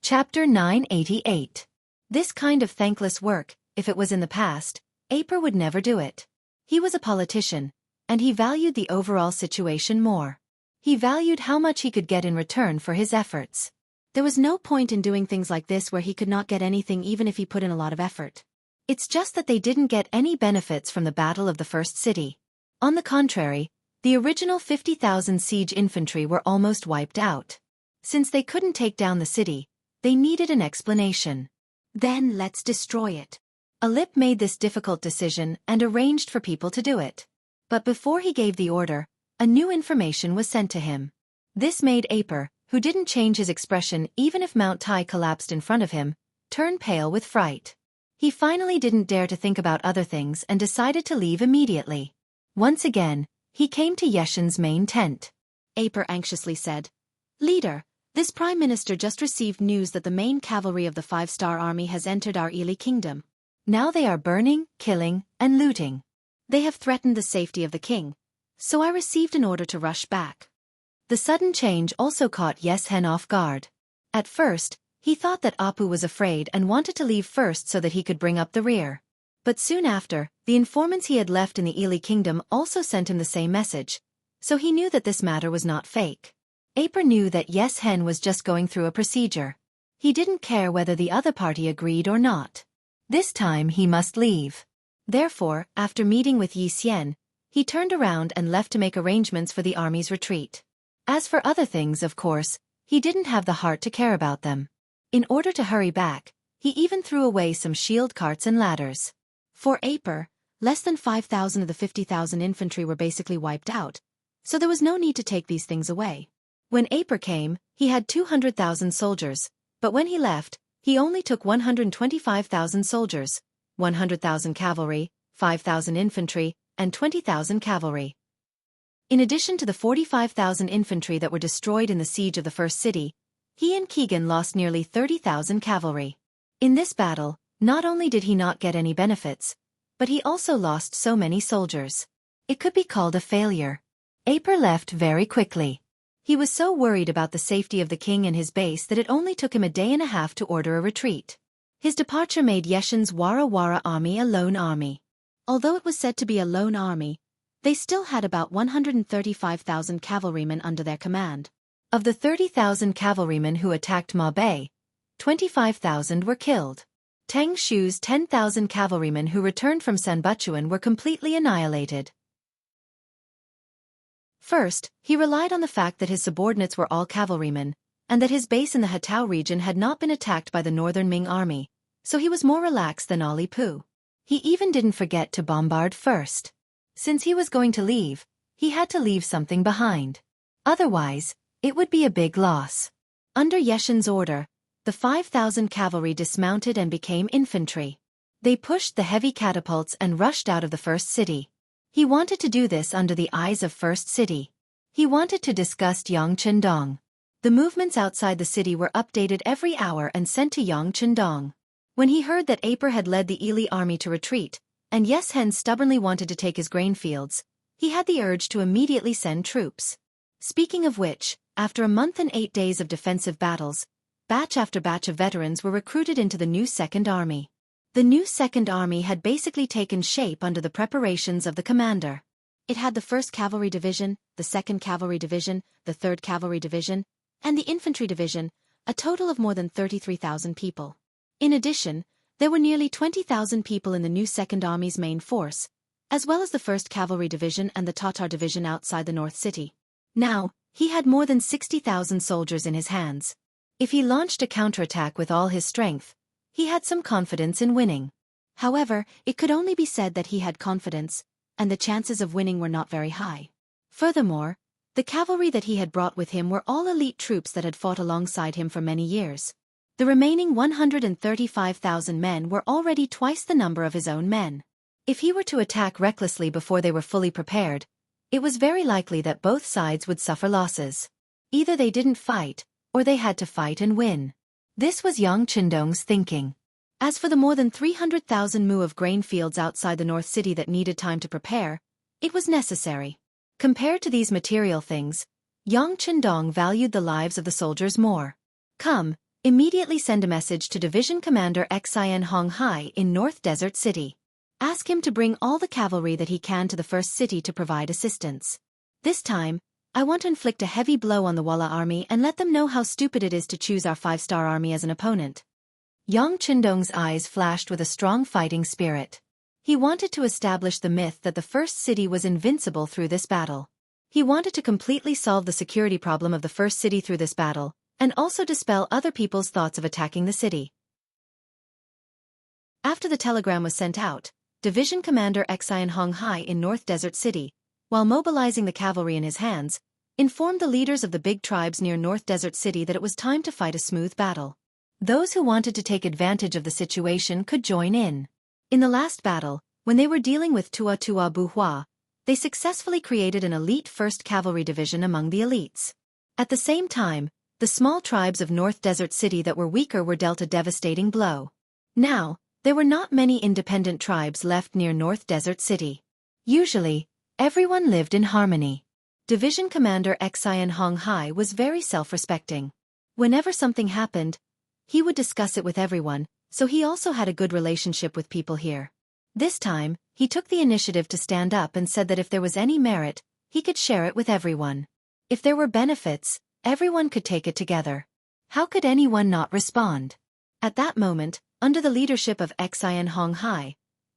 Chapter 988. This kind of thankless work, if it was in the past, Aper would never do it. He was a politician, and he valued the overall situation more. He valued how much he could get in return for his efforts. There was no point in doing things like this where he could not get anything even if he put in a lot of effort. It's just that they didn't get any benefits from the Battle of the First City. On the contrary, the original 50,000 siege infantry were almost wiped out. Since they couldn't take down the city, they needed an explanation. Then let's destroy it. Alip made this difficult decision and arranged for people to do it. But before he gave the order, a new information was sent to him. This made Aper, who didn't change his expression even if Mount Tai collapsed in front of him, turn pale with fright. He finally didn't dare to think about other things and decided to leave immediately. Once again, he came to Yeshen's main tent. Aper anxiously said, "Leader, this Prime Minister just received news that the main cavalry of the 5-star army has entered our Ili kingdom. Now they are burning, killing, and looting. They have threatened the safety of the king, so I received an order to rush back." The sudden change also caught Yeshen off guard. At first, he thought that Apu was afraid and wanted to leave first so that he could bring up the rear. But soon after, the informants he had left in the Ili kingdom also sent him the same message, so he knew that this matter was not fake. Aper knew that Yeshen was just going through a procedure. He didn't care whether the other party agreed or not. This time he must leave. Therefore, after meeting with Yi Xian, he turned around and left to make arrangements for the army's retreat. As for other things, of course, he didn't have the heart to care about them. In order to hurry back, he even threw away some shield carts and ladders. For Aper, less than 5,000 of the 50,000 infantry were basically wiped out, so there was no need to take these things away. When Aper came, he had 200,000 soldiers, but when he left, he only took 125,000 soldiers, 100,000 cavalry, 5,000 infantry, and 20,000 cavalry. In addition to the 45,000 infantry that were destroyed in the siege of the first city, he and Keegan lost nearly 30,000 cavalry. In this battle, not only did he not get any benefits, but he also lost so many soldiers. It could be called a failure. Aper left very quickly. He was so worried about the safety of the king and his base that it only took him a day and a half to order a retreat. His departure made Yeshen's Wara Wara army a lone army. Although it was said to be a lone army, they still had about 135,000 cavalrymen under their command. Of the 30,000 cavalrymen who attacked Ma Bei, 25,000 were killed. Tang Shu's 10,000 cavalrymen who returned from Sanbuchuan were completely annihilated. First, he relied on the fact that his subordinates were all cavalrymen, and that his base in the Hatao region had not been attacked by the northern Ming army, so he was more relaxed than Ali Pu. He even didn't forget to bombard first. Since he was going to leave, he had to leave something behind. Otherwise, it would be a big loss. Under Yeshen's order, the 5,000 cavalry dismounted and became infantry. They pushed the heavy catapults and rushed out of the first city. He wanted to do this under the eyes of First City. He wanted to discuss Yang Chendong. The movements outside the city were updated every hour and sent to Yang Chendong. When he heard that Aper had led the Ili army to retreat, and Yeshen stubbornly wanted to take his grain fields, he had the urge to immediately send troops. Speaking of which, after a month and 8 days of defensive battles, batch after batch of veterans were recruited into the new Second Army. The new Second Army had basically taken shape under the preparations of the commander. It had the 1st Cavalry Division, the 2nd Cavalry Division, the 3rd Cavalry Division, and the Infantry Division, a total of more than 33,000 people. In addition, there were nearly 20,000 people in the new Second Army's main force, as well as the 1st Cavalry Division and the Tatar Division outside the North City. Now, he had more than 60,000 soldiers in his hands. If he launched a counterattack with all his strength, he had some confidence in winning. However, it could only be said that he had confidence, and the chances of winning were not very high. Furthermore, the cavalry that he had brought with him were all elite troops that had fought alongside him for many years. The remaining 135,000 men were already twice the number of his own men. If he were to attack recklessly before they were fully prepared, it was very likely that both sides would suffer losses. Either they didn't fight, or they had to fight and win. This was Yang Chendong's thinking. As for the more than 300,000 mu of grain fields outside the North City that needed time to prepare, it was necessary. Compared to these material things, Yang Chendong valued the lives of the soldiers more. Come, Immediately send a message to Division Commander Xianxia in North Desert City. Ask him to bring all the cavalry that he can to the first city to provide assistance. This time, I want to inflict a heavy blow on the Walla army and let them know how stupid it is to choose our 5-star army as an opponent. Yang Qindong's eyes flashed with a strong fighting spirit. He wanted to establish the myth that the first city was invincible through this battle. He wanted to completely solve the security problem of the first city through this battle, and also dispel other people's thoughts of attacking the city. After the telegram was sent out, Division Commander Xianxia in North Desert City, while mobilizing the cavalry in his hands, informed the leaders of the big tribes near North Desert City that it was time to fight a smooth battle. Those who wanted to take advantage of the situation could join in. In the last battle, when they were dealing with Tua Buhua, they successfully created an elite 1st Cavalry Division among the elites. At the same time, the small tribes of North Desert City that were weaker were dealt a devastating blow. Now, there were not many independent tribes left near North Desert City. Usually, everyone lived in harmony. Division Commander Xianxia was very self-respecting. Whenever something happened, he would discuss it with everyone, so he also had a good relationship with people here. This time, he took the initiative to stand up and said that if there was any merit, he could share it with everyone. If there were benefits, everyone could take it together. How could anyone not respond? At that moment, under the leadership of Xianxia,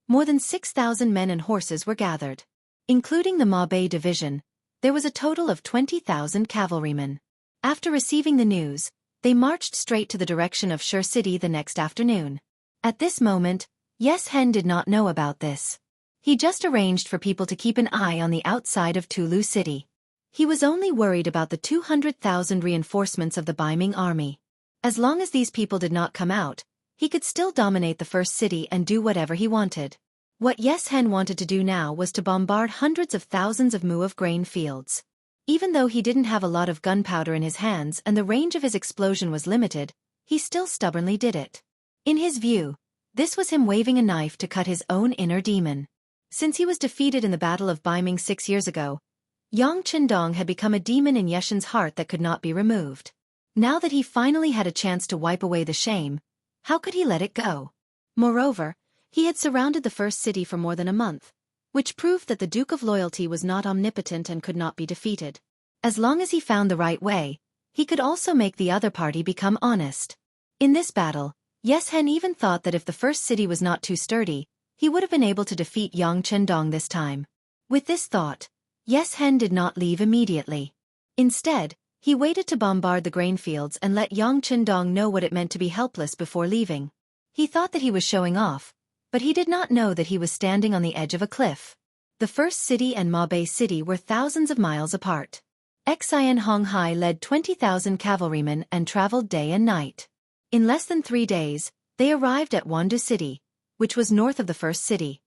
more than 6,000 men and horses were gathered. Including the Mabe division, there was a total of 20,000 cavalrymen. After receiving the news, they marched straight to the direction of Shur City the next afternoon. At this moment, Yes Hen did not know about this. He just arranged for people to keep an eye on the outside of Tulu City. He was only worried about the 200,000 reinforcements of the Baiming army. As long as these people did not come out, he could still dominate the first city and do whatever he wanted. What Yes Hen wanted to do now was to bombard hundreds of thousands of mu of grain fields. Even though he didn't have a lot of gunpowder in his hands and the range of his explosion was limited, he still stubbornly did it. In his view, this was him waving a knife to cut his own inner demon. Since he was defeated in the Battle of Baiming 6 years ago, Yang Qindong had become a demon in Yeshen's heart that could not be removed. Now that he finally had a chance to wipe away the shame, how could he let it go? Moreover, he had surrounded the first city for more than a month, which proved that the Duke of Loyalty was not omnipotent and could not be defeated. As long as he found the right way, he could also make the other party become honest. In this battle, Yes Hen even thought that if the first city was not too sturdy, he would have been able to defeat Yang Qindong this time. With this thought, Yes Hen did not leave immediately. Instead, he waited to bombard the grain fields and let Yang Qindong know what it meant to be helpless before leaving. He thought that he was showing off, but he did not know that he was standing on the edge of a cliff. The first city and Mabe city were thousands of miles apart. Xianxia led 20,000 cavalrymen and traveled day and night. In less than 3 days, they arrived at Wandu City, which was north of the first city.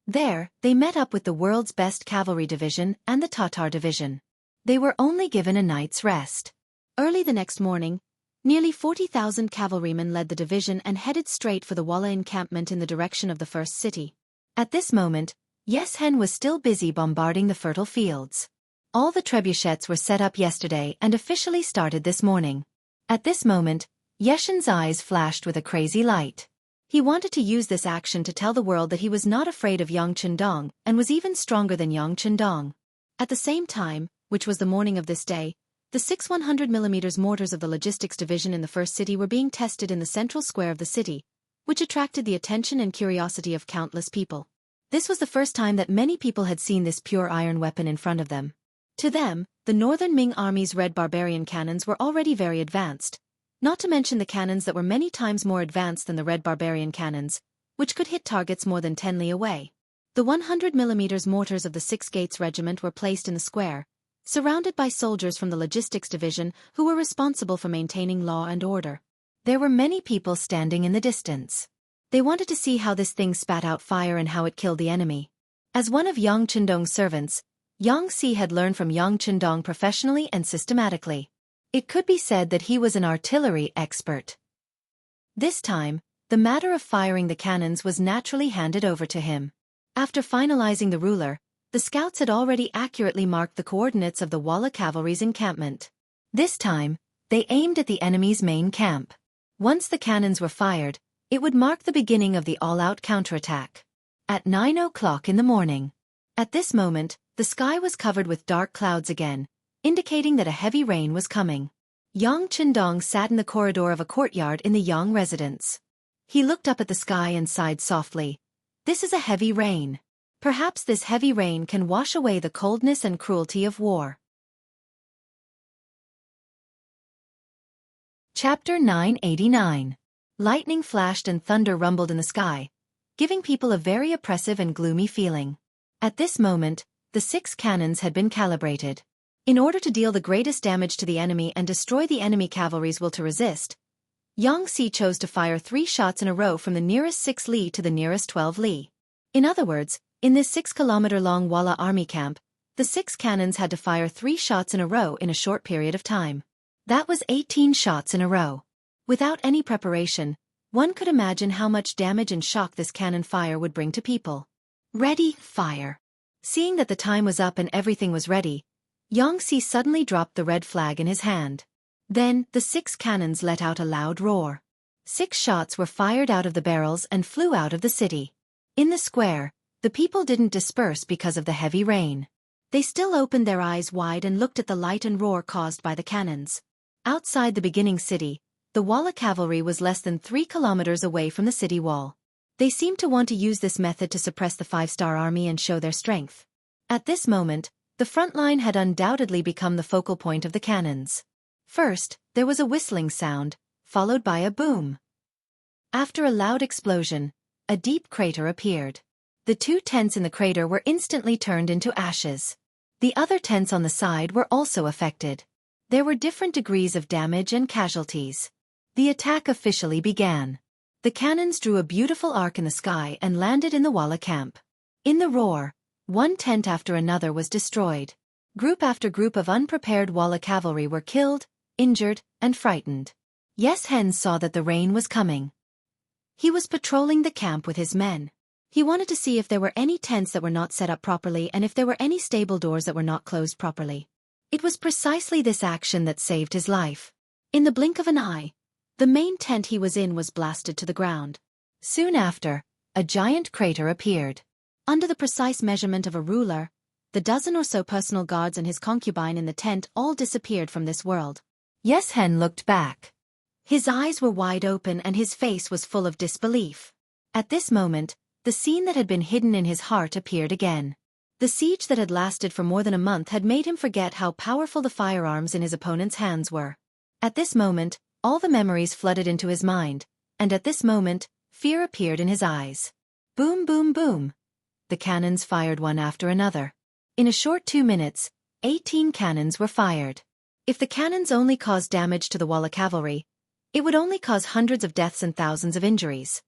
There, they met up with the world's best cavalry division and the Tatar division. They were only given a night's rest. Early the next morning, nearly 40,000 cavalrymen led the division and headed straight for the Walla encampment in the direction of the first city. At this moment, Yes Hen was still busy bombarding the fertile fields. All the trebuchets were set up yesterday and officially started this morning. At this moment, Yeshen's eyes flashed with a crazy light. He wanted to use this action to tell the world that he was not afraid of Yang Qindong and was even stronger than Yang Qindong. At the same time, which was the morning of this day, the 6 100mm mortars of the logistics division in the first city were being tested in the central square of the city, which attracted the attention and curiosity of countless people. This was the first time that many people had seen this pure iron weapon in front of them. To them, the Northern Ming Army's red barbarian cannons were already very advanced, not to mention the cannons that were many times more advanced than the red barbarian cannons, which could hit targets more than 10 li away. The 100mm mortars of the 6 Gates Regiment were placed in the square, surrounded by soldiers from the logistics division who were responsible for maintaining law and order. There were many people standing in the distance. They wanted to see how this thing spat out fire and how it killed the enemy. As one of Yang Qindong's servants, Xianxia had learned from Yang Qindong professionally and systematically. It could be said that he was an artillery expert. This time, the matter of firing the cannons was naturally handed over to him. After finalizing the ruler, the scouts had already accurately marked the coordinates of the Walla cavalry's encampment. This time, They aimed at the enemy's main camp. Once the cannons were fired, it would mark the beginning of the all-out counterattack. At 9 o'clock in the morning. At this moment, the sky was covered with dark clouds again, indicating that a heavy rain was coming. Yang Qindong sat in the corridor of a courtyard in the Yang residence. He looked up at the sky and sighed softly. This is a heavy rain. Perhaps this heavy rain can wash away the coldness and cruelty of war. Chapter 989. Lightning flashed and thunder rumbled in the sky, giving people a very oppressive and gloomy feeling. At this moment, the 6 cannons had been calibrated. In order to deal the greatest damage to the enemy and destroy the enemy cavalry's will to resist, Xianxia chose to fire 3 shots in a row from the nearest 6 li to the nearest 12 li. In other words, in this 6-kilometer-long Walla army camp, the 6 cannons had to fire 3 shots in a row in a short period of time. That was 18 shots in a row. Without any preparation, one could imagine how much damage and shock this cannon fire would bring to people. Ready, fire. Seeing that the time was up and everything was ready, Xianxia suddenly dropped the red flag in his hand. Then, the 6 cannons let out a loud roar. 6 shots were fired out of the barrels and flew out of the city. In the square, the people didn't disperse because of the heavy rain. They still opened their eyes wide and looked at the light and roar caused by the cannons. Outside the beginning city, the Walla cavalry was less than 3 kilometers away from the city wall. They seemed to want to use this method to suppress the 5-star army and show their strength. At this moment, the front line had undoubtedly become the focal point of the cannons. First, there was a whistling sound, followed by a boom. After a loud explosion, a deep crater appeared. The 2 tents in the crater were instantly turned into ashes. The other tents on the side were also affected. There were different degrees of damage and casualties. The attack officially began. The cannons drew a beautiful arc in the sky and landed in the Walla camp. In the roar, one tent after another was destroyed. Group after group of unprepared Walla cavalry were killed, injured, and frightened. Xianxia saw that the rain was coming. He was patrolling the camp with his men. He wanted to see if there were any tents that were not set up properly and if there were any stable doors that were not closed properly. It was precisely this action that saved his life. In the blink of an eye, the main tent he was in was blasted to the ground. Soon after, a giant crater appeared. Under the precise measurement of a ruler, the dozen or so personal guards and his concubine in the tent all disappeared from this world. Xianxia looked back. His eyes were wide open and his face was full of disbelief. At this moment, the scene that had been hidden in his heart appeared again. The siege that had lasted for more than a month had made him forget how powerful the firearms in his opponent's hands were. At this moment, all the memories flooded into his mind, and at this moment, fear appeared in his eyes. Boom, boom, boom. The cannons fired one after another. In a short 2 minutes, 18 cannons were fired. If the cannons only caused damage to the Walla cavalry, it would only cause hundreds of deaths and thousands of injuries.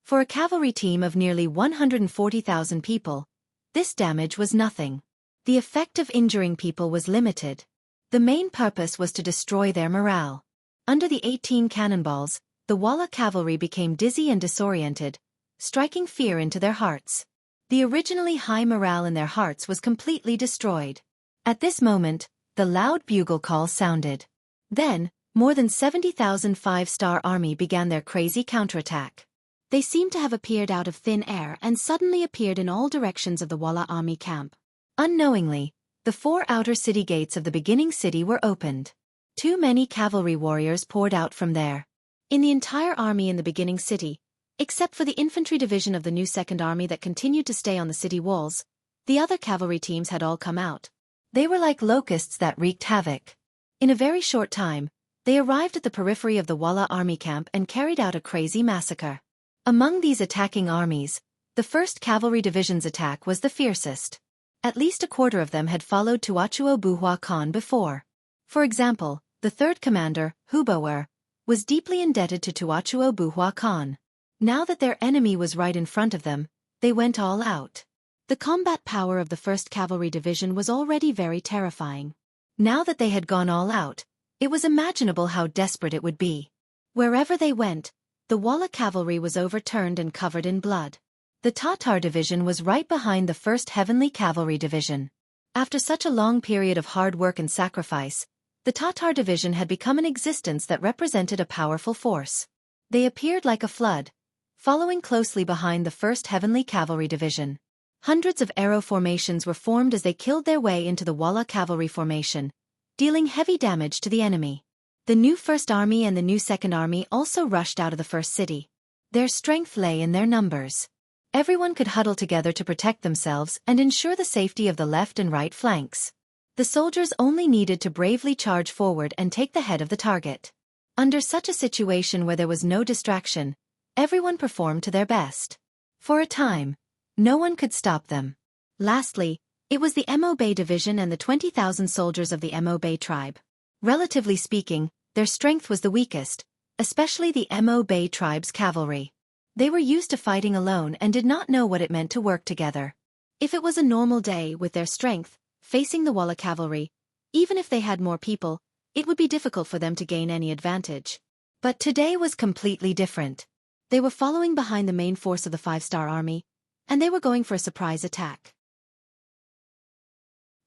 For a cavalry team of nearly 140,000 people, this damage was nothing. The effect of injuring people was limited. The main purpose was to destroy their morale. Under the 18 cannonballs, the Walla cavalry became dizzy and disoriented, striking fear into their hearts. The originally high morale in their hearts was completely destroyed. At this moment, the loud bugle call sounded. Then, more than 70,000 5-star army began their crazy counterattack. They seemed to have appeared out of thin air and suddenly appeared in all directions of the Walla army camp. Unknowingly, the 4 outer city gates of the beginning city were opened. Too many cavalry warriors poured out from there. In the entire army in the beginning city, except for the infantry division of the new Second Army that continued to stay on the city walls, the other cavalry teams had all come out. They were like locusts that wreaked havoc. In a very short time, they arrived at the periphery of the Walla army camp and carried out a crazy massacre. Among these attacking armies, the 1st Cavalry Division's attack was the fiercest. At least a quarter of them had followed Tuachuo Buhua Khan before. For example, the 3rd commander, Huboer, was deeply indebted to Tuachuo Buhua Khan. Now that their enemy was right in front of them, they went all out. The combat power of the 1st Cavalry Division was already very terrifying. Now that they had gone all out, it was imaginable how desperate it would be. Wherever they went, the Walla cavalry was overturned and covered in blood. The Tatar division was right behind the 1st Heavenly Cavalry Division. After such a long period of hard work and sacrifice, The Tatar division had become an existence that represented a powerful force. They appeared like a flood, following closely behind the 1st Heavenly Cavalry Division. Hundreds of arrow formations were formed as they killed their way into the Walla Cavalry Formation, dealing heavy damage to the enemy. The new 1st Army and the new 2nd Army also rushed out of the first city. Their strength lay in their numbers. Everyone could huddle together to protect themselves and ensure the safety of the left and right flanks. The soldiers only needed to bravely charge forward and take the head of the target. Under such a situation where there was no distraction, everyone performed to their best. For a time, no one could stop them. Lastly, it was the Mo Bay Division and the 20,000 soldiers of the Mo Bay tribe. Relatively speaking, their strength was the weakest, especially the Mo Bay tribe's cavalry. They were used to fighting alone and did not know what it meant to work together. If it was a normal day with their strength, facing the Walla cavalry, even if they had more people, it would be difficult for them to gain any advantage. But today was completely different. They were following behind the main force of the 5-star army, and they were going for a surprise attack.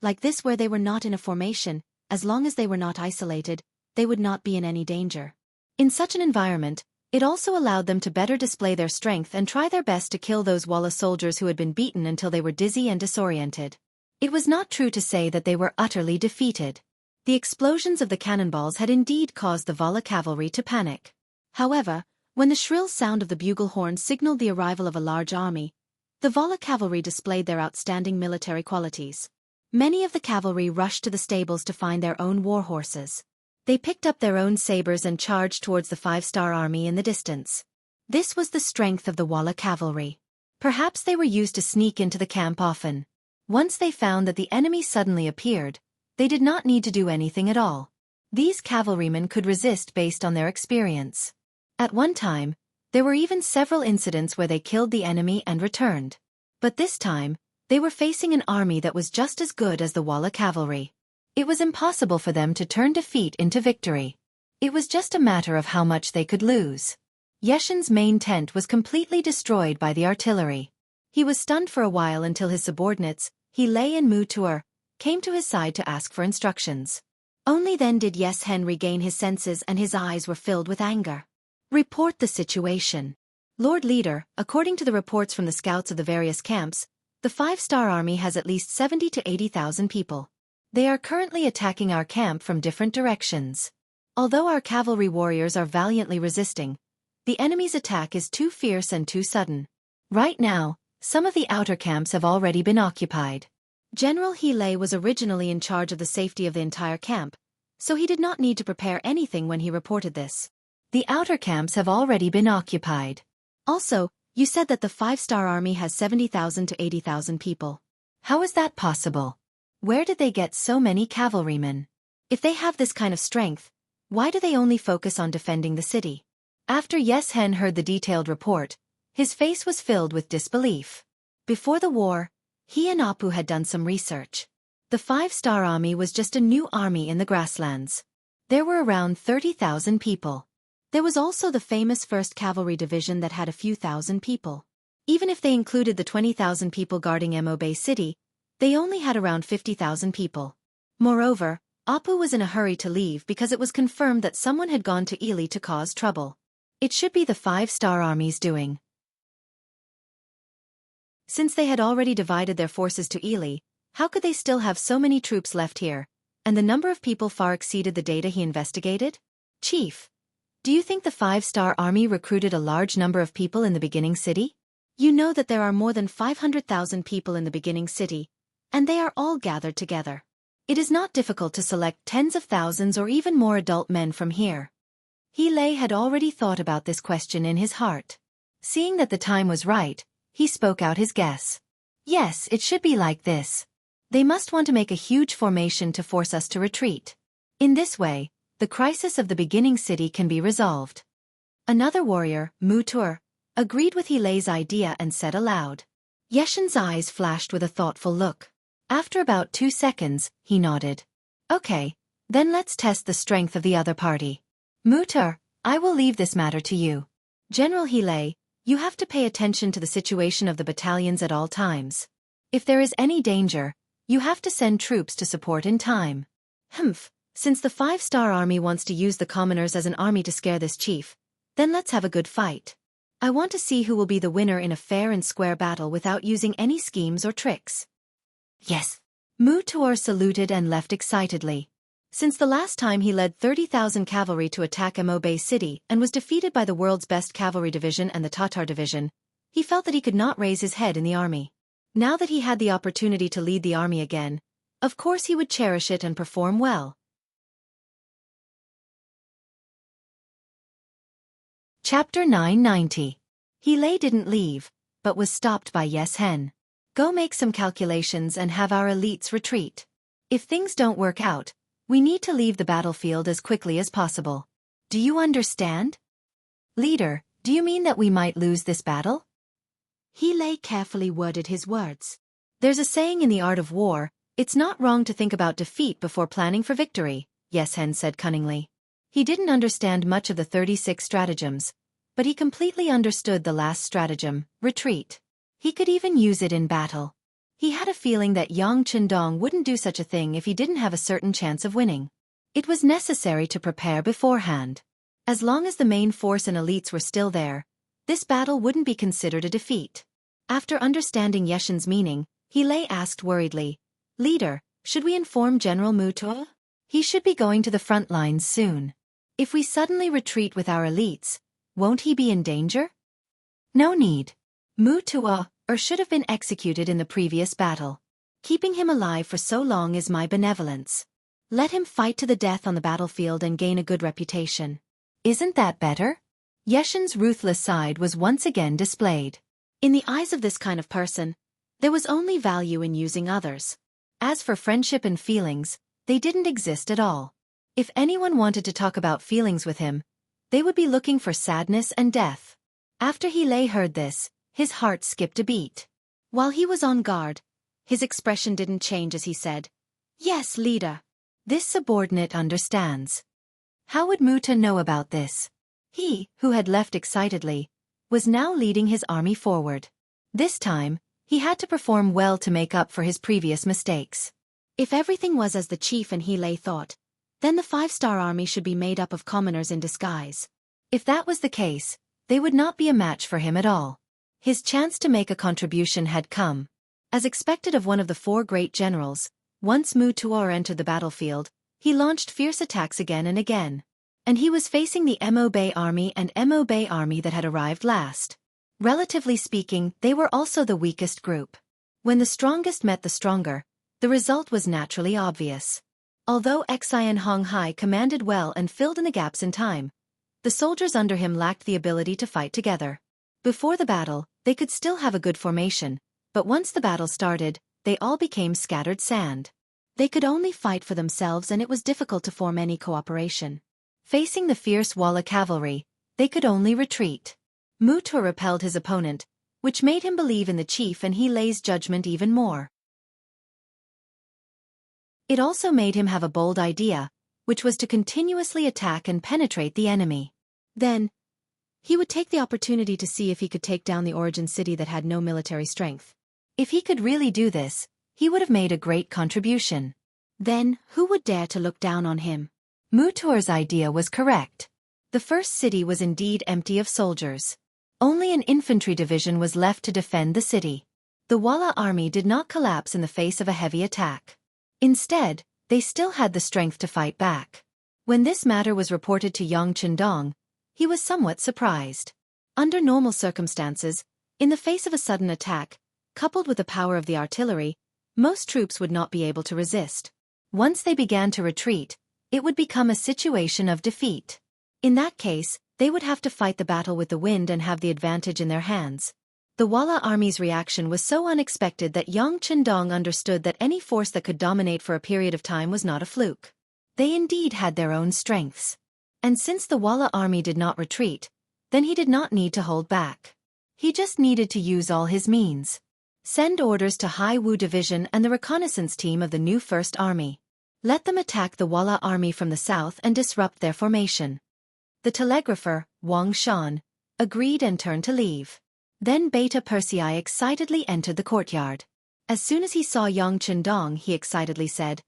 Like this, where they were not in a formation, as long as they were not isolated, they would not be in any danger. In such an environment, it also allowed them to better display their strength and try their best to kill those Walla soldiers who had been beaten until they were dizzy and disoriented. It was not true to say that they were utterly defeated. The explosions of the cannonballs had indeed caused the Walla cavalry to panic. However, when the shrill sound of the bugle horn signaled the arrival of a large army, the Walla cavalry displayed their outstanding military qualities. Many of the cavalry rushed to the stables to find their own war horses. They picked up their own sabers and charged towards the 5-star army in the distance. This was the strength of the Walla cavalry. Perhaps they were used to sneak into the camp often. Once they found that the enemy suddenly appeared, they did not need to do anything at all. These cavalrymen could resist based on their experience. At one time, there were even several incidents where they killed the enemy and returned. But this time, they were facing an army that was just as good as the Walla cavalry. It was impossible for them to turn defeat into victory. It was just a matter of how much they could lose. Yeshin's main tent was completely destroyed by the artillery. He was stunned for a while until his subordinates, He and Mutur, came to his side to ask for instructions. Only then did Yeshen regain his senses and his eyes were filled with anger. Report the situation. Lord Leader, according to the reports from the scouts of the various camps, the 5-star army has at least 70 to 80,000 people. They are currently attacking our camp from different directions. Although our cavalry warriors are valiantly resisting, the enemy's attack is too fierce and too sudden. Right now, some of the outer camps have already been occupied. General He was originally in charge of the safety of the entire camp, so he did not need to prepare anything when he reported this. The outer camps have already been occupied. Also, you said that the 5-star army has 70,000 to 80,000 people. How is that possible? Where did they get so many cavalrymen? If they have this kind of strength, why do they only focus on defending the city? After Yeshen heard the detailed report, his face was filled with disbelief. Before the war, he and Apu had done some research. The 5-star army was just a new army in the grasslands. There were around 30,000 people. There was also the famous 1st Cavalry Division that had a few thousand people. Even if they included the 20,000 people guarding Mo Bay City, they only had around 50,000 people. Moreover, Apu was in a hurry to leave because it was confirmed that someone had gone to Ili to cause trouble. It should be the 5-star army's doing. Since they had already divided their forces to Ili, how could they still have so many troops left here, and the number of people far exceeded the data he investigated? Chief, do you think the 5-star army recruited a large number of people in the beginning city? You know that there are more than 500,000 people in the beginning city, and they are all gathered together. It is not difficult to select tens of thousands or even more adult men from here. He had already thought about this question in his heart. Seeing that the time was right, he spoke out his guess. Yes, it should be like this. They must want to make a huge formation to force us to retreat. In this way, the crisis of the beginning city can be resolved. Another warrior, Mutur, agreed with Hilei's idea and said aloud. Yeshen's eyes flashed with a thoughtful look. After about 2 seconds, he nodded. Okay, then let's test the strength of the other party. Mutur, I will leave this matter to you. General Hilei, you have to pay attention to the situation of the battalions at all times. If there is any danger, you have to send troops to support in time. Humph, Since the 5-star army wants to use the commoners as an army to scare this chief, then let's have a good fight. I want to see who will be the winner in a fair and square battle without using any schemes or tricks. Yes. Mu Tuor saluted and left excitedly. Since the last time he led 30,000 cavalry to attack Mo Bay City and was defeated by the world's best cavalry division and the Tatar division, he felt that he could not raise his head in the army. Now that he had the opportunity to lead the army again, of course he would cherish it and perform well. Chapter 990. He Lei didn't leave, but was stopped by Yes Hen. Go make some calculations and have our elites retreat. If things don't work out, we need to leave the battlefield as quickly as possible. Do you understand? Leader, do you mean that we might lose this battle? He Lei carefully worded his words. There's a saying in the art of war, it's not wrong to think about defeat before planning for victory, Yes Hen said cunningly. He didn't understand much of the 36 stratagems, but he completely understood the last stratagem, retreat. He could even use it in battle. He had a feeling that Yang Qindong wouldn't do such a thing if he didn't have a certain chance of winning. It was necessary to prepare beforehand. As long as the main force and elites were still there, this battle wouldn't be considered a defeat. After understanding Yeshen's meaning, He Lei asked worriedly, Leader, should we inform General Mu Tuo? He should be going to the front lines soon. If we suddenly retreat with our elites, won't he be in danger? No need. Mu Tuo should have been executed in the previous battle. Keeping him alive for so long is my benevolence. Let him fight to the death on the battlefield and gain a good reputation. Isn't that better? Yeshen's ruthless side was once again displayed. In the eyes of this kind of person, there was only value in using others. As for friendship and feelings, they didn't exist at all. If anyone wanted to talk about feelings with him, they would be looking for sadness and death. After He Lei heard this, his heart skipped a beat. While he was on guard, his expression didn't change as he said, Yes, leader. This subordinate understands. How would Mu Tuo know about this? He, who had left excitedly, was now leading his army forward. This time, he had to perform well to make up for his previous mistakes. If everything was as the chief and He Lei thought, then the 5-star army should be made up of commoners in disguise. If that was the case, they would not be a match for him at all. His chance to make a contribution had come. As expected of one of the 4 great generals, once Mu Tuor entered the battlefield, he launched fierce attacks again and again. And he was facing the Mo Bay army and Mo Bay army that had arrived last. Relatively speaking, they were also the weakest group. When the strongest met the stronger, the result was naturally obvious. Although Xian Honghai commanded well and filled in the gaps in time, the soldiers under him lacked the ability to fight together. Before the battle, they could still have a good formation, but once the battle started, they all became scattered sand. They could only fight for themselves and it was difficult to form any cooperation. Facing the fierce Walla cavalry, they could only retreat. Mu Tuo repelled his opponent, which made him believe in the chief and He Lei's judgment even more. It also made him have a bold idea, which was to continuously attack and penetrate the enemy. Then, he would take the opportunity to see if he could take down the origin city that had no military strength. If he could really do this, he would have made a great contribution. Then, who would dare to look down on him? Mu Tuor's idea was correct. The first city was indeed empty of soldiers. Only an infantry division was left to defend the city. The Walla army did not collapse in the face of a heavy attack. Instead, they still had the strength to fight back. When this matter was reported to Yang Qindong, he was somewhat surprised. Under normal circumstances, in the face of a sudden attack, coupled with the power of the artillery, most troops would not be able to resist. Once they began to retreat, it would become a situation of defeat. In that case, they would have to fight the battle with the wind and have the advantage in their hands. The Walla army's reaction was so unexpected that Yang Qindong understood that any force that could dominate for a period of time was not a fluke. They indeed had their own strengths. And since the Walla army did not retreat, then he did not need to hold back. He just needed to use all his means. Send orders to Hai Wu Division and the reconnaissance team of the new First Army. Let them attack the Walla army from the south and disrupt their formation. The telegrapher, Wang Shan, agreed and turned to leave. Then Beta Persei excitedly entered the courtyard. As soon as he saw Yang Qindong, he excitedly said,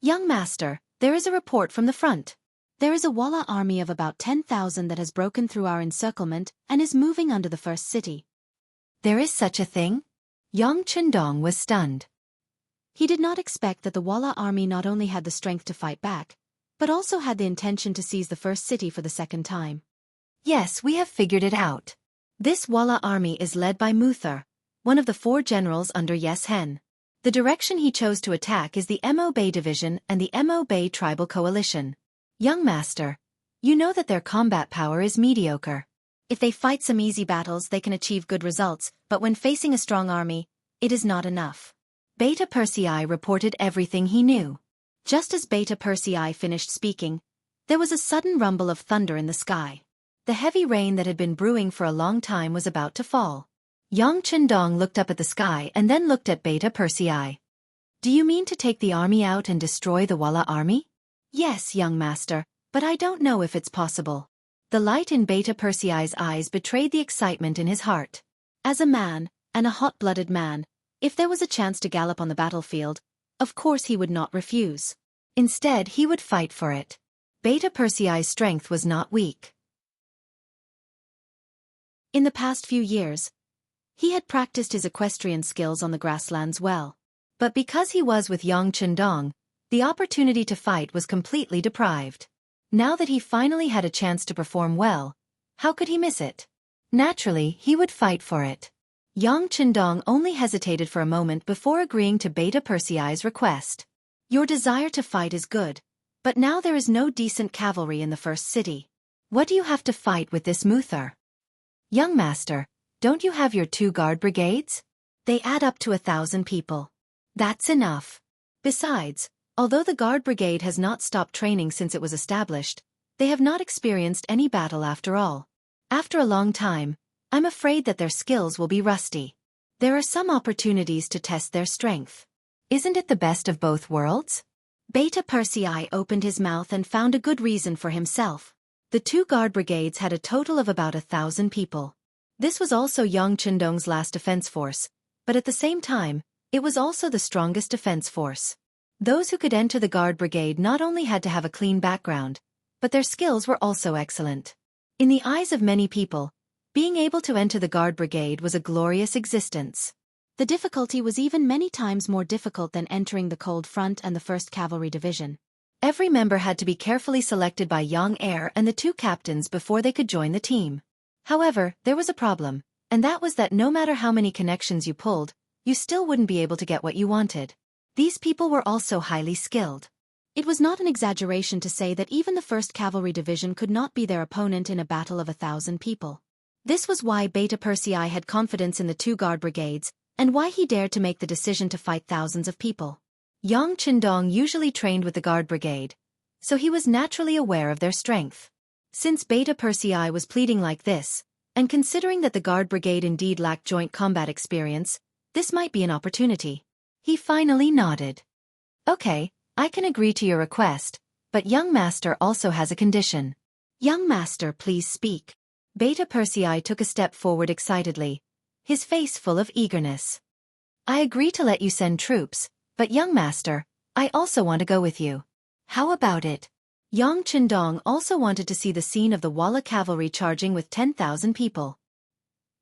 Young master, There is a report from the front. There is a Walla army of about 10,000 that has broken through our encirclement and is moving under the first city. There is such a thing? Yang Chendong was stunned. He did not expect that the Walla army not only had the strength to fight back, but also had the intention to seize the first city for the second time. Yes, we have figured it out. This Walla army is led by Muther, one of the 4 generals under Yes Hen. The direction he chose to attack is the Mo Bay Division and the Mo Bay Tribal Coalition. Young Master, you know that their combat power is mediocre. If they fight some easy battles they can achieve good results, but when facing a strong army, it is not enough. Beta Persei reported everything he knew. Just as Beta Persei finished speaking, there was a sudden rumble of thunder in the sky. The heavy rain that had been brewing for a long time was about to fall. Yang Chendong looked up at the sky and then looked at Beta Persei. Do you mean to take the army out and destroy the Walla army? Yes, young master, but I don't know if it's possible. The light in Beta Persei's eyes betrayed the excitement in his heart. As a man, and a hot-blooded man, if there was a chance to gallop on the battlefield, of course he would not refuse. Instead, he would fight for it. Beta Persei's strength was not weak. In the past few years, he had practiced his equestrian skills on the grasslands well. But because he was with Yang Chendong, the opportunity to fight was completely deprived. Now that he finally had a chance to perform well, how could he miss it? Naturally, he would fight for it. Yang Chendong only hesitated for a moment before agreeing to Beta Persei's request. Your desire to fight is good, but now there is no decent cavalry in the first city. What do you have to fight with this Muther? Young master, don't you have your 2 guard brigades? They add up to 1,000 people. That's enough. Besides, although the guard brigade has not stopped training since it was established, they have not experienced any battle after all. After a long time, I'm afraid that their skills will be rusty. There are some opportunities to test their strength. Isn't it the best of both worlds? Beta Persei opened his mouth and found a good reason for himself. The 2 guard brigades had a total of about 1,000 people. This was also Yang Chendong's last defense force, but at the same time, it was also the strongest defense force. Those who could enter the guard brigade not only had to have a clean background, but their skills were also excellent. In the eyes of many people, being able to enter the guard brigade was a glorious existence. The difficulty was even many times more difficult than entering the Cold Front and the 1st Cavalry Division. Every member had to be carefully selected by Yang Heir and the 2 captains before they could join the team. However, there was a problem, and that was that no matter how many connections you pulled, you still wouldn't be able to get what you wanted. These people were also highly skilled. It was not an exaggeration to say that even the 1st Cavalry Division could not be their opponent in a battle of 1,000 people. This was why Beta Persei had confidence in the 2 guard brigades, and why he dared to make the decision to fight thousands of people. Yang Chendong usually trained with the guard brigade, so he was naturally aware of their strength. Since Beta Persei was pleading like this, and considering that the guard brigade indeed lacked joint combat experience, this might be an opportunity. He finally nodded. Okay, I can agree to your request, but young master also has a condition. Young master, please speak. Beta Persei took a step forward excitedly, his face full of eagerness. I agree to let you send troops, but young master, I also want to go with you. How about it? Yang Chendong also wanted to see the scene of the Walla cavalry charging with 10,000 people.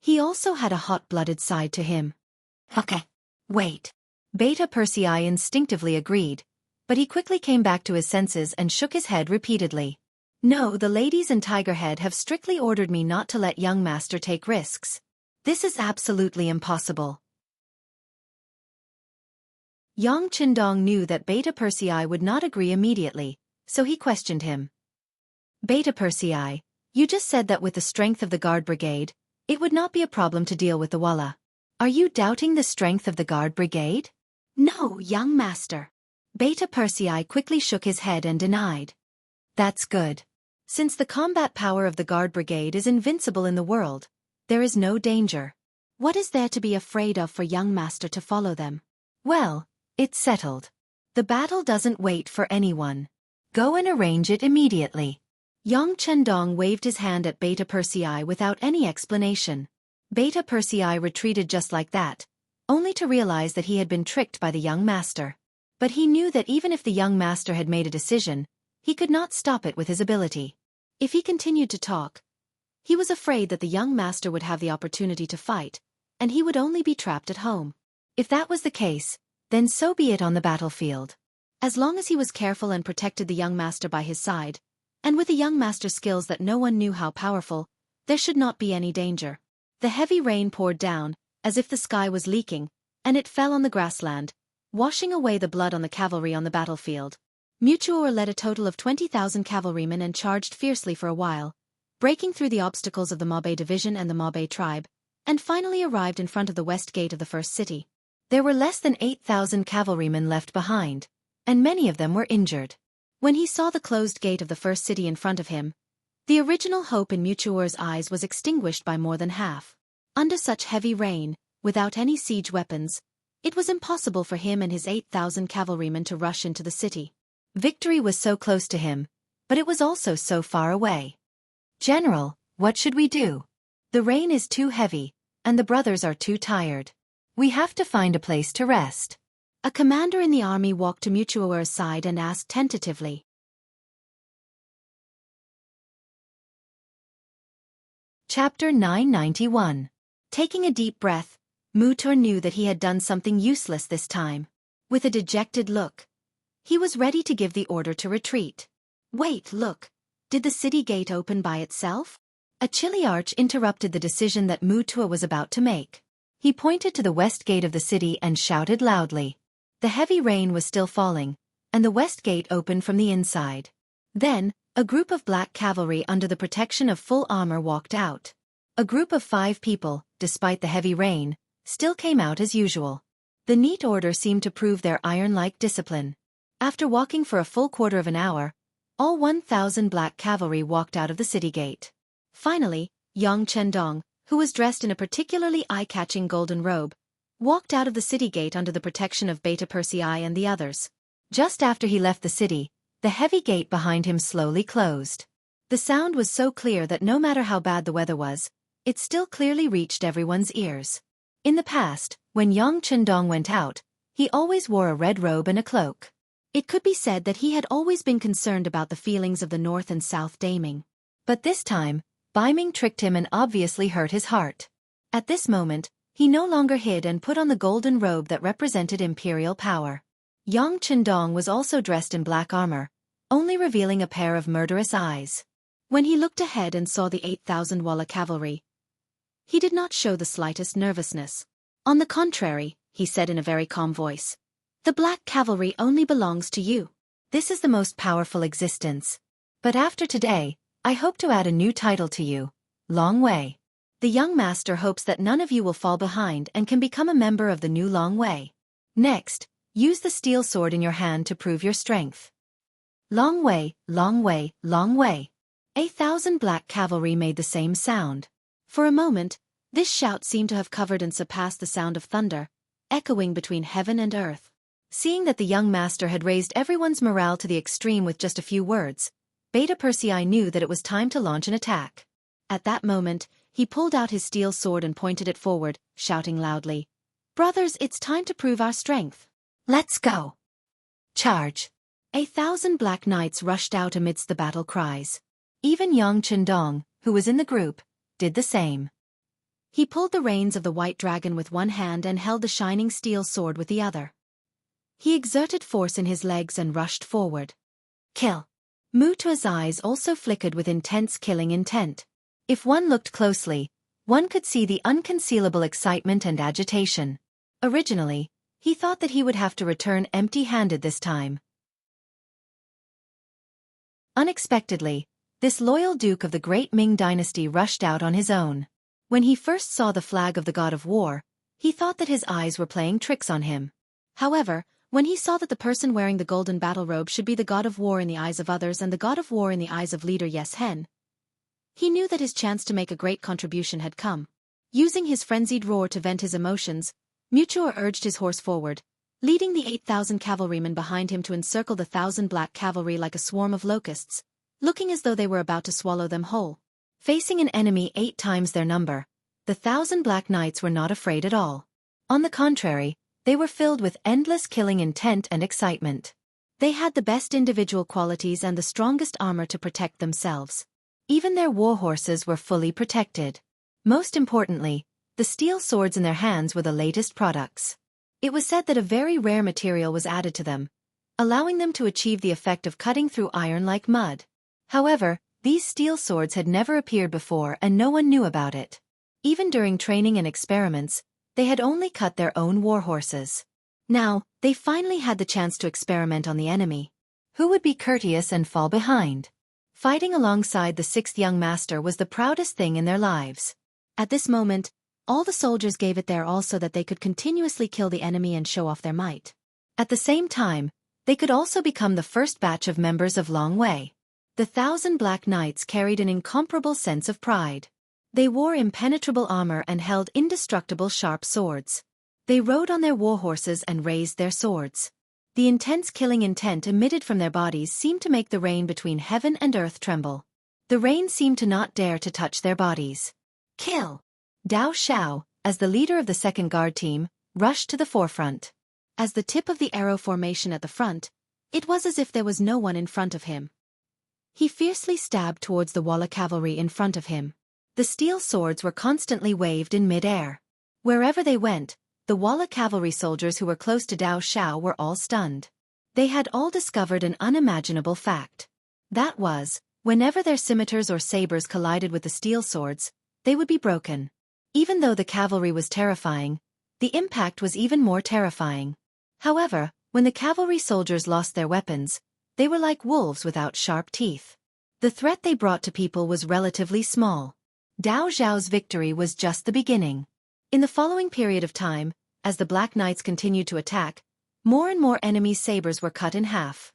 He also had a hot-blooded side to him. Okay. Wait. Beta Persei instinctively agreed, but he quickly came back to his senses and shook his head repeatedly. No, the ladies and Tigerhead have strictly ordered me not to let young master take risks. This is absolutely impossible. Yang Chendong knew that Beta Persei would not agree immediately, so he questioned him. Beta Persei, you just said that with the strength of the guard brigade, it would not be a problem to deal with the Walla. Are you doubting the strength of the guard brigade? No, young master. Beta Persei quickly shook his head and denied. That's good. Since the combat power of the guard brigade is invincible in the world, there is no danger. What is there to be afraid of for young master to follow them? Well, it's settled. The battle doesn't wait for anyone. Go and arrange it immediately. Yang Chendong waved his hand at Beta Persei without any explanation. Beta Persei retreated just like that, only to realize that he had been tricked by the young master. But he knew that even if the young master had made a decision, he could not stop it with his ability. If he continued to talk, he was afraid that the young master would have the opportunity to fight, and he would only be trapped at home. If that was the case, then so be it on the battlefield. As long as he was careful and protected the young master by his side, and with the young master's skills that no one knew how powerful, there should not be any danger. The heavy rain poured down, as if the sky was leaking, and it fell on the grassland, washing away the blood on the cavalry on the battlefield. Wuxia led a total of 20,000 cavalrymen and charged fiercely for a while, breaking through the obstacles of the Mabe division and the Mabe tribe, and finally arrived in front of the west gate of the first city. There were less than 8,000 cavalrymen left behind, and many of them were injured. When he saw the closed gate of the first city in front of him, the original hope in Wuxia's eyes was extinguished by more than half. Under such heavy rain, without any siege weapons, it was impossible for him and his 8,000 cavalrymen to rush into the city. Victory was so close to him, but it was also so far away. "General, what should we do? The rain is too heavy, and the brothers are too tired. We have to find a place to rest." A commander in the army walked to Wuxia's side and asked tentatively. Chapter 991. Taking a deep breath, Wuxia knew that he had done something useless this time. With a dejected look, he was ready to give the order to retreat. "Wait, look. Did the city gate open by itself?" A chilly arch interrupted the decision that Wuxia was about to make. He pointed to the west gate of the city and shouted loudly. The heavy rain was still falling, and the west gate opened from the inside. Then, a group of black cavalry under the protection of full armor walked out. A group of 5 people, despite the heavy rain, still came out as usual. The neat order seemed to prove their iron-like discipline. After walking for a full quarter of an hour, all 1,000 black cavalry walked out of the city gate. Finally, Yang Chendong, who was dressed in a particularly eye-catching golden robe, walked out of the city gate under the protection of Beta Persei and the others. Just after he left the city, the heavy gate behind him slowly closed. The sound was so clear that no matter how bad the weather was, it still clearly reached everyone's ears. In the past, when Yang Chendong went out, he always wore a red robe and a cloak. It could be said that he had always been concerned about the feelings of the North and South Daming. But this time, Baiming tricked him and obviously hurt his heart. At this moment, he no longer hid and put on the golden robe that represented Imperial power. Yang Chendong was also dressed in black armor, only revealing a pair of murderous eyes. When he looked ahead and saw the 8,000 Walla cavalry, he did not show the slightest nervousness. "On the contrary," he said in a very calm voice, "the black cavalry only belongs to you. This is the most powerful existence. But after today, I hope to add a new title to you, Long Way. The young master hopes that none of you will fall behind and can become a member of the new Long Way. Next, use the steel sword in your hand to prove your strength." Long way, long way, long way. 1,000 black cavalry made the same sound. For a moment, this shout seemed to have covered and surpassed the sound of thunder, echoing between heaven and earth. Seeing that the young master had raised everyone's morale to the extreme with just a few words, Beta Persei knew that it was time to launch an attack. At that moment, he pulled out his steel sword and pointed it forward, shouting loudly, "Brothers, it's time to prove our strength. Let's go. Charge." 1,000 black knights rushed out amidst the battle cries. Even Yang Chendong, who was in the group, did the same. He pulled the reins of the white dragon with one hand and held the shining steel sword with the other. He exerted force in his legs and rushed forward. Kill. Wuxia's eyes also flickered with intense killing intent. If one looked closely, one could see the unconcealable excitement and agitation. Originally, he thought that he would have to return empty-handed this time. Unexpectedly, this loyal duke of the great Ming dynasty rushed out on his own. When he first saw the flag of the god of war, he thought that his eyes were playing tricks on him. However, when he saw that the person wearing the golden battle robe should be the god of war in the eyes of others and the god of war in the eyes of leader Yes Hen, he knew that his chance to make a great contribution had come. Using his frenzied roar to vent his emotions, Wuxia urged his horse forward, leading the 8,000 cavalrymen behind him to encircle the 1,000 black cavalry like a swarm of locusts, looking as though they were about to swallow them whole. Facing an enemy 8 times their number, the 1,000 black knights were not afraid at all. On the contrary, They were filled with endless killing intent and excitement. They had the best individual qualities and the strongest armor to protect themselves. Even their war horses were fully protected. Most importantly, the steel swords in their hands were the latest products. It was said that a very rare material was added to them, allowing them to achieve the effect of cutting through iron like mud. However, these steel swords had never appeared before and no one knew about it. Even during training and experiments, they had only cut their own war horses. Now, they finally had the chance to experiment on the enemy. Who would be courteous and fall behind? Fighting alongside the sixth young master was the proudest thing in their lives. At this moment, all the soldiers gave it their all so that they could continuously kill the enemy and show off their might. At the same time, they could also become the first batch of members of Long Wei. The 1,000 Black Knights carried an incomparable sense of pride. They wore impenetrable armor and held indestructible sharp swords. They rode on their war horses and raised their swords. The intense killing intent emitted from their bodies seemed to make the rain between heaven and earth tremble. The rain seemed to not dare to touch their bodies. Kill! Dao Xiao, as the leader of the second guard team, rushed to the forefront. As the tip of the arrow formation at the front, it was as if there was no one in front of him. He fiercely stabbed towards the Walla cavalry in front of him. The steel swords were constantly waved in mid-air. Wherever they went, the Walla cavalry soldiers who were close to Dao Xiao were all stunned. They had all discovered an unimaginable fact. That was, whenever their scimitars or sabers collided with the steel swords, they would be broken. Even though the cavalry was terrifying, the impact was even more terrifying. However, when the cavalry soldiers lost their weapons, they were like wolves without sharp teeth. The threat they brought to people was relatively small. Dao Xiao's victory was just the beginning. In the following period of time, as the Black Knights continued to attack, more and more enemy sabers were cut in half.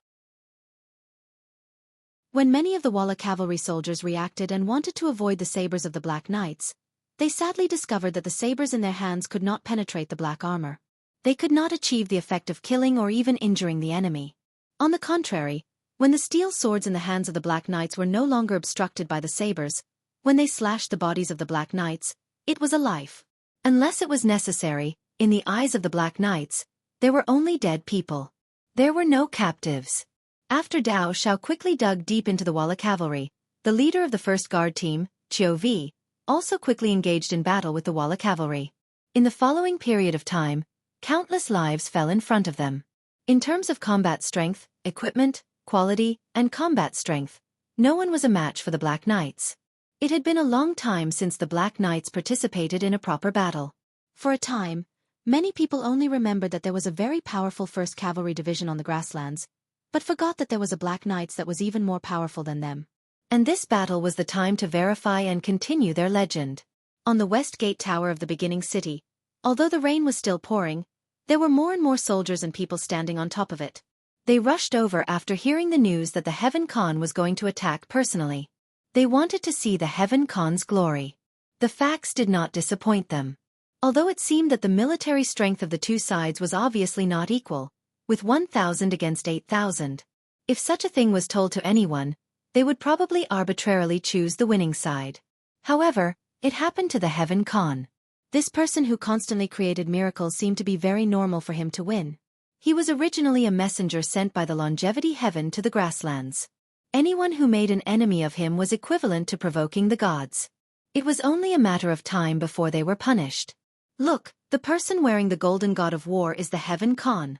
When many of the Walla cavalry soldiers reacted and wanted to avoid the sabers of the Black Knights, they sadly discovered that the sabers in their hands could not penetrate the black armor. They could not achieve the effect of killing or even injuring the enemy. On the contrary, when the steel swords in the hands of the Black Knights were no longer obstructed by the sabers, when they slashed the bodies of the Black Knights, it was a life. Unless it was necessary, in the eyes of the Black Knights, there were only dead people. There were no captives. After Dao Xiao quickly dug deep into the Walla cavalry, the leader of the first guard team, Qiu Vi, also quickly engaged in battle with the Walla cavalry. In the following period of time, countless lives fell in front of them. In terms of combat strength, equipment, quality, and combat strength, no one was a match for the Black Knights. It had been a long time since the Black Knights participated in a proper battle. For a time, many people only remembered that there was a very powerful 1st Cavalry Division on the grasslands, but forgot that there was a Black Knights that was even more powerful than them. And this battle was the time to verify and continue their legend. On the West Gate Tower of the beginning city, although the rain was still pouring, there were more and more soldiers and people standing on top of it. They rushed over after hearing the news that the Heaven Khan was going to attack personally. They wanted to see the Heaven Khan's glory. The facts did not disappoint them. Although it seemed that the military strength of the two sides was obviously not equal, with 1,000 against 8,000. If such a thing was told to anyone, they would probably arbitrarily choose the winning side. However, it happened to the Heaven Khan. This person who constantly created miracles seemed to be very normal for him to win. He was originally a messenger sent by the Longevity Heaven to the grasslands. Anyone who made an enemy of him was equivalent to provoking the gods. It was only a matter of time before they were punished. Look, the person wearing the golden god of war is the Heaven Khan.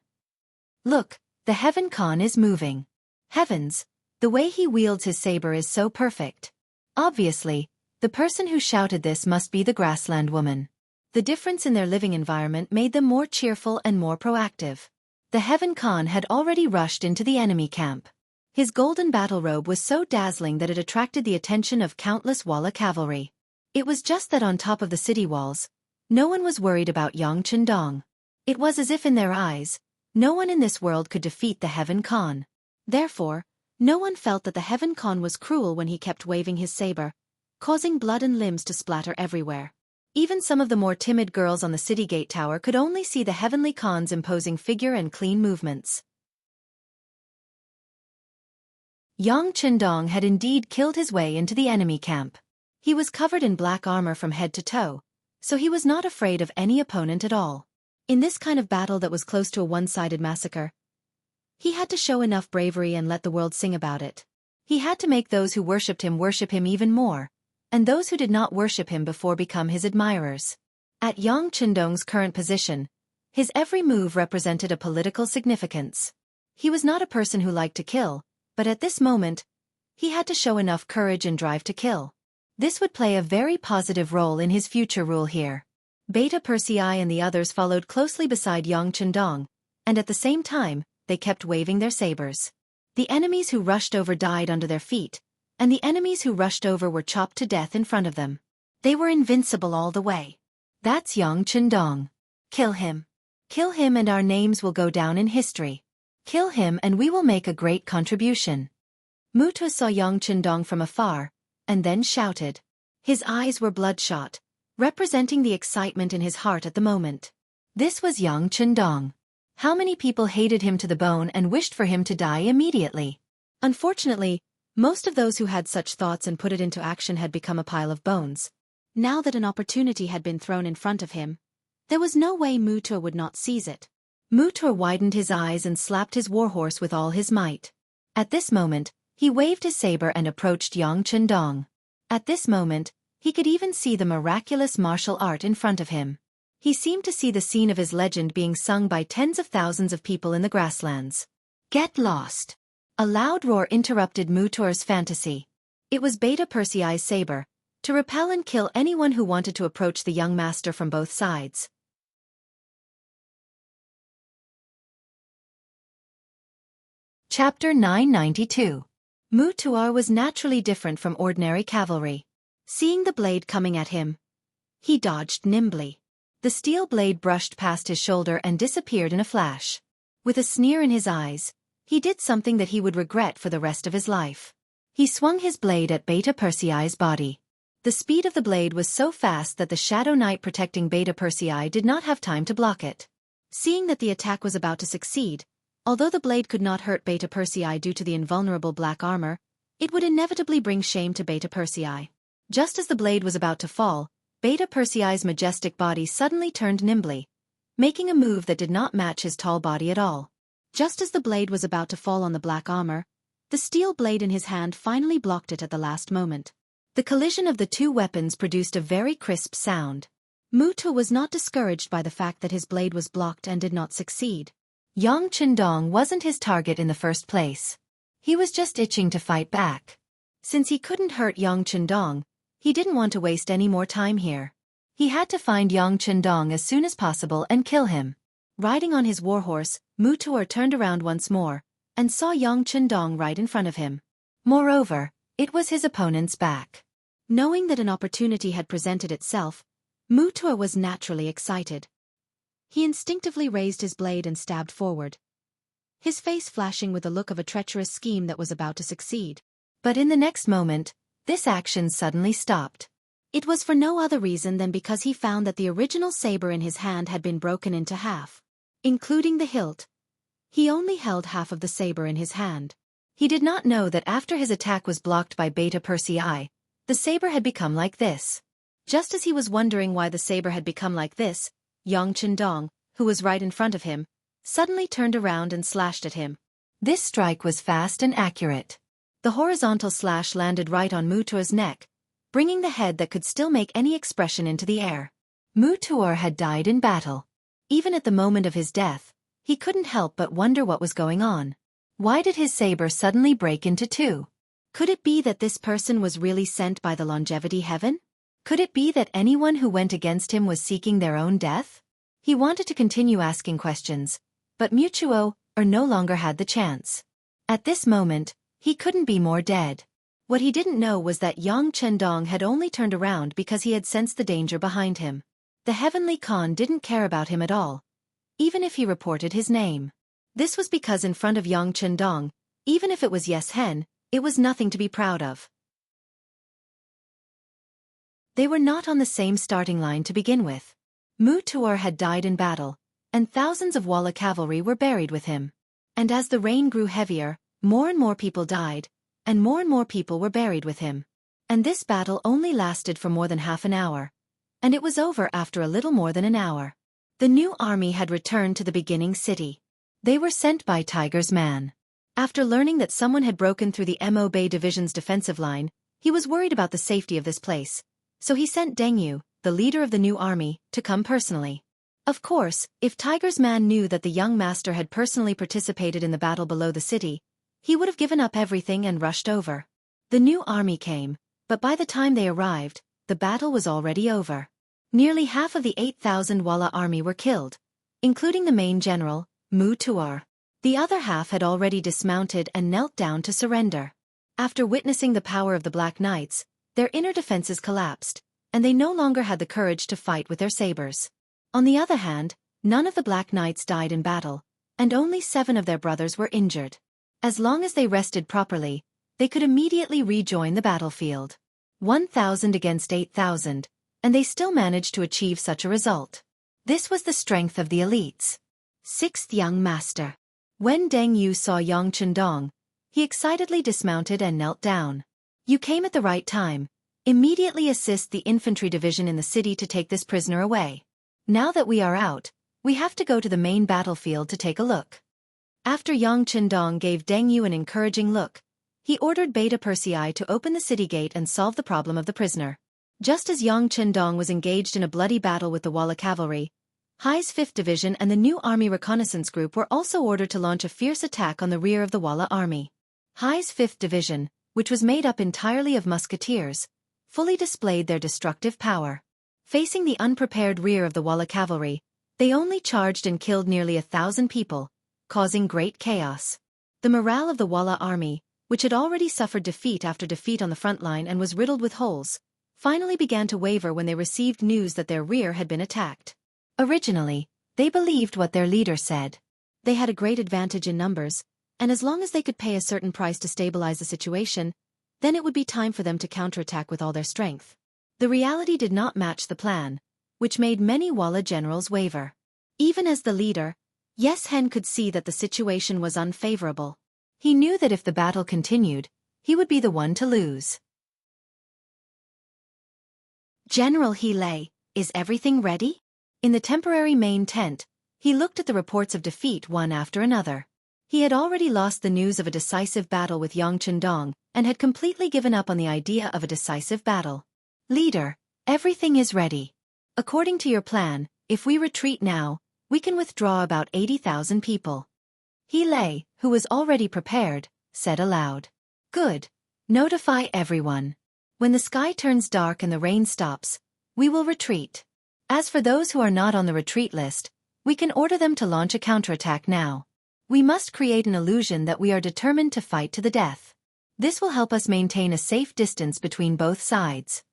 Look, the Heaven Khan is moving. Heavens, the way he wields his saber is so perfect. Obviously, the person who shouted this must be the grassland woman. The difference in their living environment made them more cheerful and more proactive. The Heaven Khan had already rushed into the enemy camp. His golden battle robe was so dazzling that it attracted the attention of countless Walla cavalry. It was just that on top of the city walls, no one was worried about Yang Chendong. It was as if in their eyes, no one in this world could defeat the Heaven Khan. Therefore, no one felt that the Heaven Khan was cruel when he kept waving his saber, causing blood and limbs to splatter everywhere. Even some of the more timid girls on the city gate tower could only see the Heavenly Khan's imposing figure and clean movements. Yang Chendong had indeed killed his way into the enemy camp. He was covered in black armor from head to toe, so he was not afraid of any opponent at all. In this kind of battle that was close to a one-sided massacre, he had to show enough bravery and let the world sing about it. He had to make those who worshipped him worship him even more, and those who did not worship him before become his admirers. At Yang Qindong's current position, his every move represented a political significance. He was not a person who liked to kill, but at this moment, he had to show enough courage and drive to kill. This would play a very positive role in his future rule here. Beta Persei and the others followed closely beside Yang Qindong, and at the same time, they kept waving their sabers. The enemies who rushed over died under their feet, and the enemies who rushed over were chopped to death in front of them. They were invincible all the way. That's Yang Qindong. Kill him. Kill him and our names will go down in history. Kill him and we will make a great contribution. Mutua saw Yang Qindong from afar, and then shouted. His eyes were bloodshot, representing the excitement in his heart at the moment. This was Yang Qindong. How many people hated him to the bone and wished for him to die immediately? Unfortunately, most of those who had such thoughts and put it into action had become a pile of bones. Now that an opportunity had been thrown in front of him, there was no way Mutua would not seize it. Mutua widened his eyes and slapped his warhorse with all his might. At this moment, he waved his saber and approached Yang Qindong. At this moment, he could even see the miraculous martial art in front of him. He seemed to see the scene of his legend being sung by tens of thousands of people in the grasslands. Get lost! A loud roar interrupted Mutua's fantasy. It was Beta Persei's saber, to repel and kill anyone who wanted to approach the young master from both sides. Chapter 992. Mutua was naturally different from ordinary cavalry. Seeing the blade coming at him, he dodged nimbly. The steel blade brushed past his shoulder and disappeared in a flash. With a sneer in his eyes, he did something that he would regret for the rest of his life. He swung his blade at Beta Persei's body. The speed of the blade was so fast that the Shadow Knight protecting Beta Persei did not have time to block it. Seeing that the attack was about to succeed, although the blade could not hurt Beta Persei due to the invulnerable black armor, it would inevitably bring shame to Beta Persei. Just as the blade was about to fall, Beta Persei's majestic body suddenly turned nimbly, making a move that did not match his tall body at all. Just as the blade was about to fall on the black armor, the steel blade in his hand finally blocked it at the last moment. The collision of the two weapons produced a very crisp sound. Mutua was not discouraged by the fact that his blade was blocked and did not succeed. Yang Qindong wasn't his target in the first place. He was just itching to fight back. Since he couldn't hurt Yang Qindong, he didn't want to waste any more time here. He had to find Yang Qindong as soon as possible and kill him. Riding on his warhorse, Mutua turned around once more, and saw Yang Qindong right in front of him. Moreover, it was his opponent's back. Knowing that an opportunity had presented itself, Mutua was naturally excited. He instinctively raised his blade and stabbed forward, his face flashing with the look of a treacherous scheme that was about to succeed. But in the next moment, this action suddenly stopped. It was for no other reason than because he found that the original saber in his hand had been broken into half. Including the hilt, he only held half of the saber in his hand. He did not know that after his attack was blocked by Beta Persei, the saber had become like this. Just as he was wondering why the saber had become like this, Yang Qindong, who was right in front of him, suddenly turned around and slashed at him. This strike was fast and accurate. The horizontal slash landed right on Mutua's neck, bringing the head that could still make any expression into the air. Mutua had died in battle. Even at the moment of his death, he couldn't help but wonder what was going on. Why did his saber suddenly break into two? Could it be that this person was really sent by the longevity heaven? Could it be that anyone who went against him was seeking their own death? He wanted to continue asking questions, but Mutua no longer had the chance. At this moment, he couldn't be more dead. What he didn't know was that Yang Qindong had only turned around because he had sensed the danger behind him. The Heavenly Khan didn't care about him at all, even if he reported his name. This was because in front of Yang Qindong, even if it was Yes Hen, it was nothing to be proud of. They were not on the same starting line to begin with. Mutua had died in battle, and thousands of Walla cavalry were buried with him. And as the rain grew heavier, more and more people died, and more people were buried with him. And this battle only lasted for more than half an hour, and it was over after a little more than an hour. The new army had returned to the beginning city. They were sent by Tiger's man. After learning that someone had broken through the Mo Bay Division's defensive line, he was worried about the safety of this place. So he sent Jianghu, the leader of the new army, to come personally. Of course, if Tiger's man knew that the young master had personally participated in the battle below the city, he would have given up everything and rushed over. The new army came, but by the time they arrived, the battle was already over. Nearly half of the 8,000 Walla army were killed, including the main general, Mu Tuar. The other half had already dismounted and knelt down to surrender. After witnessing the power of the Black Knights, their inner defenses collapsed, and they no longer had the courage to fight with their sabers. On the other hand, none of the Black Knights died in battle, and only 7 of their brothers were injured. As long as they rested properly, they could immediately rejoin the battlefield. 1,000 against 8,000, and they still managed to achieve such a result. This was the strength of the elites. 6th Young Master. When Deng Yu saw Yang Chendong, he excitedly dismounted and knelt down. You came at the right time. Immediately assist the infantry division in the city to take this prisoner away. Now that we are out, we have to go to the main battlefield to take a look. After Yang Chendong gave Deng Yu an encouraging look, he ordered Beta Persei to open the city gate and solve the problem of the prisoner. Just as Yang Chendong was engaged in a bloody battle with the Walla cavalry, Hai's 5th Division and the new army reconnaissance group were also ordered to launch a fierce attack on the rear of the Walla army. Hai's 5th Division, which was made up entirely of musketeers, fully displayed their destructive power. Facing the unprepared rear of the Walla cavalry, they only charged and killed nearly 1,000 people, causing great chaos. The morale of the Walla army, which had already suffered defeat after defeat on the front line and was riddled with holes, finally began to waver when they received news that their rear had been attacked. Originally, they believed what their leader said. They had a great advantage in numbers, and as long as they could pay a certain price to stabilize the situation, then it would be time for them to counterattack with all their strength. The reality did not match the plan, which made many Walla generals waver. Even as the leader, Yes Hen could see that the situation was unfavorable. He knew that if the battle continued, he would be the one to lose. General He Lei, is everything ready? In the temporary main tent, he looked at the reports of defeat one after another. He had already lost the news of a decisive battle with Yang Chendong, and had completely given up on the idea of a decisive battle. Leader, everything is ready. According to your plan, if we retreat now, we can withdraw about 80,000 people. He Lei, who was already prepared, said aloud. Good. Notify everyone. When the sky turns dark and the rain stops, we will retreat. As for those who are not on the retreat list, we can order them to launch a counterattack now. We must create an illusion that we are determined to fight to the death. This will help us maintain a safe distance between both sides.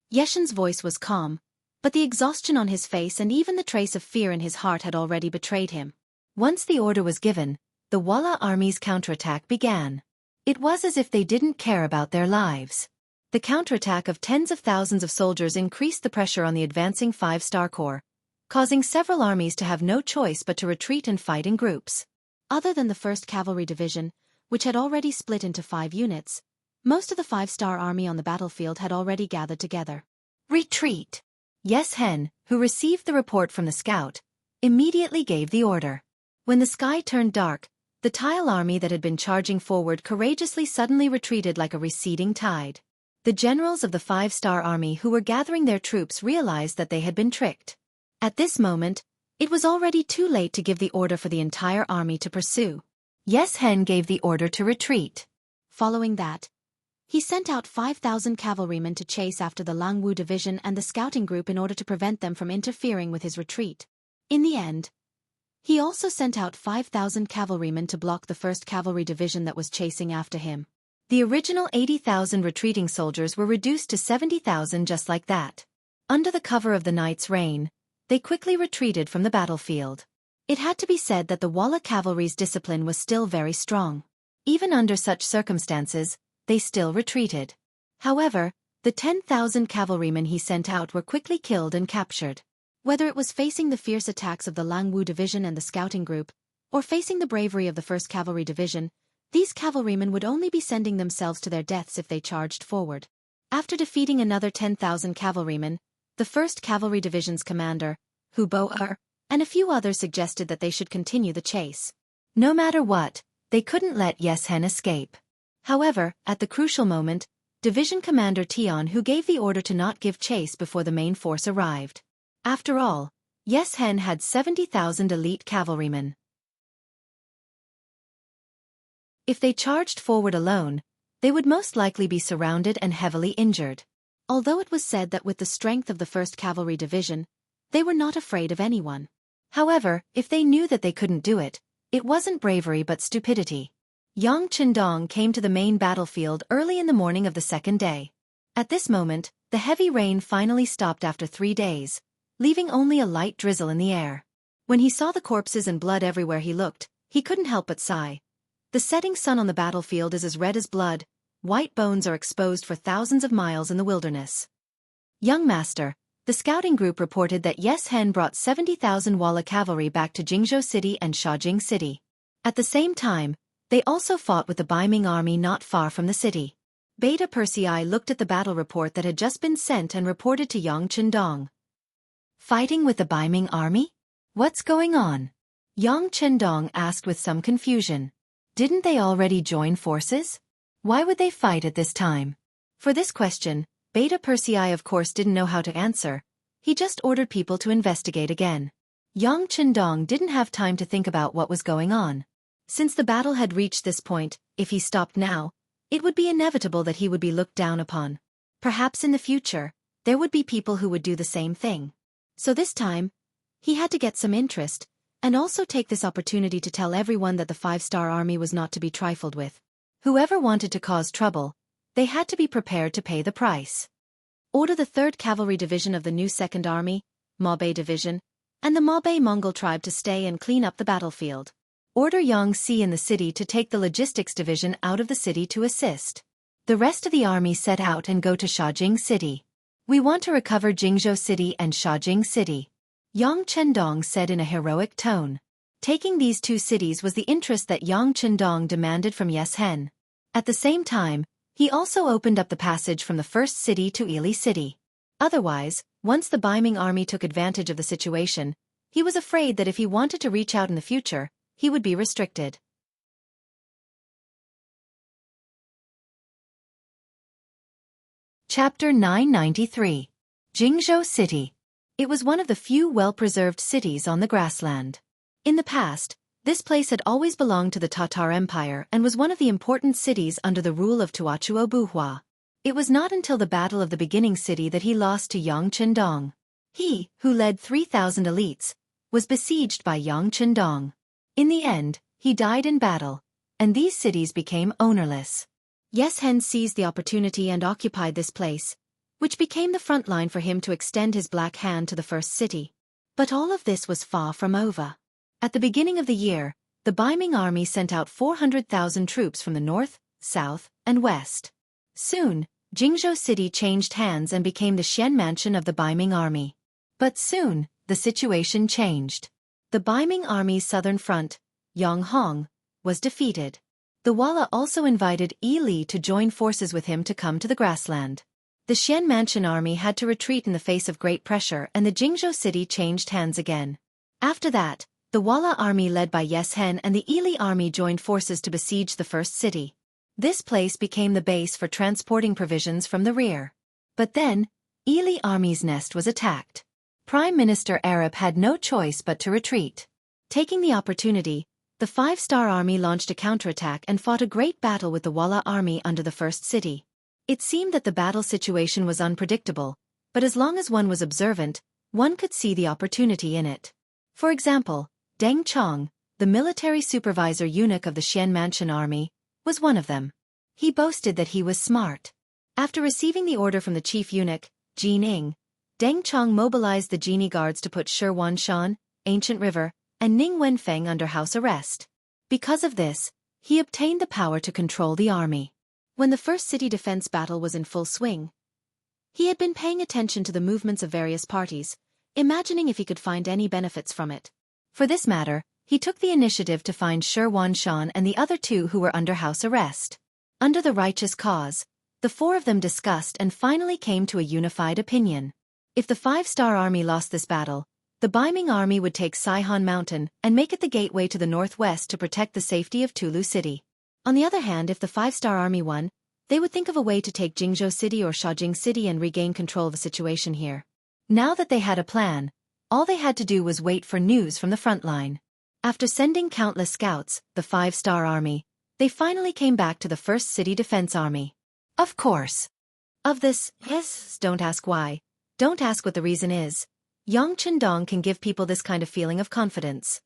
Yeshen's voice was calm, but the exhaustion on his face and even the trace of fear in his heart had already betrayed him. Once the order was given, the Walla army's counterattack began. It was as if they didn't care about their lives. The counterattack of tens of thousands of soldiers increased the pressure on the advancing 5-star corps, causing several armies to have no choice but to retreat and fight in groups. Other than the 1st Cavalry Division, which had already split into 5 units, most of the 5-star army on the battlefield had already gathered together. Retreat! Yes Hen, who received the report from the scout, immediately gave the order. When the sky turned dark, the Tile army that had been charging forward courageously suddenly retreated like a receding tide. The generals of the 5-star army who were gathering their troops realized that they had been tricked. At this moment, it was already too late to give the order for the entire army to pursue. Yes Hen gave the order to retreat. Following that, he sent out 5,000 cavalrymen to chase after the Langwu division and the scouting group in order to prevent them from interfering with his retreat. In the end, he also sent out 5,000 cavalrymen to block the 1st Cavalry Division that was chasing after him. The original 80,000 retreating soldiers were reduced to 70,000 just like that. Under the cover of the night's rain, they quickly retreated from the battlefield. It had to be said that the Walla cavalry's discipline was still very strong. Even under such circumstances, they still retreated. However, the 10,000 cavalrymen he sent out were quickly killed and captured. Whether it was facing the fierce attacks of the Langwu division and the scouting group, or facing the bravery of the 1st Cavalry Division, these cavalrymen would only be sending themselves to their deaths if they charged forward. After defeating another 10,000 cavalrymen, the 1st Cavalry Division's commander, Hu Bo-er, and a few others suggested that they should continue the chase. No matter what, they couldn't let Yes Hen escape. However, at the crucial moment, Division Commander Tian who gave the order to not give chase before the main force arrived. After all, Yes Hen had 70,000 elite cavalrymen. If they charged forward alone, they would most likely be surrounded and heavily injured. Although it was said that with the strength of the 1st Cavalry Division, they were not afraid of anyone. However, if they knew that they couldn't do it, it wasn't bravery but stupidity. Yang Chendong came to the main battlefield early in the morning of the second day. At this moment, the heavy rain finally stopped after 3 days, leaving only a light drizzle in the air. When he saw the corpses and blood everywhere he looked, he couldn't help but sigh. The setting sun on the battlefield is as red as blood, white bones are exposed for thousands of miles in the wilderness. Young Master, the scouting group reported that Yes Hen brought 70,000 Walla cavalry back to Jingzhou City and Shaojing City. At the same time, they also fought with the Baiming army not far from the city. Beta Persei looked at the battle report that had just been sent and reported to Yang Chendong. Fighting with the Baiming army? What's going on? Yang Chendong asked with some confusion. Didn't they already join forces? Why would they fight at this time? For this question, Beta Persei of course didn't know how to answer. He just ordered people to investigate again. Yang Chendong didn't have time to think about what was going on. Since the battle had reached this point, if he stopped now, it would be inevitable that he would be looked down upon. Perhaps in the future, there would be people who would do the same thing. So this time, he had to get some interest, and also take this opportunity to tell everyone that the 5-star army was not to be trifled with. Whoever wanted to cause trouble, they had to be prepared to pay the price. Order the 3rd Cavalry Division of the new 2nd Army, Maobei Division, and the Maobei Mongol tribe to stay and clean up the battlefield. Order Xianxia in the city to take the Logistics Division out of the city to assist. The rest of the army set out and go to Shaojing City. We want to recover Jingzhou City and Shaojing City, Yang Chendong said in a heroic tone. Taking these 2 cities was the interest that Yang Chendong demanded from Yes Hen. At the same time, he also opened up the passage from the first city to Ili City. Otherwise, once the Baiming army took advantage of the situation, he was afraid that if he wanted to reach out in the future, he would be restricted. Chapter 993. Jingzhou City. It was one of the few well-preserved cities on the grassland. In the past, this place had always belonged to the Tatar Empire and was one of the important cities under the rule of Tuachuo Buhua. It was not until the Battle of the Beginning City that he lost to Yang Chendong. He, who led 3,000 elites, was besieged by Yang Chendong. In the end, he died in battle, and these cities became ownerless. Yes Hen seized the opportunity and occupied this place, which became the front line for him to extend his black hand to the first city. But all of this was far from over. At the beginning of the year, the Baiming army sent out 400,000 troops from the north, south, and west. Soon, Jingzhou City changed hands and became the Xian Mansion of the Baiming army. But soon, the situation changed. The Baiming army's southern front, Yanghong, was defeated. The Walla also invited Yi Li to join forces with him to come to the grassland. The Xian Mansion army had to retreat in the face of great pressure and the Jingzhou city changed hands again. After that, the Walla army led by Yes Hen and the Yi Li army joined forces to besiege the first city. This place became the base for transporting provisions from the rear. But then, Yi Li army's nest was attacked. Prime Minister Arab had no choice but to retreat. Taking the opportunity, the 5-star army launched a counterattack and fought a great battle with the Walla army under the first city. It seemed that the battle situation was unpredictable, but as long as one was observant, one could see the opportunity in it. For example, Deng Chong, the military supervisor eunuch of the Xian Mansion army, was one of them. He boasted that he was smart. After receiving the order from the chief eunuch, Jin Ing, Deng Chong mobilized the genie guards to put Shi Wanshan, Ancient River, and Ning Wenfeng under house arrest. Because of this, he obtained the power to control the army. When the first city defense battle was in full swing, he had been paying attention to the movements of various parties, imagining if he could find any benefits from it. For this matter, he took the initiative to find Shi Wanshan and the other 2 who were under house arrest. Under the righteous cause, the 4 of them discussed and finally came to a unified opinion. If the 5-star army lost this battle, The Baiming army would take Saihan Mountain and make it the gateway to the northwest to protect the safety of Tulu City. On the other hand, if the five-star army won, they would think of a way to take Jingzhou City or Shaojing City and regain control of the situation here. Now that they had a plan, all they had to do was wait for news from the front line. After sending countless scouts, the five-star army, they finally came back to the First City Defense Army. Of course. Of this, yes, don't ask why. Don't ask what the reason is. Yang Chendong can give people this kind of feeling of confidence.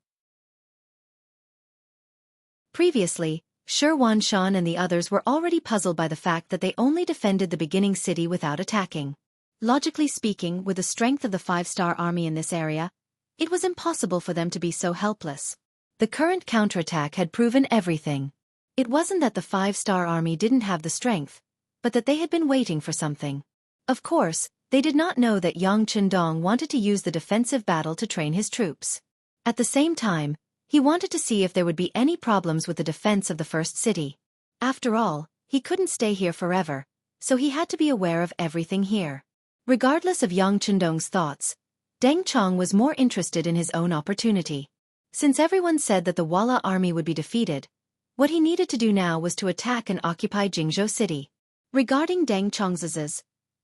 Previously, Shi Wanshan and the others were already puzzled by the fact that they only defended the beginning city without attacking. Logically speaking, with the strength of the five-star army in this area, it was impossible for them to be so helpless. The current counterattack had proven everything. It wasn't that the five-star army didn't have the strength, but that they had been waiting for something. Of course, they did not know that Yang Chendong wanted to use the defensive battle to train his troops. At the same time, he wanted to see if there would be any problems with the defense of the first city. After all, he couldn't stay here forever, so he had to be aware of everything here. Regardless of Yang Chendong's thoughts, Deng Chong was more interested in his own opportunity. Since everyone said that the Walla army would be defeated, what he needed to do now was to attack and occupy Jingzhou City. Regarding Deng Chong's,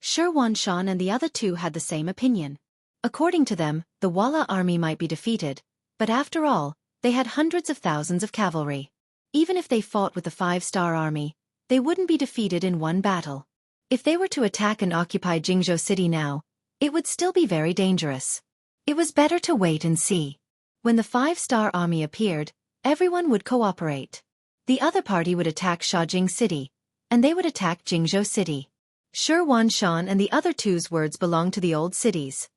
Shi Wanshan and the other two had the same opinion. According to them, the Walla army might be defeated, but after all, they had hundreds of thousands of cavalry. Even if they fought with the five-star army, they wouldn't be defeated in one battle. If they were to attack and occupy Jingzhou City now, it would still be very dangerous. It was better to wait and see. When the five-star army appeared, everyone would cooperate. The other party would attack Shaojing City, and they would attack Jingzhou City. Shi Wanshan and the other two's words belonged to the old cities.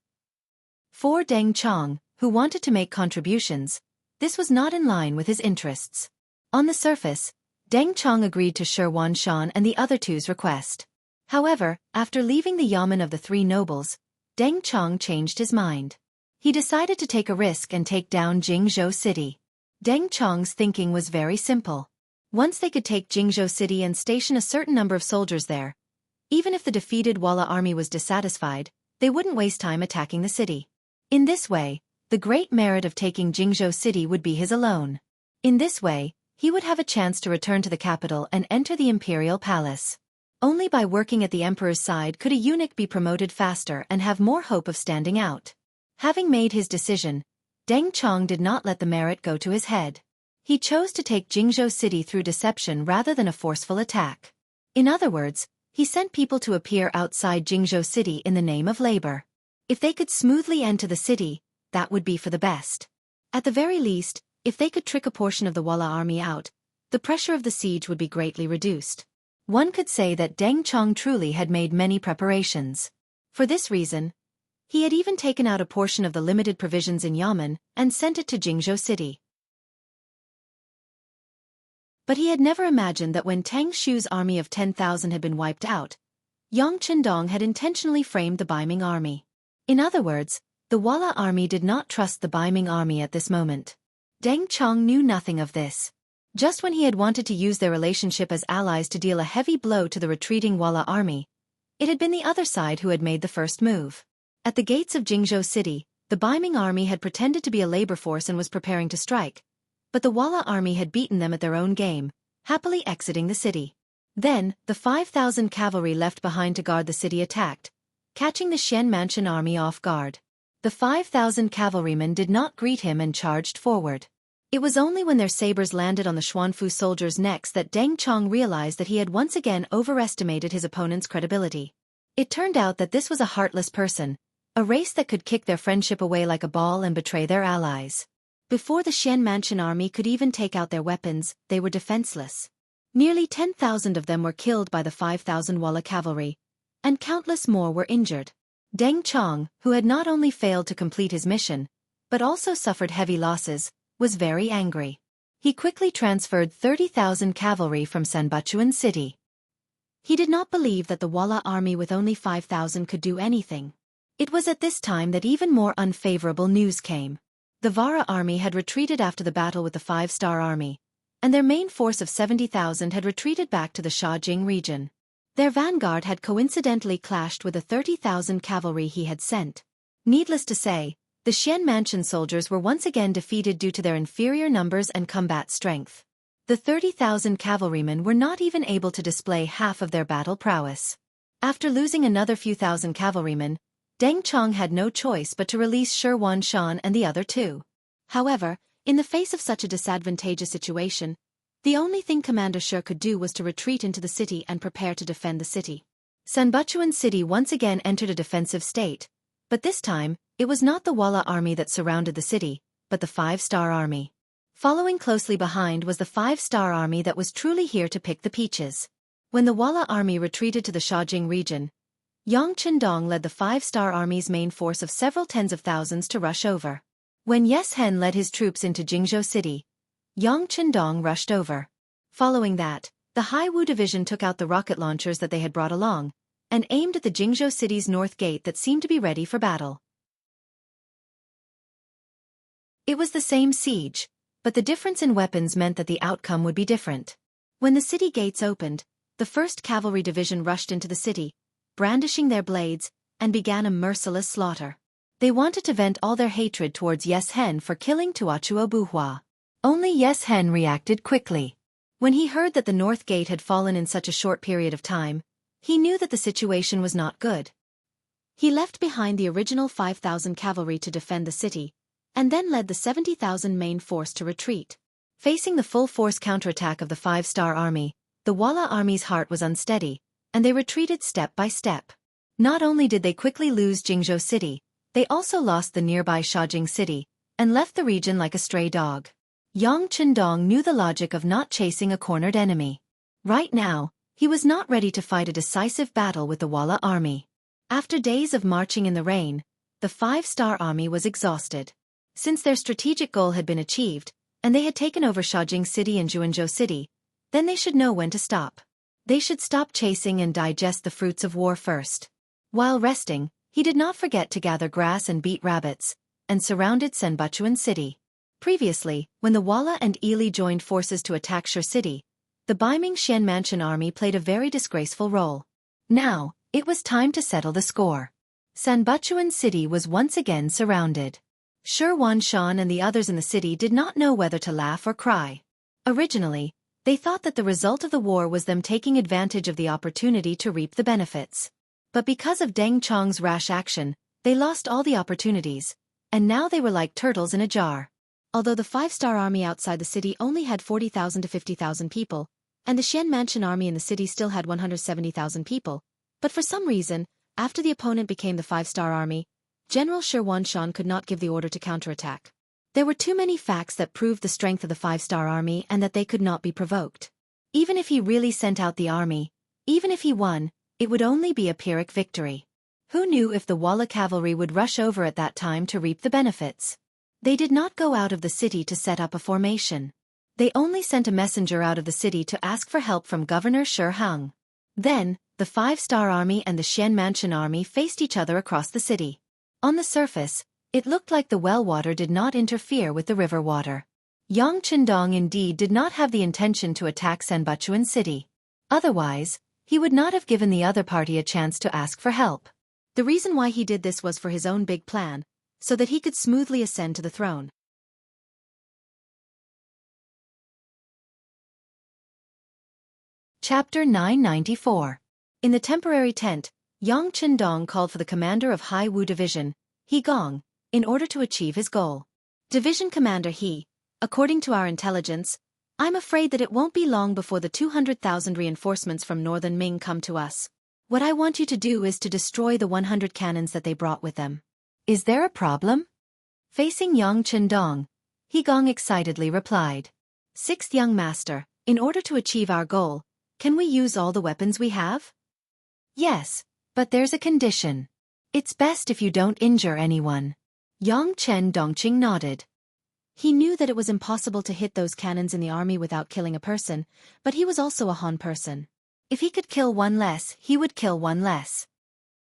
For Deng Chong, who wanted to make contributions, this was not in line with his interests. On the surface, Deng Chong agreed to Shi Wanshan and the other two's request. However, after leaving the yamen of the three nobles, Deng Chong changed his mind. He decided to take a risk and take down Jingzhou City. Deng Chong's thinking was very simple. Once they could take Jingzhou City and station a certain number of soldiers there, even if the defeated Walla army was dissatisfied, they wouldn't waste time attacking the city. In this way, the great merit of taking Jingzhou City would be his alone. In this way, he would have a chance to return to the capital and enter the Imperial Palace. Only by working at the emperor's side could a eunuch be promoted faster and have more hope of standing out. Having made his decision, Deng Chong did not let the merit go to his head. He chose to take Jingzhou City through deception rather than a forceful attack. In other words, he sent people to appear outside Jingzhou City in the name of labor. If they could smoothly enter the city, that would be for the best. At the very least, if they could trick a portion of the Walla army out, the pressure of the siege would be greatly reduced. One could say that Deng Chong truly had made many preparations. For this reason, he had even taken out a portion of the limited provisions in Yamen and sent it to Jingzhou City. But he had never imagined that when Tang Xu's army of 10,000 had been wiped out, Yang Chendong had intentionally framed the Baiming army. In other words, the Walla army did not trust the Baiming army at this moment. Deng Chong knew nothing of this. Just when he had wanted to use their relationship as allies to deal a heavy blow to the retreating Walla army, it had been the other side who had made the first move. At the gates of Jingzhou City, the Baiming army had pretended to be a labor force and was preparing to strike, but the Walla army had beaten them at their own game, happily exiting the city. Then, the 5,000 cavalry left behind to guard the city attacked, catching the Xianxia army off guard. The 5,000 cavalrymen did not greet him and charged forward. It was only when their sabers landed on the Xuanfu soldiers' necks that Deng Chong realized that he had once again overestimated his opponent's credibility. It turned out that this was a heartless person, a race that could kick their friendship away like a ball and betray their allies. Before the Xianxia army could even take out their weapons, they were defenseless. Nearly 10,000 of them were killed by the 5,000 Walla cavalry, and countless more were injured. Deng Chong, who had not only failed to complete his mission, but also suffered heavy losses, was very angry. He quickly transferred 30,000 cavalry from Sanbachuan City. He did not believe that the Walla army with only 5,000 could do anything. It was at this time that even more unfavorable news came. The Vara army had retreated after the battle with the Five-Star Army, and their main force of 70,000 had retreated back to the Shaojing region. Their vanguard had coincidentally clashed with the 30,000 cavalry he had sent. Needless to say, The Xian Mansion soldiers were once again defeated due to their inferior numbers and combat strength. The 30,000 cavalrymen were not even able to display half of their battle prowess. After losing another few thousand cavalrymen, Deng Chong had no choice but to release Shi Wanshan and the other two. However, in the face of such a disadvantageous situation, the only thing Commander Shi could do was to retreat into the city and prepare to defend the city. Sanbuchuan City once again entered a defensive state, but this time, it was not the Walla army that surrounded the city, but the Five-Star Army. Following closely behind was the Five-Star Army that was truly here to pick the peaches. When the Walla army retreated to the Shaojing region, Yang Qindong led the Five-Star Army's main force of several tens of thousands to rush over. When Yes Hen led his troops into Jingzhou City, Yang Qindong rushed over. Following that, the Haiwu division took out the rocket launchers that they had brought along, and aimed at the Jingzhou City's north gate that seemed to be ready for battle. It was the same siege, but the difference in weapons meant that the outcome would be different. When the city gates opened, the 1st Cavalry Division rushed into the city, brandishing their blades, and began a merciless slaughter. They wanted to vent all their hatred towards Yes Hen for killing Tuachuo Buhua. Only Yes Hen reacted quickly. When he heard that the north gate had fallen in such a short period of time, he knew that the situation was not good. He left behind the original 5,000 cavalry to defend the city, and then led the 70,000 main force to retreat. Facing the full-force counterattack of the Five-Star Army, the Walla army's heart was unsteady, and they retreated step by step. Not only did they quickly lose Jingzhou City, they also lost the nearby Shaojing City, and left the region like a stray dog. Yang Qindong knew the logic of not chasing a cornered enemy. Right now, he was not ready to fight a decisive battle with the Walla army. After days of marching in the rain, the Five-Star Army was exhausted. Since their strategic goal had been achieved, and they had taken over Shaojing City and Juanzhou City, then they should know when to stop. They should stop chasing and digest the fruits of war first. While resting, he did not forget to gather grass and beat rabbits, and surrounded Sanbuchuan City. Previously, when the Walla and Ili joined forces to attack Shi City, the Beiming Xian Mansion army played a very disgraceful role. Now, it was time to settle the score. Sanbuchuan City was once again surrounded. Shi Wanshan and the others in the city did not know whether to laugh or cry. Originally, they thought that the result of the war was them taking advantage of the opportunity to reap the benefits. But because of Deng Chong's rash action, they lost all the opportunities, and now they were like turtles in a jar. Although the Five-Star Army outside the city only had 40,000 to 50,000 people, and the Xian Mansion Army in the city still had 170,000 people, but for some reason, after the opponent became the Five-Star Army, General Shi Wanshan could not give the order to counterattack. There were too many facts that proved the strength of the Five-Star Army and that they could not be provoked. Even if he really sent out the army, even if he won, it would only be a Pyrrhic victory. Who knew if the Walla cavalry would rush over at that time to reap the benefits? They did not go out of the city to set up a formation. They only sent a messenger out of the city to ask for help from Governor Shi Hang. Then, the Five-Star Army and the Xian Mansion Army faced each other across the city. On the surface, it looked like the well water did not interfere with the river water. Yang Qindong indeed did not have the intention to attack Sanbuchuan City. Otherwise, he would not have given the other party a chance to ask for help. The reason why he did this was for his own big plan, so that he could smoothly ascend to the throne. Chapter 994. In the temporary tent, Yang Qindong called for the commander of Haiwu Division, He Gong, in order to achieve his goal. Division Commander He, according to our intelligence, I'm afraid that it won't be long before the 200,000 reinforcements from Northern Ming come to us. What I want you to do is to destroy the 100 cannons that they brought with them. Is there a problem? Facing Yang Qindong, He Gong excitedly replied. Sixth young master, in order to achieve our goal, can we use all the weapons we have? Yes, but there's a condition. It's best if you don't injure anyone. Yang Chen Dongqing nodded. He knew that it was impossible to hit those cannons in the army without killing a person, but he was also a Han person. If he could kill one less, he would kill one less.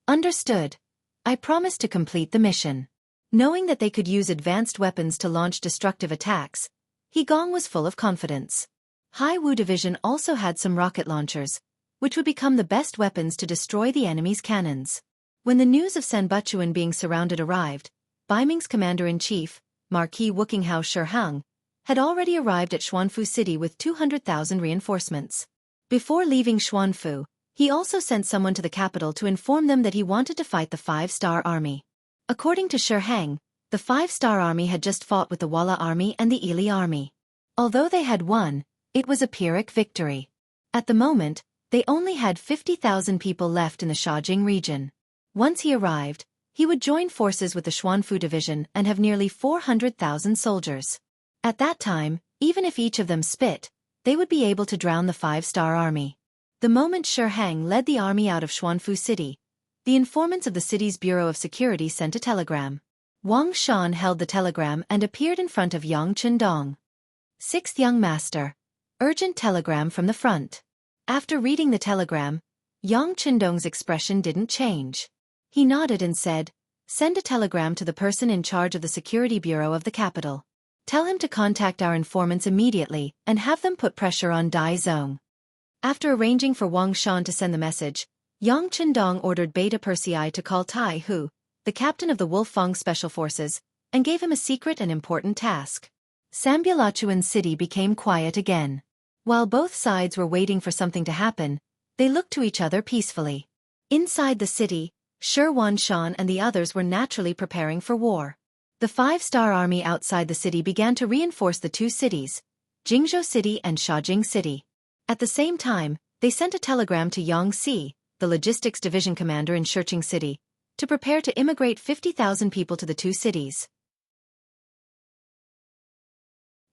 Understood. I promise to complete the mission. Knowing that they could use advanced weapons to launch destructive attacks, He Gong was full of confidence. Haiwu Division also had some rocket launchers, which would become the best weapons to destroy the enemy's cannons. When the news of Sanbuchuan being surrounded arrived, Baiming's commander-in-chief, Marquis Wuxia Shihang, had already arrived at Xuanfu City with 200,000 reinforcements. Before leaving Xuanfu, he also sent someone to the capital to inform them that he wanted to fight the Five-Star Army. According to Shihang, the Five-Star Army had just fought with the Walla Army and the Ili Army. Although they had won, it was a Pyrrhic victory. At the moment, they only had 50,000 people left in the Shajing region. Once he arrived, he would join forces with the Xuanfu division and have nearly 400,000 soldiers. At that time, even if each of them spit, they would be able to drown the Five-Star Army. The moment Shihang led the army out of Xuanfu City, the informants of the city's Bureau of Security sent a telegram. Wang Shan held the telegram and appeared in front of Yang Qindong. Sixth young master. Urgent telegram from the front. After reading the telegram, Yang Qindong's expression didn't change. He nodded and said, "Send a telegram to the person in charge of the security bureau of the capital. Tell him to contact our informants immediately and have them put pressure on Dai Zong." After arranging for Wang Shan to send the message, Yang Qindong ordered Beta Persei to call Tai Hu, the captain of the Wolfang Special Forces, and gave him a secret and important task. Sambulachuan City became quiet again. While both sides were waiting for something to happen, they looked to each other peacefully. Inside the city, Shi Wanshan and the others were naturally preparing for war. The Five-Star Army outside the city began to reinforce the two cities, Jingzhou City and Shajing City. At the same time, they sent a telegram to Yang Si, the logistics division commander in Shijing City, to prepare to immigrate 50,000 people to the two cities.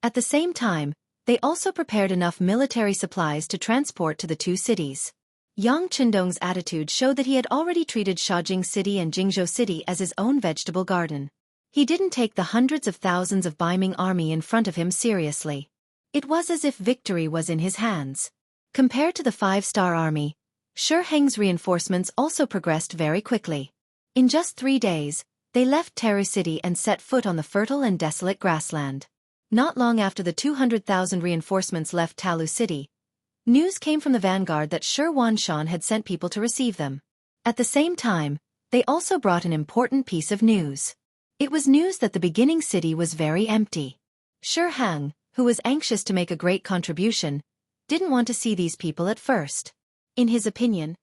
At the same time, they also prepared enough military supplies to transport to the two cities. Yang Qindong's attitude showed that he had already treated Shajing City and Jingzhou City as his own vegetable garden. He didn't take the hundreds of thousands of Baiming army in front of him seriously. It was as if victory was in his hands. Compared to the Five-Star Army, Shihang's reinforcements also progressed very quickly. In just 3 days, they left Teru City and set foot on the fertile and desolate grassland. Not long after the 200,000 reinforcements left Talu City, news came from the vanguard that Shi Wanshan had sent people to receive them. At the same time, they also brought an important piece of news. It was news that the beginning city was very empty. Shihang, who was anxious to make a great contribution, didn't want to see these people at first. In his opinion,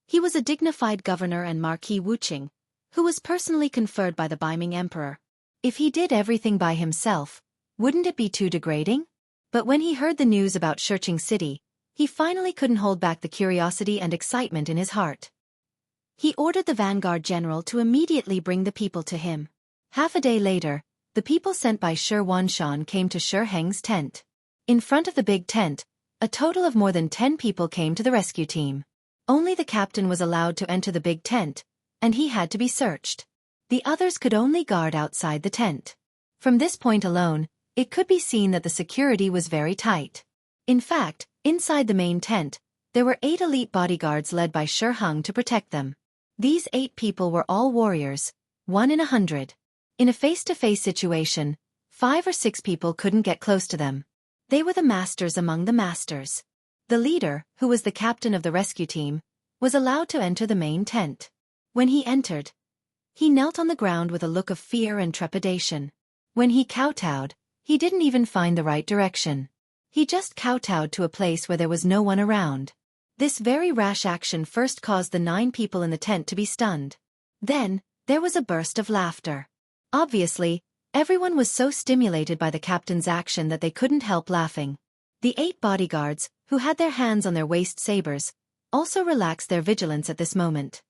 he was a dignified governor and Marquis Wuxia, who was personally conferred by the Baiming Emperor. If he did everything by himself, wouldn't it be too degrading? But when he heard the news about Shijing City, he finally couldn't hold back the curiosity and excitement in his heart. He ordered the vanguard general to immediately bring the people to him. Half a day later, the people sent by Shi Wanshan came to Shihang's tent. In front of the big tent, a total of more than 10 people came to the rescue team. Only the captain was allowed to enter the big tent, and he had to be searched. The others could only guard outside the tent. From this point alone, it could be seen that the security was very tight. In fact, inside the main tent, there were 8 elite bodyguards led by Shihang to protect them. These 8 people were all warriors, 1 in 100. In a face-to-face situation, 5 or 6 people couldn't get close to them. They were the masters among the masters. The leader, who was the captain of the rescue team, was allowed to enter the main tent. When he entered, he knelt on the ground with a look of fear and trepidation. When he kowtowed, he didn't even find the right direction. He just kowtowed to a place where there was no one around. This very rash action first caused the 9 people in the tent to be stunned. Then, there was a burst of laughter. Obviously, everyone was so stimulated by the captain's action that they couldn't help laughing. The 8 bodyguards, who had their hands on their waist sabers, also relaxed their vigilance at this moment.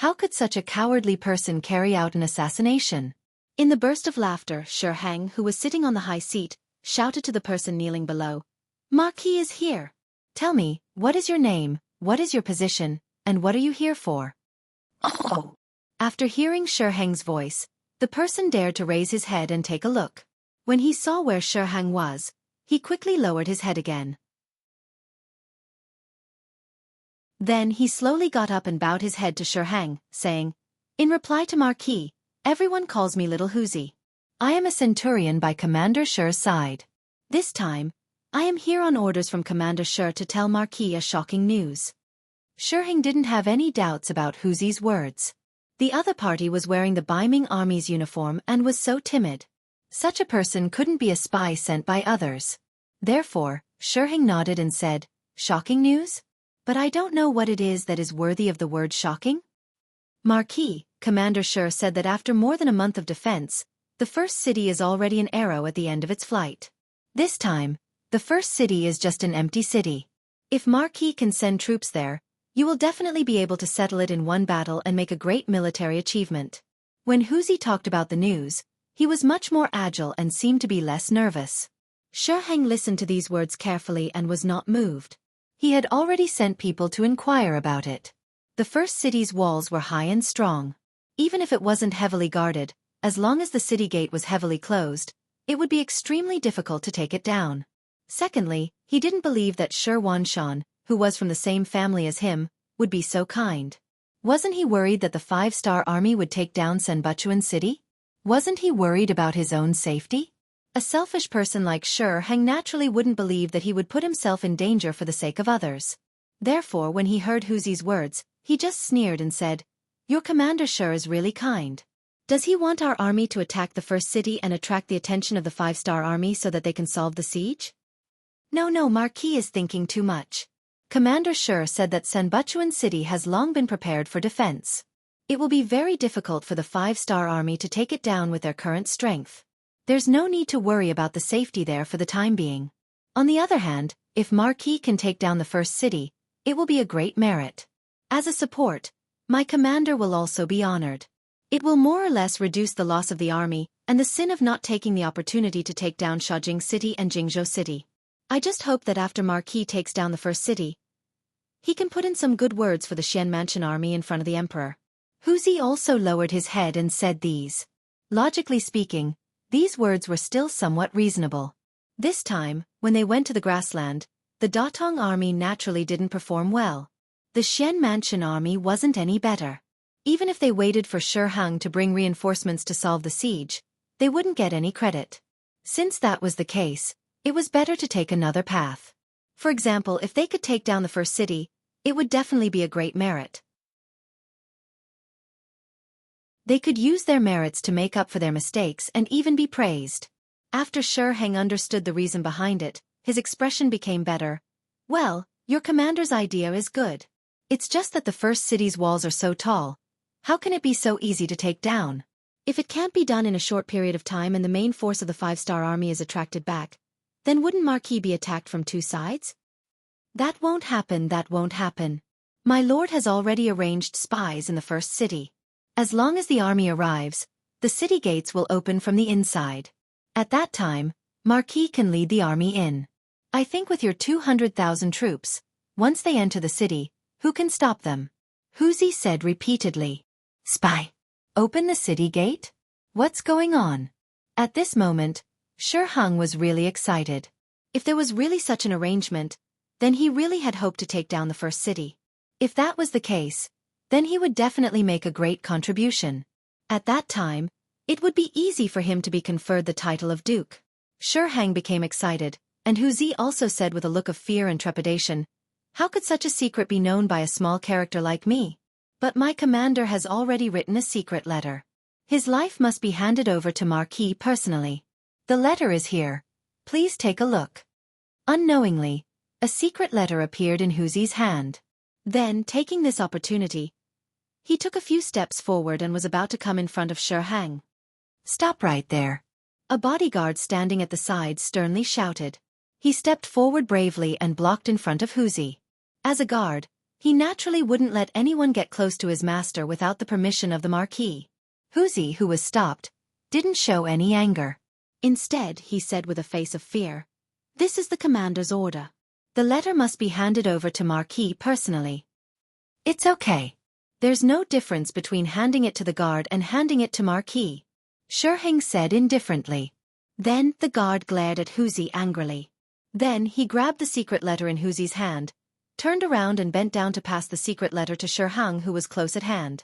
How could such a cowardly person carry out an assassination? In the burst of laughter, Shihang, who was sitting on the high seat, shouted to the person kneeling below, "Marquis is here. Tell me, what is your name, what is your position, and what are you here for?" Oh! After hearing Shihang's voice, the person dared to raise his head and take a look. When he saw where Shihang was, he quickly lowered his head again. Then he slowly got up and bowed his head to Shihang, saying, "In reply to Marquis, everyone calls me Little Huzi. I am a centurion by Commander Shi's side. This time, I am here on orders from Commander Shi to tell Marquis a shocking news." Shihang didn't have any doubts about Huzi's words. The other party was wearing the Beiming army's uniform and was so timid. Such a person couldn't be a spy sent by others. Therefore, Shiheng nodded and said, "Shocking news? But I don't know what it is that is worthy of the word shocking." Marquis, Commander Shi said that after more than a month of defense, the first city is already an arrow at the end of its flight. This time, the first city is just an empty city. If Marquis can send troops there, you will definitely be able to settle it in one battle and make a great military achievement. When Wuxia talked about the news, he was much more agile and seemed to be less nervous. Shiheng listened to these words carefully and was not moved. He had already sent people to inquire about it. The first city's walls were high and strong. Even if it wasn't heavily guarded, as long as the city gate was heavily closed, it would be extremely difficult to take it down. Secondly, he didn't believe that Shi Wanshan, who was from the same family as him, would be so kind. Wasn't he worried that the 5-star army would take down Sanbuchuan city? Wasn't he worried about his own safety? A selfish person like Shiheng naturally wouldn't believe that he would put himself in danger for the sake of others. Therefore, when he heard Wuxia's words, he just sneered and said, "Your Commander Shi is really kind. Does he want our army to attack the first city and attract the attention of the 5-star army so that they can solve the siege?" No, Marquis is thinking too much. Commander Shi said that Sanbuchuan city has long been prepared for defense. It will be very difficult for the 5-star army to take it down with their current strength. There's no need to worry about the safety there for the time being. On the other hand, if Marquis can take down the first city, it will be a great merit. As a support, my commander will also be honored. It will more or less reduce the loss of the army and the sin of not taking the opportunity to take down Shaojing City and Jingzhou City. I just hope that after Marquis takes down the first city, he can put in some good words for the Xianxia army in front of the emperor. Wuxia also lowered his head and said these. Logically speaking, these words were still somewhat reasonable. This time, when they went to the grassland, the Datong army naturally didn't perform well. The Xianxia army wasn't any better. Even if they waited for Shiheng to bring reinforcements to solve the siege, they wouldn't get any credit. Since that was the case, it was better to take another path. For example, if they could take down the first city, it would definitely be a great merit. They could use their merits to make up for their mistakes and even be praised. After Shiheng understood the reason behind it, his expression became better. "Well, your commander's idea is good. It's just that the first city's walls are so tall. How can it be so easy to take down? If it can't be done in a short period of time and the main force of the 5-star army is attracted back, then wouldn't Marquis be attacked from two sides? That won't happen. My lord has already arranged spies in the first city. As long as the army arrives, the city gates will open from the inside. At that time, Marquis can lead the army in. I think with your 200,000 troops, once they enter the city, who can stop them?" Wuxia said repeatedly. "Spy! Open the city gate? What's going on?" At this moment, Shiheng was really excited. If there was really such an arrangement, then he really had hoped to take down the first city. If that was the case, then he would definitely make a great contribution. At that time, it would be easy for him to be conferred the title of Duke. Shiheng became excited, and Wuxia also said with a look of fear and trepidation, "How could such a secret be known by a small character like me? But my commander has already written a secret letter. His life must be handed over to Marquis personally. The letter is here. Please take a look." Unknowingly, a secret letter appeared in Wuxia's hand. Then, taking this opportunity, he took a few steps forward and was about to come in front of Shiheng. "Stop right there." A bodyguard standing at the side sternly shouted. He stepped forward bravely and blocked in front of Wuxia. As a guard, he naturally wouldn't let anyone get close to his master without the permission of the Marquis. Wuxia, who was stopped, didn't show any anger. Instead, he said with a face of fear, "This is the commander's order. The letter must be handed over to Marquis personally." "It's okay. There's no difference between handing it to the guard and handing it to Marquis," Shiheng said indifferently. Then the guard glared at Wuxia angrily. Then he grabbed the secret letter in Wuxia's hand, turned around and bent down to pass the secret letter to Shiheng, who was close at hand.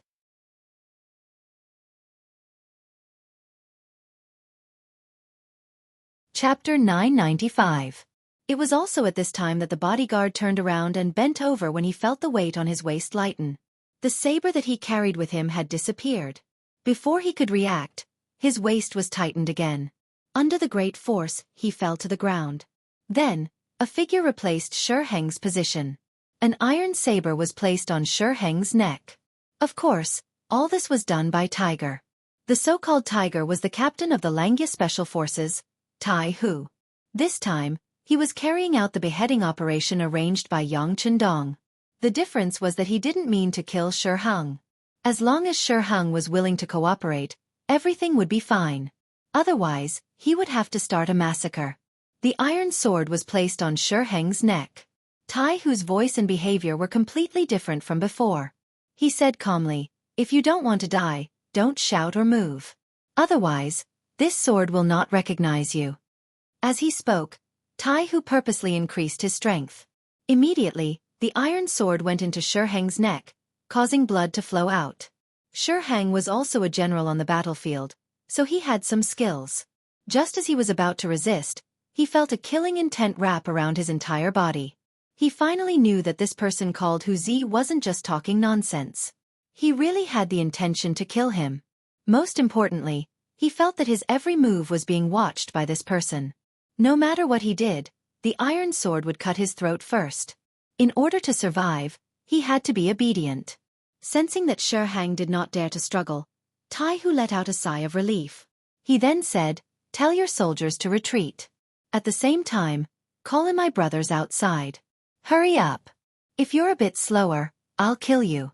Chapter 995. It was also at this time that the bodyguard turned around and bent over when he felt the weight on his waist lighten. The saber that he carried with him had disappeared. Before he could react, his waist was tightened again. Under the great force, he fell to the ground. Then, a figure replaced Shiheng's position. An iron saber was placed on Shiheng's neck. Of course, all this was done by Tiger. The so-called Tiger was the captain of the Langya Special Forces, Tai Hu. This time, he was carrying out the beheading operation arranged by Yang Chendong. The difference was that he didn't mean to kill Shiheng. As long as Shiheng was willing to cooperate, everything would be fine. Otherwise, he would have to start a massacre. The iron sword was placed on Shiheng's neck. Tai Hu's voice and behavior were completely different from before. He said calmly, "If you don't want to die, don't shout or move. Otherwise, this sword will not recognize you." As he spoke, Tai Hu purposely increased his strength. Immediately, the iron sword went into Shiheng's neck, causing blood to flow out. Shiheng was also a general on the battlefield, so he had some skills. Just as he was about to resist, he felt a killing intent wrap around his entire body. He finally knew that this person called Hu Zi wasn't just talking nonsense. He really had the intention to kill him. Most importantly, he felt that his every move was being watched by this person. No matter what he did, the iron sword would cut his throat first. In order to survive, he had to be obedient. Sensing that Shiheng did not dare to struggle, Tai Hu let out a sigh of relief. He then said, "Tell your soldiers to retreat. At the same time, call in my brothers outside. Hurry up. If you're a bit slower, I'll kill you."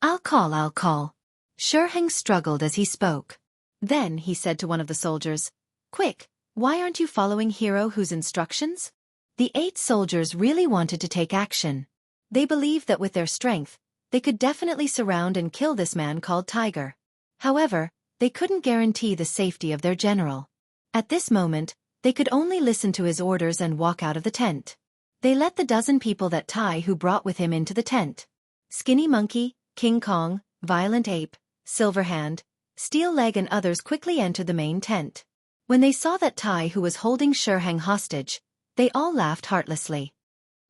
I'll call. Shiheng struggled as he spoke. Then he said to one of the soldiers, "Quick, why aren't you following Hero Hu's instructions?" The 8 soldiers really wanted to take action. They believed that with their strength, they could definitely surround and kill this man called Tiger. However, they couldn't guarantee the safety of their general. At this moment, they could only listen to his orders and walk out of the tent. They let the dozen people that Tai Hu brought with him into the tent. Skinny Monkey, King Kong, Violent Ape, Silverhand, Steel Leg and others quickly entered the main tent. When they saw that Tai Hu was holding Shiheng hostage, they all laughed heartlessly.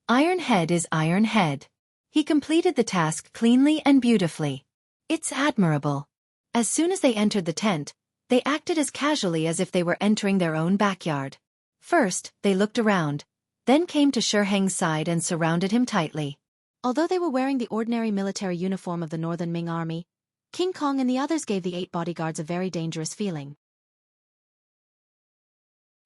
Iron Head is Iron Head. He completed the task cleanly and beautifully. It's admirable. As soon as they entered the tent, they acted as casually as if they were entering their own backyard. First, they looked around, then came to Shiheng's side and surrounded him tightly. Although they were wearing the ordinary military uniform of the Northern Ming Army, King Kong and the others gave the 8 bodyguards a very dangerous feeling.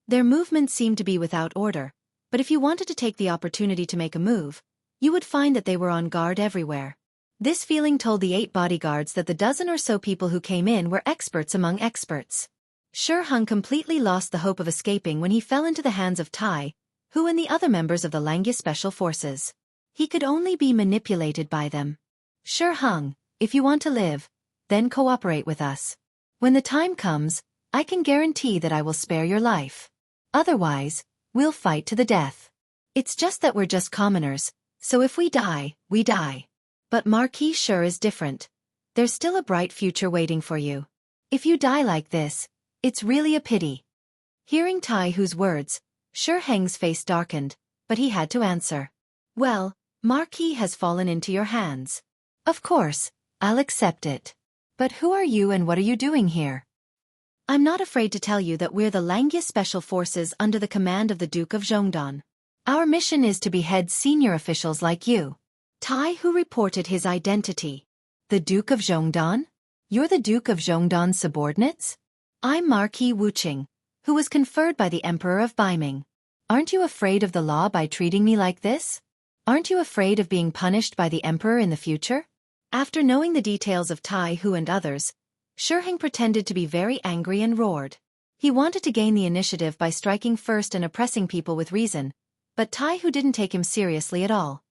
Their movements seemed to be without order, but if you wanted to take the opportunity to make a move, you would find that they were on guard everywhere. This feeling told the 8 bodyguards that the dozen or so people who came in were experts among experts. Shiheng completely lost the hope of escaping when he fell into the hands of Tai Hu and the other members of the Langya Special Forces. He could only be manipulated by them. "Shiheng, if you want to live, then cooperate with us. When the time comes, I can guarantee that I will spare your life. Otherwise, we'll fight to the death. It's just that we're just commoners, so if we die, we die. But Marquis Shih is different. There's still a bright future waiting for you. If you die like this, it's really a pity." Hearing Tai Hu's words, Shiheng's face darkened, but he had to answer. "Well, Marquis has fallen into your hands. Of course, I'll accept it. But who are you and what are you doing here?" "I'm not afraid to tell you that we're the Langya Special Forces under the command of the Duke of Zhongdan. Our mission is to behead senior officials like you." Tai Hu reported his identity. "The Duke of Zhongdan? You're the Duke of Zhongdan's subordinates?" "I'm Marquis Wuqing, who was conferred by the Emperor of Beiming. Aren't you afraid of the law by treating me like this? Aren't you afraid of being punished by the Emperor in the future?" After knowing the details of Tai Hu and others, Shiheng pretended to be very angry and roared. He wanted to gain the initiative by striking first and oppressing people with reason, but Tai Hu didn't take him seriously at all.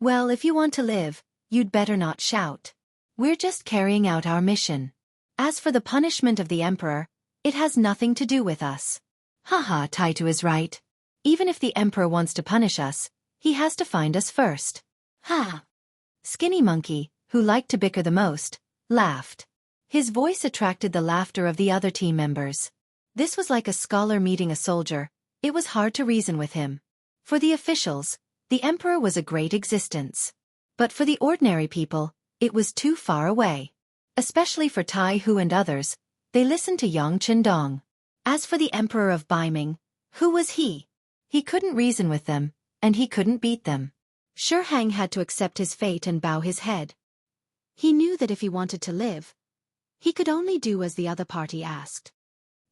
"Well, if you want to live, you'd better not shout. We're just carrying out our mission. As for the punishment of the Emperor, it has nothing to do with us." Haha, Tai Hu is right. Even if the Emperor wants to punish us, he has to find us first. Ha! Skinny Monkey, who liked to bicker the most, laughed. His voice attracted the laughter of the other team members. This was like a scholar meeting a soldier. It was hard to reason with him. For the officials, the Emperor was a great existence. But for the ordinary people, It was too far away. Especially for Tai Hu and others, they listened to Yang Qindong. As for the Emperor of Beiming, who was he? He couldn't reason with them, and he couldn't beat them. Shi Hang had to accept his fate and bow his head. He knew that if he wanted to live, he could only do as the other party asked.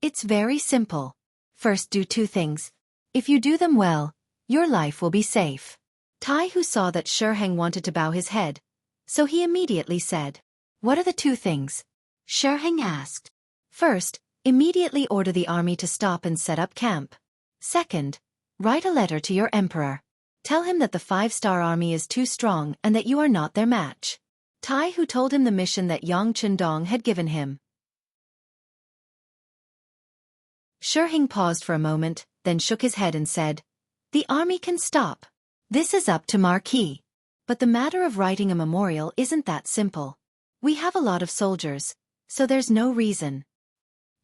It's very simple. First, do two things. If you do them well, your life will be safe. Tai Hu saw that Shi Hang wanted to bow his head, so he immediately said, "What are the two things?" Shi Hang asked. First, immediately order the army to stop and set up camp. Second, write a letter to your emperor. Tell him that the 5-star army is too strong and that you are not their match. Tai Hu told him the mission that Yang Qindong had given him. Shi Hang paused for a moment, then shook his head and said, "The army can stop. This is up to Marquis. But the matter of writing a memorial isn't that simple. We have a lot of soldiers, so there's no reason."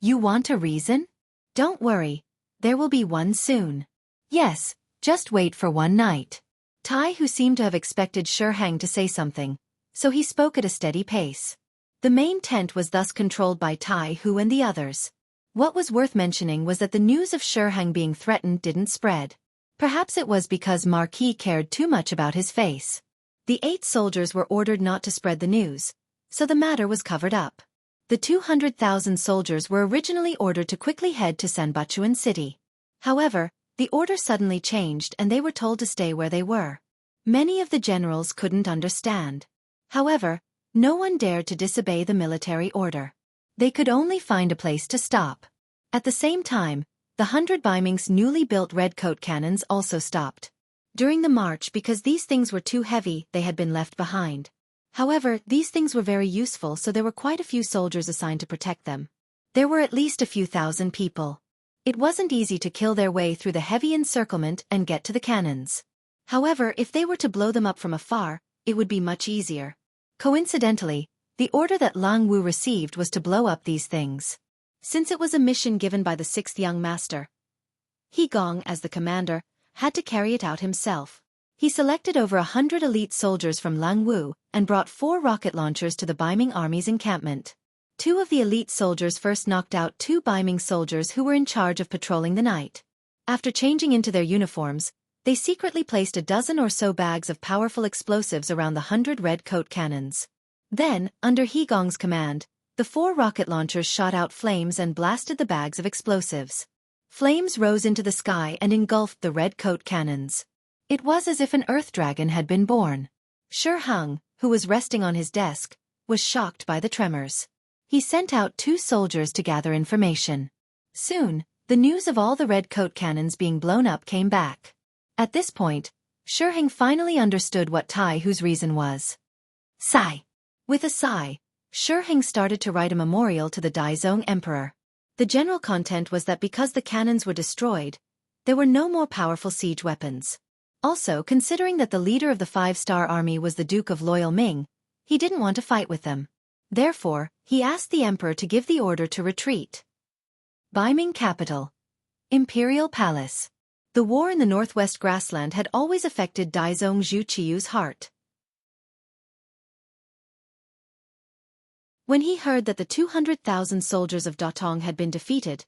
"You want a reason? Don't worry, there will be one soon." "Yes, just wait for one night." Tai Hu seemed to have expected Shi Hang to say something, so he spoke at a steady pace. The main tent was thus controlled by Tai Hu and the others. What was worth mentioning was that the news of Shi Hang being threatened didn't spread. Perhaps it was because Marquis cared too much about his face. The 8 soldiers were ordered not to spread the news, so the matter was covered up. The 200,000 soldiers were originally ordered to quickly head to Sanbachuan City. However, the order suddenly changed and they were told to stay where they were. Many of the generals couldn't understand. However, no one dared to disobey the military order. They could only find a place to stop. At the same time, the 100 Beiming's newly built redcoat cannons also stopped. During the march, because these things were too heavy, they had been left behind. However, these things were very useful, so there were quite a few soldiers assigned to protect them. There were at least a few thousand people. It wasn't easy to kill their way through the heavy encirclement and get to the cannons. However, if they were to blow them up from afar, it would be much easier. Coincidentally, the order that Lang Wu received was to blow up these things. Since it was a mission given by the 6th young master, He Gong, as the commander, had to carry it out himself. He selected over 100 elite soldiers from Lang Wu and brought 4 rocket launchers to the Beiming army's encampment. 2 of the elite soldiers first knocked out 2 Beiming soldiers who were in charge of patrolling the night. After changing into their uniforms, they secretly placed a dozen or so bags of powerful explosives around the 100 red coat cannons. Then, under He Gong's command, the 4 rocket launchers shot out flames and blasted the bags of explosives. Flames rose into the sky and engulfed the red coat cannons. It was as if an earth dragon had been born. Shi Hang, who was resting on his desk, was shocked by the tremors. He sent out 2 soldiers to gather information. Soon, the news of all the red coat cannons being blown up came back. At this point, Shi Hang finally understood what Tai Hu's reason was. Sigh. With a sigh, Shi Hang started to write a memorial to the Daizong Emperor. The general content was that because the cannons were destroyed, there were no more powerful siege weapons. Also, considering that the leader of the 5-star army was the Duke of Loyal Ming, he didn't want to fight with them. Therefore, he asked the emperor to give the order to retreat. Beiming capital. Imperial Palace. The war in the northwest grassland had always affected Daizong Zhu Qiyu's heart. When he heard that the 200,000 soldiers of Datong had been defeated,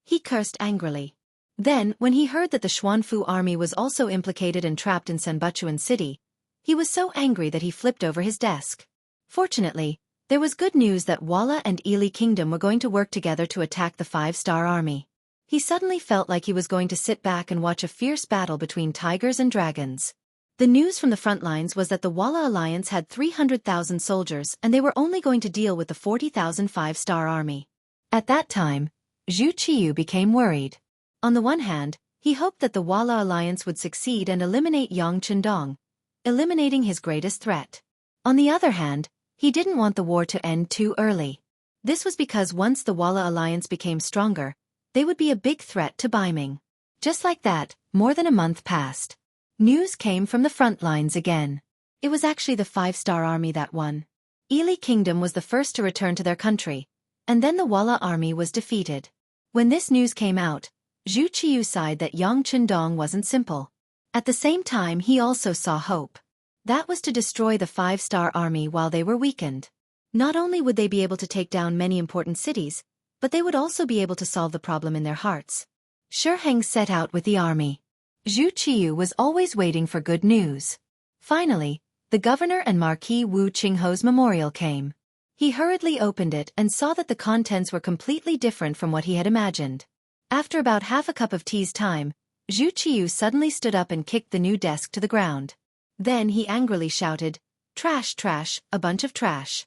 he cursed angrily. Then, when he heard that the Xuanfu army was also implicated and trapped in Sanbachuan City, he was so angry that he flipped over his desk. Fortunately, there was good news that Walla and Ili Kingdom were going to work together to attack the 5-star army. He suddenly felt like he was going to sit back and watch a fierce battle between tigers and dragons. The news from the front lines was that the Walla alliance had 300,000 soldiers and they were only going to deal with the 40,000 5-star army. At that time, Zhu Qiyu became worried. On the one hand, he hoped that the Walla alliance would succeed and eliminate Yang Qindong, eliminating his greatest threat. On the other hand, he didn't want the war to end too early. This was because once the Walla alliance became stronger, they would be a big threat to Beiming. Just like that, more than a month passed. News came from the front lines again. It was actually the 5-star army that won. Ili Kingdom was the first to return to their country, and then the Walla army was defeated. When this news came out, Zhu Qiyu sighed that Yang Qindong wasn't simple. At the same time, he also saw hope. That was to destroy the five-star army while they were weakened. Not only would they be able to take down many important cities, but they would also be able to solve the problem in their hearts. Shi Heng set out with the army. Zhu Qiyu was always waiting for good news. Finally, the governor and Marquis Wu Qingho's memorial came. He hurriedly opened it and saw that the contents were completely different from what he had imagined. After about half a cup of tea's time, Zhu Qiyu suddenly stood up and kicked the new desk to the ground. Then he angrily shouted, "Trash, trash, a bunch of trash."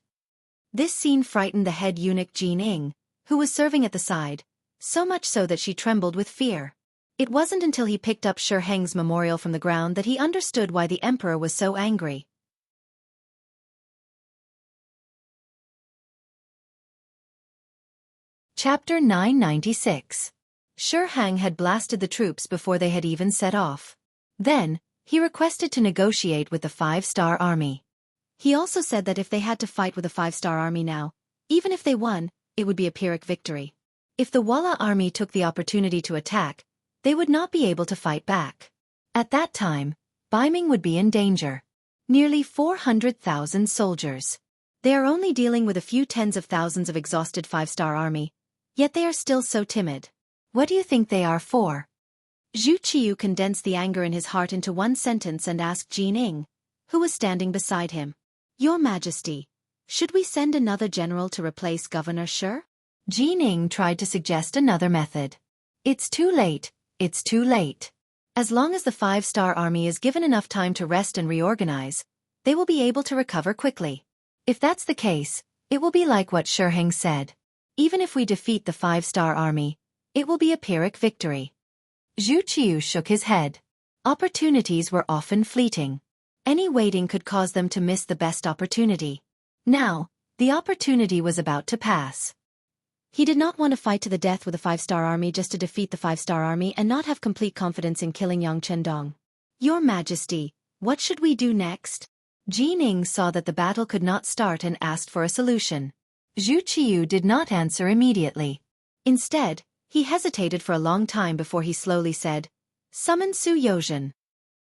This scene frightened the head eunuch Jin Ing, who was serving at the side, so much so that she trembled with fear. It wasn't until he picked up Shi Heng's memorial from the ground that he understood why the emperor was so angry. Chapter 996. Shi Heng had blasted the troops before they had even set off. Then, he requested to negotiate with the five-star army. He also said that if they had to fight with a five-star army now, even if they won, it would be a Pyrrhic victory. If the Walla army took the opportunity to attack, they would not be able to fight back. At that time, Baiming would be in danger. Nearly 400,000 soldiers. They are only dealing with a few tens of thousands of exhausted five-star army, yet they are still so timid. What do you think they are for? Zhu Qiyu condensed the anger in his heart into one sentence and asked Jin Ing, who was standing beside him. "Your Majesty, should we send another general to replace Governor Shi?" Jin Ing tried to suggest another method. "It's too late, it's too late. As long as the five-star army is given enough time to rest and reorganize, they will be able to recover quickly. If that's the case, it will be like what Shi Heng said. Even if we defeat the five-star army, it will be a Pyrrhic victory." Zhu Qiyu shook his head. Opportunities were often fleeting. Any waiting could cause them to miss the best opportunity. Now, the opportunity was about to pass. He did not want to fight to the death with a five-star army just to defeat the five-star army and not have complete confidence in killing Yang Chendong. "Your Majesty, what should we do next?" Jin Ing saw that the battle could not start and asked for a solution. Zhu Qiyu did not answer immediately. Instead, he hesitated for a long time before he slowly said, "Summon Su Yozhen."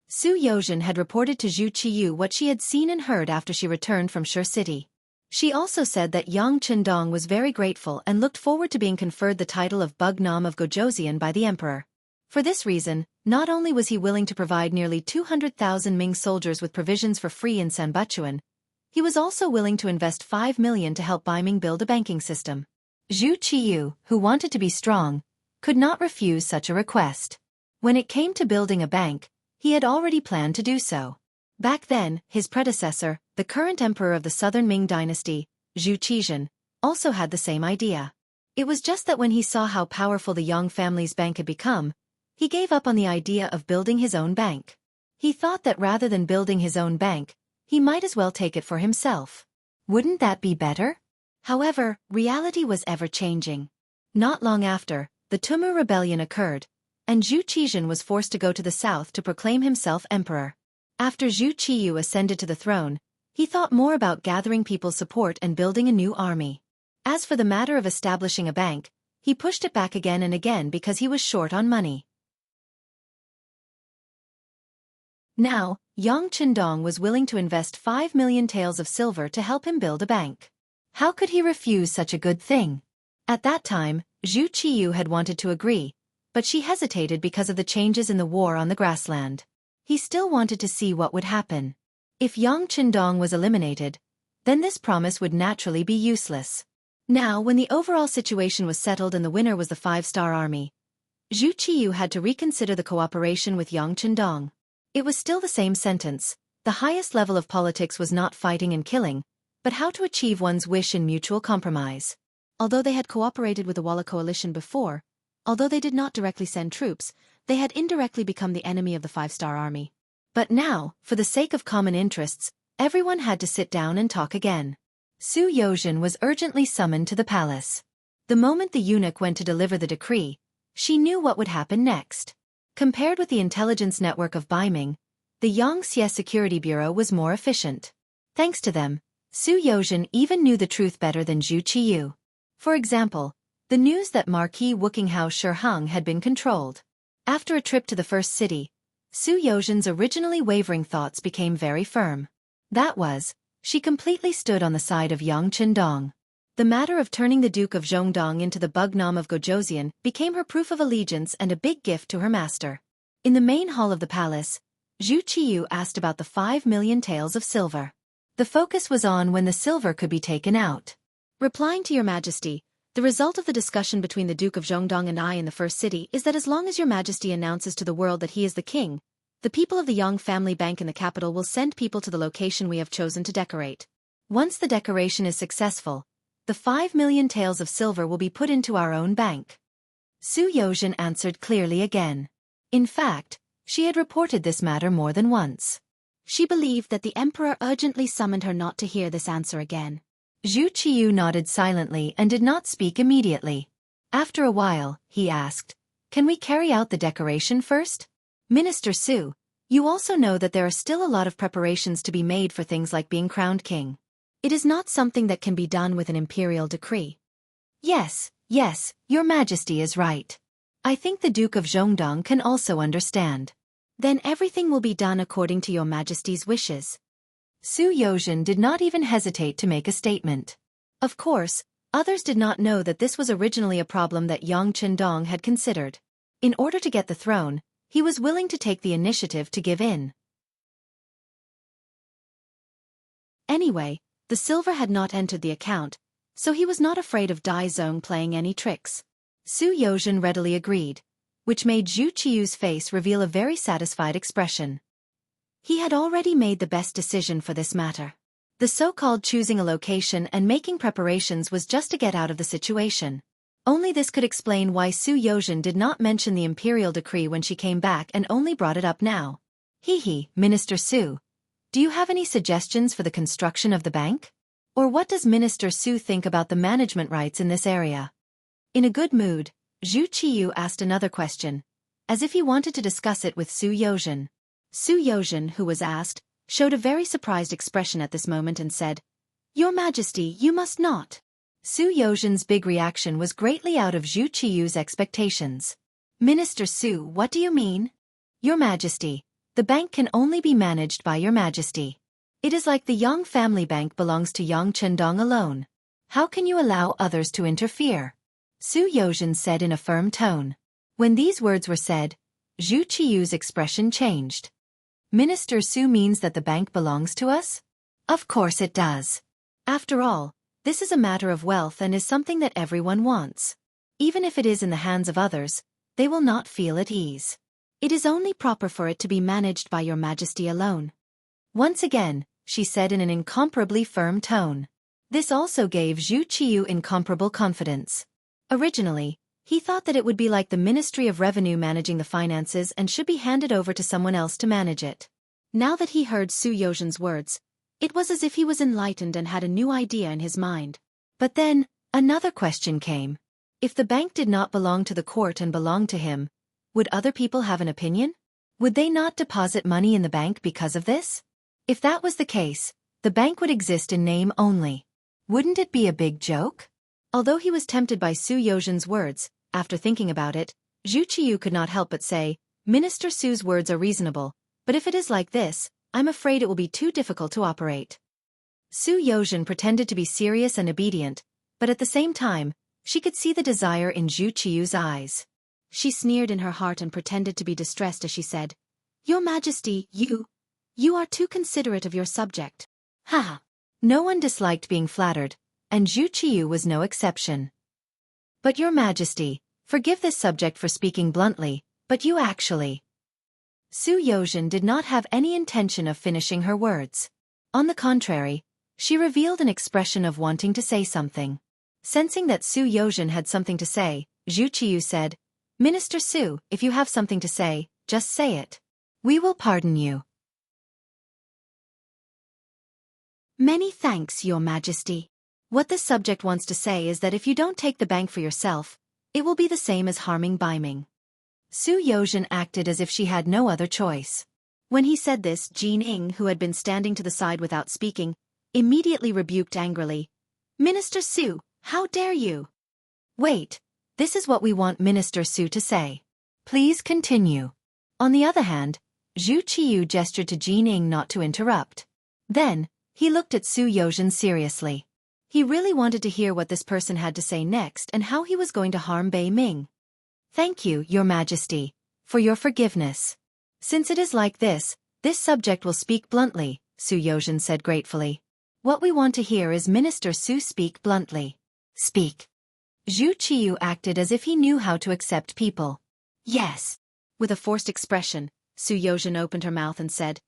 Su Yozhen had reported to Zhu Qiyu what she had seen and heard after she returned from Shi City. She also said that Yang Chendong was very grateful and looked forward to being conferred the title of Bugnam of Gojoseon by the emperor. For this reason, not only was he willing to provide nearly 200,000 Ming soldiers with provisions for free in Sanbuchuan, he was also willing to invest 5 million to help Baiming build a banking system. Zhu Qiyu, who wanted to be strong, could not refuse such a request. When it came to building a bank, he had already planned to do so. Back then, his predecessor, the current emperor of the southern Ming dynasty, Zhu Qizhen, also had the same idea. It was just that when he saw how powerful the Yang family's bank had become, he gave up on the idea of building his own bank. He thought that rather than building his own bank, he might as well take it for himself. Wouldn't that be better? However, reality was ever-changing. Not long after, the Tumu rebellion occurred, and Zhu Qizhen was forced to go to the south to proclaim himself emperor. After Zhu Qiyu ascended to the throne, he thought more about gathering people's support and building a new army. As for the matter of establishing a bank, he pushed it back again and again because he was short on money. Now, Yang Chendong was willing to invest 5 million taels of silver to help him build a bank. How could he refuse such a good thing? At that time, Zhu Qiyu had wanted to agree, but she hesitated because of the changes in the war on the grassland. He still wanted to see what would happen. If Yang Chendong was eliminated, then this promise would naturally be useless. Now, when the overall situation was settled and the winner was the five-star army, Zhu Qiyu had to reconsider the cooperation with Yang Chendong. It was still the same sentence. The highest level of politics was not fighting and killing, but how to achieve one's wish in mutual compromise. Although they had cooperated with the Walla coalition before, although they did not directly send troops, they had indirectly become the enemy of the five-star army. But now, for the sake of common interests, everyone had to sit down and talk again. Su Yozhen was urgently summoned to the palace. The moment the eunuch went to deliver the decree, she knew what would happen next. Compared with the intelligence network of Baiming, the Xianxia Security Bureau was more efficient. Thanks to them, Su Yozhen even knew the truth better than Zhu Qiyu. For example, the news that Marquis Wuxia Shi Heng had been controlled. After a trip to the first city, Su Yozhen's originally wavering thoughts became very firm. That was, she completely stood on the side of Yang Qindong. The matter of turning the Duke of Zhongdong into the Bugnam of Gojoseon became her proof of allegiance and a big gift to her master. In the main hall of the palace, Zhu Qiyu asked about the 5 million taels of silver. The focus was on when the silver could be taken out. Replying to your majesty, the result of the discussion between the Duke of Zhongdong and I in the first city is that as long as your majesty announces to the world that he is the king, the people of the Yang family bank in the capital will send people to the location we have chosen to decorate. Once the decoration is successful, the 5 million taels of silver will be put into our own bank. Su Yozhen answered clearly again. In fact, she had reported this matter more than once. She believed that the emperor urgently summoned her not to hear this answer again. Zhu Qiyu nodded silently and did not speak immediately. After a while, he asked, "Can we carry out the decoration first? Minister Su, you also know that there are still a lot of preparations to be made for things like being crowned king. It is not something that can be done with an imperial decree." Yes, your majesty is right. I think the Duke of Zhongdong can also understand. Then everything will be done according to your majesty's wishes. Su Yozhen did not even hesitate to make a statement. Of course, others did not know that this was originally a problem that Yang Qindong had considered. In order to get the throne, he was willing to take the initiative to give in. Anyway, the silver had not entered the account, so he was not afraid of Dai Zong playing any tricks. Su Yozhen readily agreed, which made Zhu Qiyu's face reveal a very satisfied expression. He had already made the best decision for this matter. The so-called choosing a location and making preparations was just to get out of the situation. Only this could explain why Su Yozhen did not mention the imperial decree when she came back and only brought it up now. Minister Su, do you have any suggestions for the construction of the bank? Or what does Minister Su think about the management rights in this area? In a good mood, Zhu Qiyu asked another question, as if he wanted to discuss it with Su Yozhen. Su Yozhen, who was asked, showed a very surprised expression at this moment and said, "Your Majesty, you must not." Su Yozhen's big reaction was greatly out of Zhu Qiyu's expectations. "Minister Su, what do you mean?" "Your Majesty, the bank can only be managed by your Majesty. It is like the Yang family bank belongs to Yang Qindong alone. How can you allow others to interfere?" Su Yozhen said in a firm tone. When these words were said, Zhu Qiyu's expression changed. "Minister Su means that the bank belongs to us? Of course it does. After all, this is a matter of wealth and is something that everyone wants. Even if it is in the hands of others, they will not feel at ease. It is only proper for it to be managed by your Majesty alone." Once again, she said in an incomparably firm tone. This also gave Zhu Qiyu incomparable confidence. Originally, he thought that it would be like the Ministry of Revenue managing the finances and should be handed over to someone else to manage it. Now that he heard Su Yozhen's words, it was as if he was enlightened and had a new idea in his mind. But then, another question came. If the bank did not belong to the court and belonged to him, would other people have an opinion? Would they not deposit money in the bank because of this? If that was the case, the bank would exist in name only. Wouldn't it be a big joke? Although he was tempted by Su Yozhen's words, after thinking about it, Zhu Qiyu could not help but say, "Minister Su's words are reasonable, but if it is like this, I'm afraid it will be too difficult to operate." Su Yozhen pretended to be serious and obedient, but at the same time, she could see the desire in Zhu Qiyu's eyes. She sneered in her heart and pretended to be distressed as she said, "Your Majesty, you are too considerate of your subject." Ha! No one disliked being flattered, and Zhu Qiyu was no exception. "But your Majesty, forgive this subject for speaking bluntly, but you actually..." Su Yozhen did not have any intention of finishing her words. On the contrary, she revealed an expression of wanting to say something. Sensing that Su Yozhen had something to say, Zhu Qiyu said, "Minister Su, if you have something to say, just say it. We will pardon you." "Many thanks, Your Majesty. What this subject wants to say is that if you don't take the bank for yourself, it will be the same as harming Baiming." Su Yozhen acted as if she had no other choice. When he said this, Jin Ing, who had been standing to the side without speaking, immediately rebuked angrily, "Minister Su, how dare you?" "Wait, this is what we want Minister Su to say. Please continue." On the other hand, Zhu Qiyu gestured to Jin Ing not to interrupt. Then, he looked at Su Yozhen seriously. He really wanted to hear what this person had to say next and how he was going to harm Bei Ming. Thank you, Your Majesty, for your forgiveness. Since it is like this subject will speak bluntly, Su Yozhen said gratefully. What we want to hear is Minister Su speak bluntly. Speak. Zhu Qiyu acted as if he knew how to accept people. Yes. With a forced expression, Su Yozhen opened her mouth and said,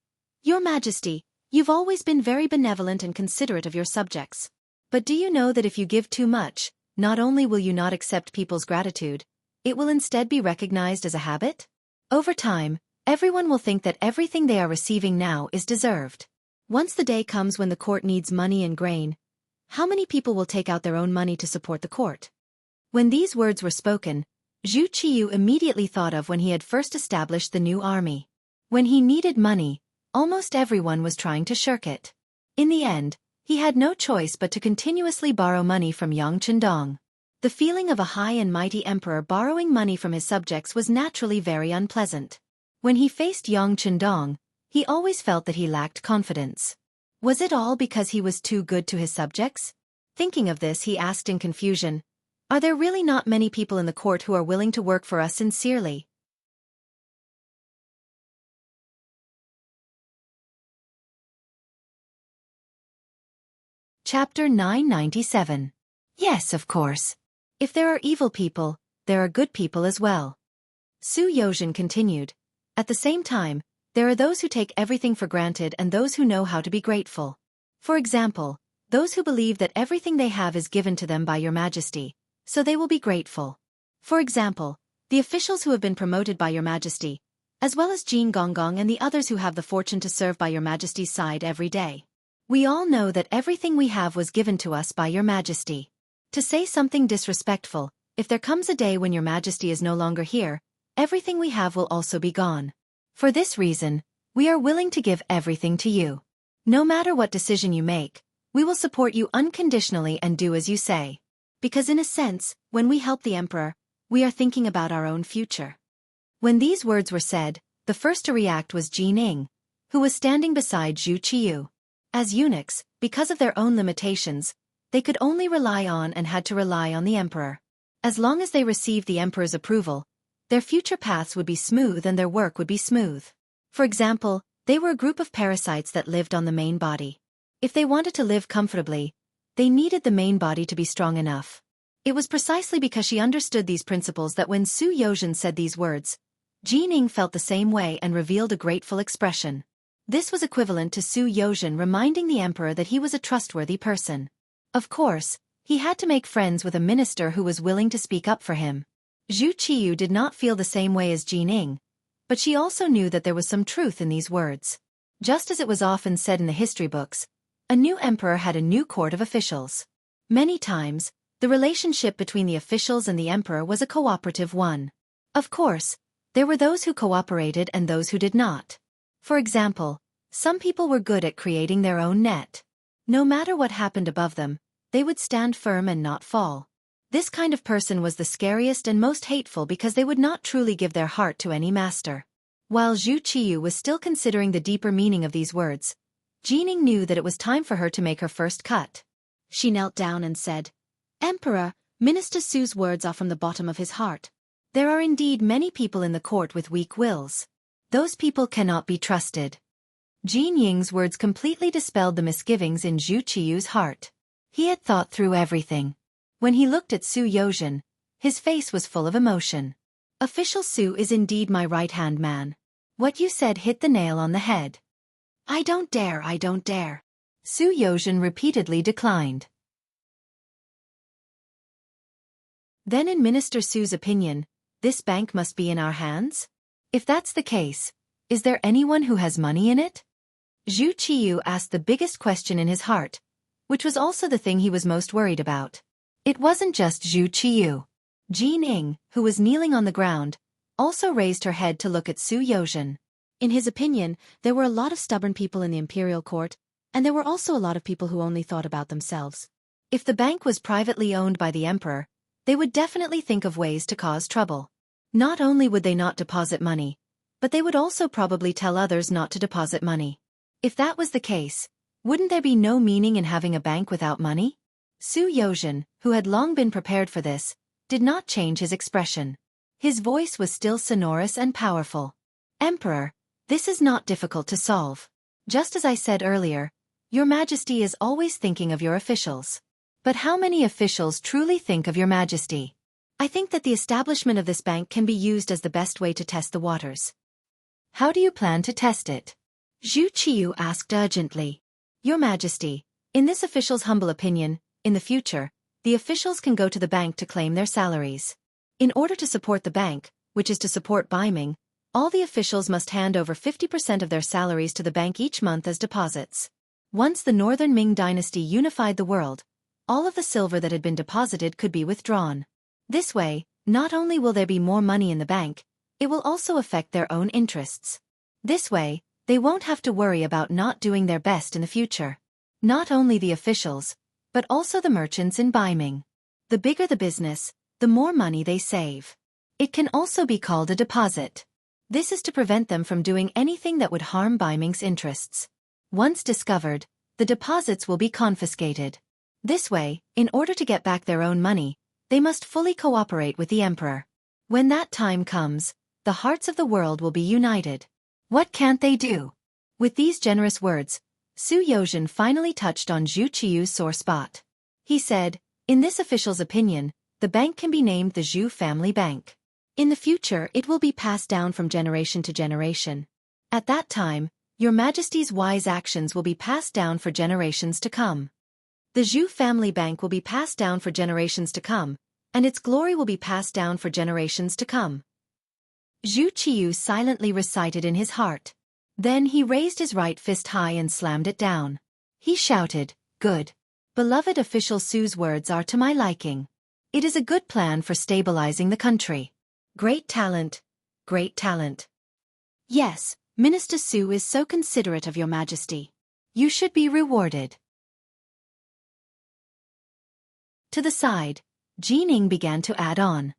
Your Majesty, you've always been very benevolent and considerate of your subjects. But do you know that if you give too much, not only will you not accept people's gratitude, it will instead be recognized as a habit? Over time, everyone will think that everything they are receiving now is deserved. Once the day comes when the court needs money and grain, how many people will take out their own money to support the court? When these words were spoken, Zhu Qiyu immediately thought of when he had first established the new army. When he needed money, almost everyone was trying to shirk it. In the end, he had no choice but to continuously borrow money from Yang Chendong. The feeling of a high and mighty emperor borrowing money from his subjects was naturally very unpleasant. When he faced Yang Chendong, he always felt that he lacked confidence. Was it all because he was too good to his subjects? Thinking of this, he asked in confusion, Are there really not many people in the court who are willing to work for us sincerely? Chapter 997. Yes, of course. If there are evil people, there are good people as well. Su Yozhen continued. At the same time, there are those who take everything for granted and those who know how to be grateful. For example, those who believe that everything they have is given to them by Your Majesty, so they will be grateful. For example, the officials who have been promoted by Your Majesty, as well as Jin Gonggong and the others who have the fortune to serve by Your Majesty's side every day. We all know that everything we have was given to us by Your Majesty. To say something disrespectful, if there comes a day when Your Majesty is no longer here, everything we have will also be gone. For this reason, we are willing to give everything to you. No matter what decision you make, we will support you unconditionally and do as you say. Because in a sense, when we help the emperor, we are thinking about our own future. When these words were said, the first to react was Jin Ing, who was standing beside Zhu Qiyu. As eunuchs, because of their own limitations, they could only rely on and had to rely on the emperor. As long as they received the emperor's approval, their future paths would be smooth and their work would be smooth. For example, they were a group of parasites that lived on the main body. If they wanted to live comfortably, they needed the main body to be strong enough. It was precisely because she understood these principles that when Su Yozhen said these words, Jin Ing felt the same way and revealed a grateful expression. This was equivalent to Su Yozhen reminding the emperor that he was a trustworthy person. Of course, he had to make friends with a minister who was willing to speak up for him. Zhu Qiyu did not feel the same way as Jin Ing, but she also knew that there was some truth in these words. Just as it was often said in the history books, a new emperor had a new court of officials. Many times, the relationship between the officials and the emperor was a cooperative one. Of course, there were those who cooperated and those who did not. For example, some people were good at creating their own net. No matter what happened above them, they would stand firm and not fall. This kind of person was the scariest and most hateful because they would not truly give their heart to any master. While Zhu Qiyu was still considering the deeper meaning of these words, Jin Ing knew that it was time for her to make her first cut. She knelt down and said, Emperor, Minister Su's words are from the bottom of his heart. There are indeed many people in the court with weak wills. Those people cannot be trusted. Jin Ying's words completely dispelled the misgivings in Zhu Qiyu's heart. He had thought through everything. When he looked at Su Yozhen, his face was full of emotion. Official Su is indeed my right-hand man. What you said hit the nail on the head. I don't dare. Su Yozhen repeatedly declined. Then in Minister Su's opinion, this bank must be in our hands? If that's the case, is there anyone who has money in it? Zhu Qiyu asked the biggest question in his heart, which was also the thing he was most worried about. It wasn't just Zhu Qiyu. Jin Ing, who was kneeling on the ground, also raised her head to look at Su Yozhen. In his opinion, there were a lot of stubborn people in the Imperial court, and there were also a lot of people who only thought about themselves. If the bank was privately owned by the emperor, they would definitely think of ways to cause trouble. Not only would they not deposit money, but they would also probably tell others not to deposit money. If that was the case, wouldn't there be no meaning in having a bank without money? Su Yozhen, who had long been prepared for this, did not change his expression. His voice was still sonorous and powerful. Emperor, this is not difficult to solve. Just as I said earlier, Your Majesty is always thinking of your officials. But how many officials truly think of Your Majesty? I think that the establishment of this bank can be used as the best way to test the waters. How do you plan to test it? Zhu Qiyu asked urgently. Your Majesty, in this official's humble opinion, in the future, the officials can go to the bank to claim their salaries. In order to support the bank, which is to support Baiming, all the officials must hand over 50% of their salaries to the bank each month as deposits. Once the Northern Ming dynasty unified the world, all of the silver that had been deposited could be withdrawn. This way, not only will there be more money in the bank, it will also affect their own interests. This way, they won't have to worry about not doing their best in the future. Not only the officials, but also the merchants in Baiming. The bigger the business, the more money they save. It can also be called a deposit. This is to prevent them from doing anything that would harm Baiming's interests. Once discovered, the deposits will be confiscated. This way, in order to get back their own money, they must fully cooperate with the emperor. When that time comes, the hearts of the world will be united. What can't they do? With these generous words, Su Yozhen finally touched on Zhu Qiyu's sore spot. He said, in this official's opinion, the bank can be named the Zhu Family Bank. In the future, it will be passed down from generation to generation. At that time, Your Majesty's wise actions will be passed down for generations to come. The Zhu Family Bank will be passed down for generations to come, and its glory will be passed down for generations to come. Zhu Qiyu silently recited in his heart. Then he raised his right fist high and slammed it down. He shouted, "Good. Beloved official Su's words are to my liking. It is a good plan for stabilizing the country. Great talent, great talent. Yes, Minister Su is so considerate of Your Majesty. You should be rewarded." To the side, Jining began to add on.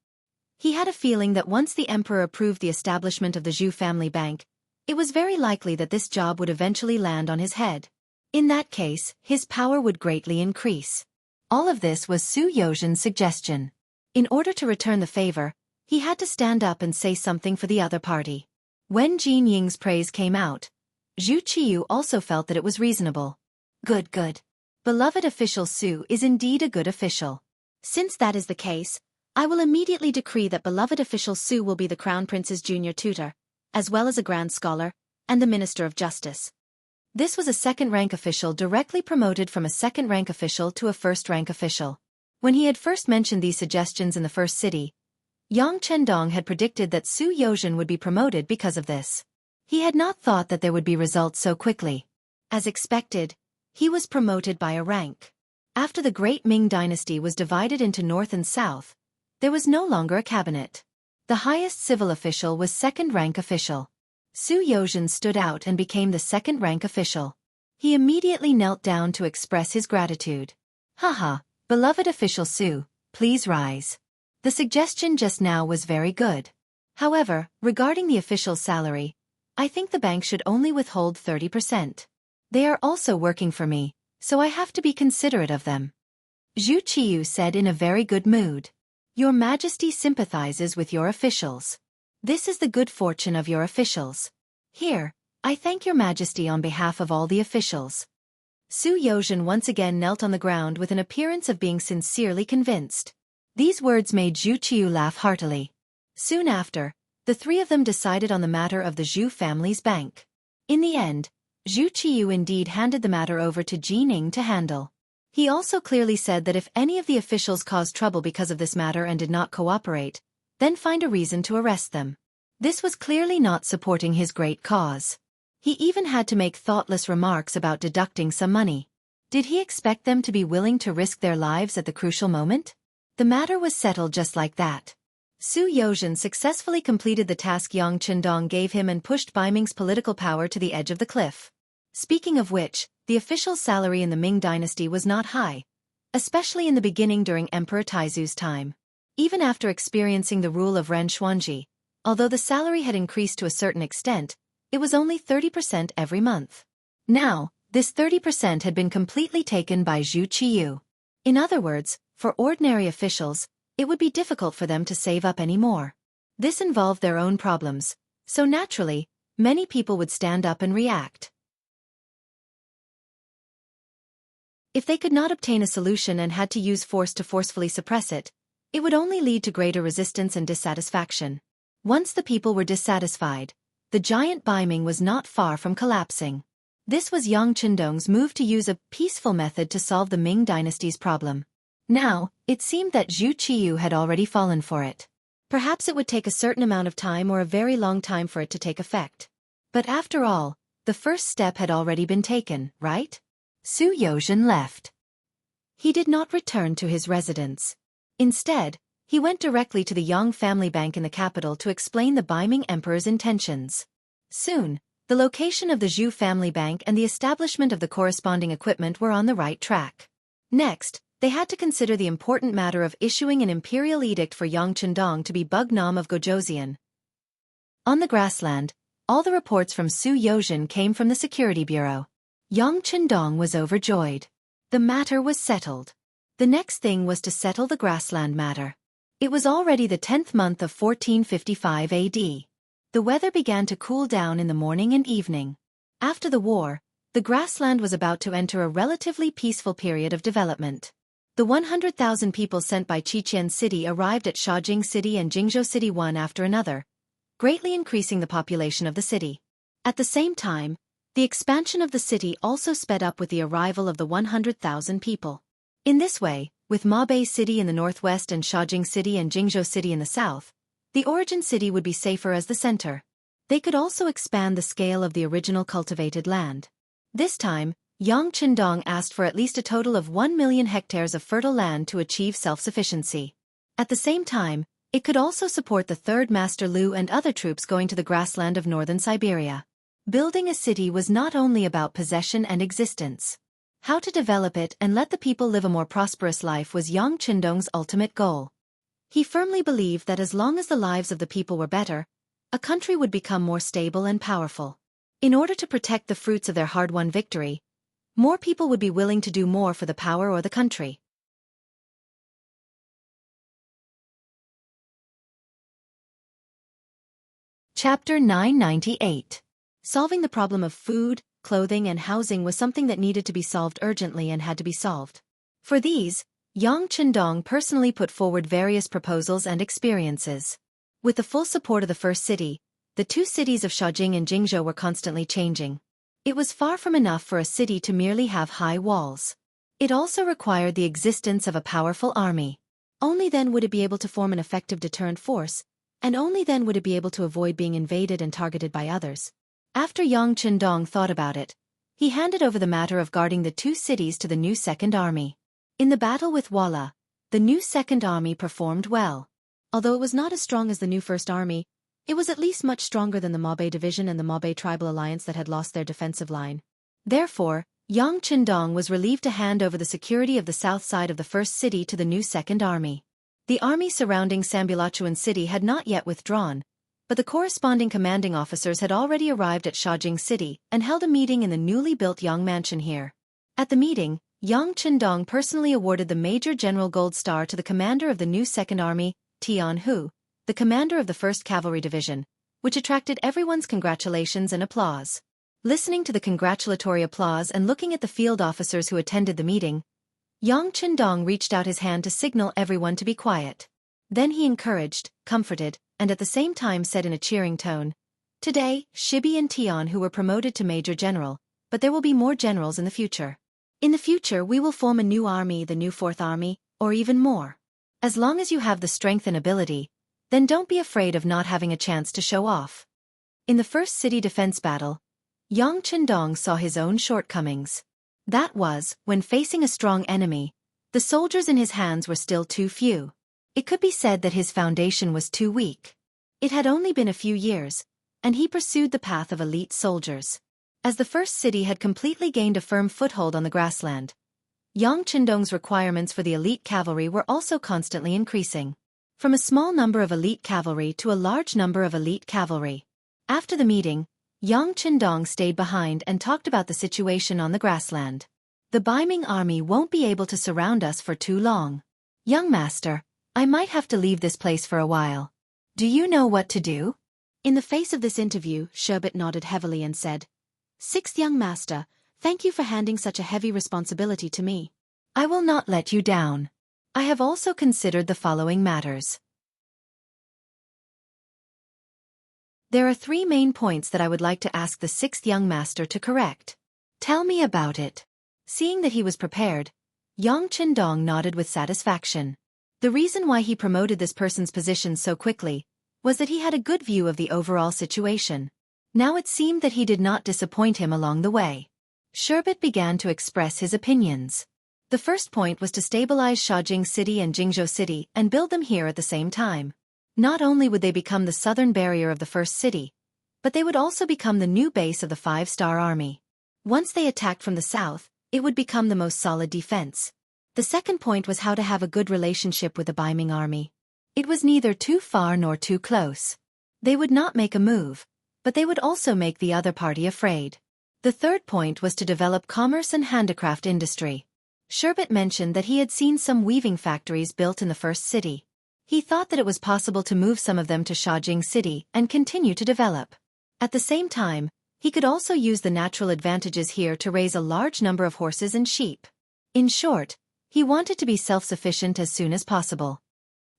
He had a feeling that once the emperor approved the establishment of the Zhu Family Bank, it was very likely that this job would eventually land on his head. In that case, his power would greatly increase. All of this was Su Yozhen's suggestion. In order to return the favor, he had to stand up and say something for the other party. When Jin Ying's praise came out, Zhu Qiyu also felt that it was reasonable. Good, good. Beloved official Su is indeed a good official. Since that is the case, I will immediately decree that beloved official Su will be the Crown Prince's junior tutor, as well as a Grand Scholar, and the Minister of Justice. This was a second-rank official directly promoted from a second-rank official to a first-rank official. When he had first mentioned these suggestions in the first city, Yang Chendong had predicted that Su Yozhen would be promoted because of this. He had not thought that there would be results so quickly. As expected, he was promoted by a rank. After the Great Ming dynasty was divided into North and South, there was no longer a cabinet. The highest civil official was second-rank official. Su Yozhen stood out and became the second-rank official. He immediately knelt down to express his gratitude. Haha, beloved official Su, please rise. The suggestion just now was very good. However, regarding the official's salary, I think the bank should only withhold 30%. They are also working for me, so I have to be considerate of them. Zhu Qiyu said in a very good mood. Your Majesty sympathizes with your officials. This is the good fortune of your officials. Here, I thank Your Majesty on behalf of all the officials. Su Yozhen once again knelt on the ground with an appearance of being sincerely convinced. These words made Zhu Qiyu laugh heartily. Soon after, the three of them decided on the matter of the Zhu family's bank. In the end, Zhu Qiyu indeed handed the matter over to Jining to handle. He also clearly said that if any of the officials caused trouble because of this matter and did not cooperate, then find a reason to arrest them. This was clearly not supporting his great cause. He even had to make thoughtless remarks about deducting some money. Did he expect them to be willing to risk their lives at the crucial moment? The matter was settled just like that. Su Yozhen successfully completed the task Yang Chendong gave him and pushed Baiming's political power to the edge of the cliff. Speaking of which, the official's salary in the Ming dynasty was not high, especially in the beginning during Emperor Taizu's time. Even after experiencing the rule of Ren Xuanji, Although the salary had increased to a certain extent, it was only 30% every month. Now, this 30% had been completely taken by Zhu Qiyu. In other words, for ordinary officials, it would be difficult for them to save up any more. This involved their own problems, so naturally, many people would stand up and react. If they could not obtain a solution and had to use force to forcefully suppress it, it would only lead to greater resistance and dissatisfaction. Once the people were dissatisfied, the giant Baiming was not far from collapsing. This was Yang Qindong's move to use a peaceful method to solve the Ming dynasty's problem. Now, it seemed that Zhu Qiyu had already fallen for it. Perhaps it would take a certain amount of time or a very long time for it to take effect. But after all, the first step had already been taken, right? Su Yozhen left. He did not return to his residence. Instead, he went directly to the Yang family bank in the capital to explain the Baiming emperor's intentions. Soon, the location of the Zhu family bank and the establishment of the corresponding equipment were on the right track. Next, they had to consider the important matter of issuing an imperial edict for Yang Qindong to be Bugnam of Gojoseon. On the grassland, all the reports from Su Yozhen came from the security bureau. Yang Qindong was overjoyed. The matter was settled. The next thing was to settle the grassland matter. It was already the 10th month of 1455 AD. The weather began to cool down in the morning and evening. After the war, the grassland was about to enter a relatively peaceful period of development. The 100,000 people sent by Qiqian City arrived at Shaojing City and Jingzhou City one after another, greatly increasing the population of the city. At the same time, the expansion of the city also sped up with the arrival of the 100,000 people. In this way, with Mabei City in the northwest and Shaojing City and Jingzhou City in the south, the origin city would be safer as the center. They could also expand the scale of the original cultivated land. This time, Yang Qindong asked for at least a total of 1 million hectares of fertile land to achieve self-sufficiency. At the same time, it could also support the Third Master Lu and other troops going to the grassland of northern Siberia. Building a city was not only about possession and existence. How to develop it and let the people live a more prosperous life was Yang Qindong's ultimate goal. He firmly believed that as long as the lives of the people were better, a country would become more stable and powerful. In order to protect the fruits of their hard-won victory, more people would be willing to do more for the power or the country. Chapter 998. Solving the problem of food, clothing and housing was something that needed to be solved urgently and had to be solved. For these, Yang Qindong personally put forward various proposals and experiences. With the full support of the first city, the two cities of Shaojing and Jingzhou were constantly changing. It was far from enough for a city to merely have high walls. It also required the existence of a powerful army. Only then would it be able to form an effective deterrent force, and only then would it be able to avoid being invaded and targeted by others. After Yang Qindong thought about it, he handed over the matter of guarding the two cities to the new Second Army. In the battle with Walla, the new Second Army performed well. Although it was not as strong as the new First Army, it was at least much stronger than the Mabei Division and the Mabei Tribal Alliance that had lost their defensive line. Therefore, Yang Qindong was relieved to hand over the security of the south side of the first city to the new Second Army. The army surrounding Sambulachuan City had not yet withdrawn, but the corresponding commanding officers had already arrived at Shaojing City and held a meeting in the newly built Yang Mansion here. At the meeting, Yang Qindong personally awarded the Major General Gold Star to the commander of the new Second Army, Jianghu, the commander of the 1st Cavalry Division, which attracted everyone's congratulations and applause. Listening to the congratulatory applause and looking at the field officers who attended the meeting, Yang Qindong reached out his hand to signal everyone to be quiet. Then he encouraged, comforted, and at the same time said in a cheering tone, "Today, Shibi and Tian who were promoted to Major General, but there will be more generals in the future. In the future we will form a new army, the new 4th Army, or even more. As long as you have the strength and ability, then don't be afraid of not having a chance to show off." In the first city defense battle, Yang Qindong saw his own shortcomings. That was, when facing a strong enemy, the soldiers in his hands were still too few. It could be said that his foundation was too weak. It had only been a few years, and he pursued the path of elite soldiers. As the first city had completely gained a firm foothold on the grassland, Yang Qindong's requirements for the elite cavalry were also constantly increasing. from a small number of elite cavalry to a large number of elite cavalry. After the meeting, Yang Qindong stayed behind and talked about the situation on the grassland. The Beiming army won't be able to surround us for too long. Young master, I might have to leave this place for a while. Do you know what to do? In the face of this interview, Sherbet nodded heavily and said, "Sixth young master, thank you for handing such a heavy responsibility to me. I will not let you down. I have also considered the following matters. There are 3 main points that I would like to ask the 6th young master to correct. Tell me about it." Seeing that he was prepared, Yang Qindong nodded with satisfaction. The reason why he promoted this person's position so quickly was that he had a good view of the overall situation. Now it seemed that he did not disappoint him along the way. Sherbet began to express his opinions. The first point was to stabilize Shaojing City and Jingzhou City and build them here at the same time. Not only would they become the southern barrier of the first city, but they would also become the new base of the 5-star army. Once they attacked from the south, it would become the most solid defense. The second point was how to have a good relationship with the Beiming army. It was neither too far nor too close. They would not make a move, but they would also make the other party afraid. The third point was to develop commerce and handicraft industry. Sherbet mentioned that he had seen some weaving factories built in the first city. He thought that it was possible to move some of them to Shaojing City and continue to develop. At the same time, he could also use the natural advantages here to raise a large number of horses and sheep. In short, he wanted to be self-sufficient as soon as possible.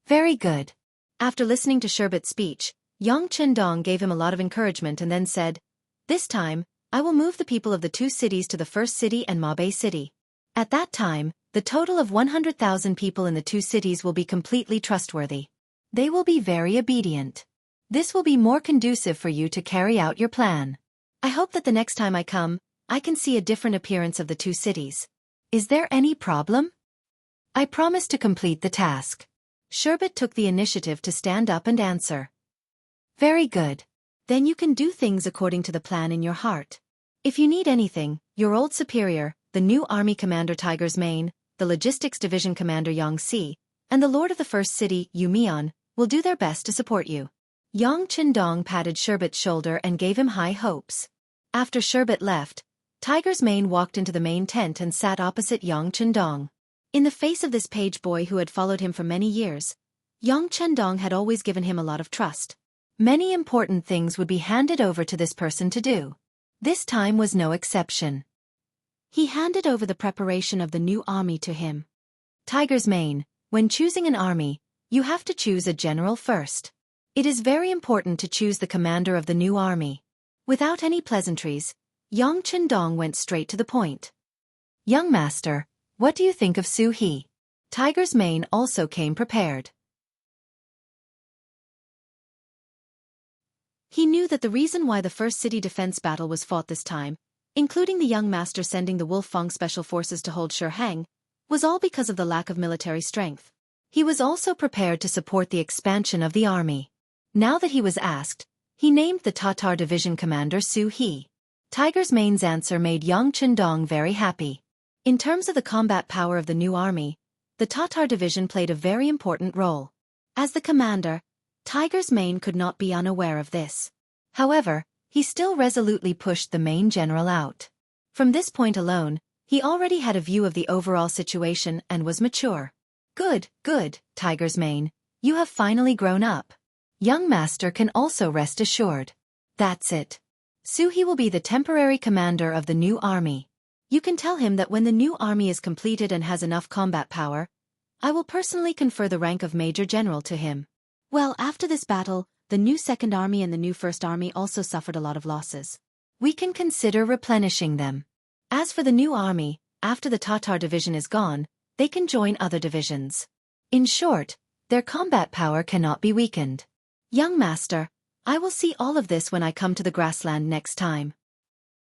Very good. After listening to Sherbet's speech, Yang Qindong gave him a lot of encouragement and then said, "This time, I will move the people of the 2 cities to the first city and Mabei City. At that time, the total of 100,000 people in the 2 cities will be completely trustworthy. They will be very obedient. This will be more conducive for you to carry out your plan. I hope that the next time I come, I can see a different appearance of the 2 cities. Is there any problem?" "I promise to complete the task." Sherbet took the initiative to stand up and answer. "Very good. Then you can do things according to the plan in your heart. If you need anything, your old superior, the new army commander Tiger's Mane, the logistics division commander Xianxia, and the lord of the first city, Yu Mian, will do their best to support you." Yang Qindong patted Sherbet's shoulder and gave him high hopes. After Sherbet left, Tiger's Mane walked into the main tent and sat opposite Yang Qindong. In the face of this page boy who had followed him for many years, Yang Qindong had always given him a lot of trust. Many important things would be handed over to this person to do. This time was no exception. He handed over the preparation of the new army to him. Tiger's Mane, when choosing an army, you have to choose a general first. It is very important to choose the commander of the new army. Without any pleasantries, Yang Qindong went straight to the point. "Young master, what do you think of Su He?" Tiger's Mane also came prepared. He knew that the reason why the first city defense battle was fought this time, including the young master sending the Wolfang special forces to hold Shihang, was all because of the lack of military strength. He was also prepared to support the expansion of the army. Now that he was asked, he named the Tatar division commander Su He. Tiger's Mane's answer made Yang Qindong very happy. In terms of the combat power of the new army, the Tatar division played a very important role. As the commander, Tiger's Mane could not be unaware of this. However, he still resolutely pushed the main general out. From this point alone, he already had a view of the overall situation and was mature. Good, Tiger's Mane, you have finally grown up. Young master can also rest assured. That's it. Su He will be the temporary commander of the new army. You can tell him that when the new army is completed and has enough combat power, I will personally confer the rank of Major General to him. Well, after this battle, the new Second Army and the new First Army also suffered a lot of losses. We can consider replenishing them. As for the new army, after the Tatar division is gone, they can join other divisions. In short, their combat power cannot be weakened. Young master, I will see all of this when I come to the grassland next time.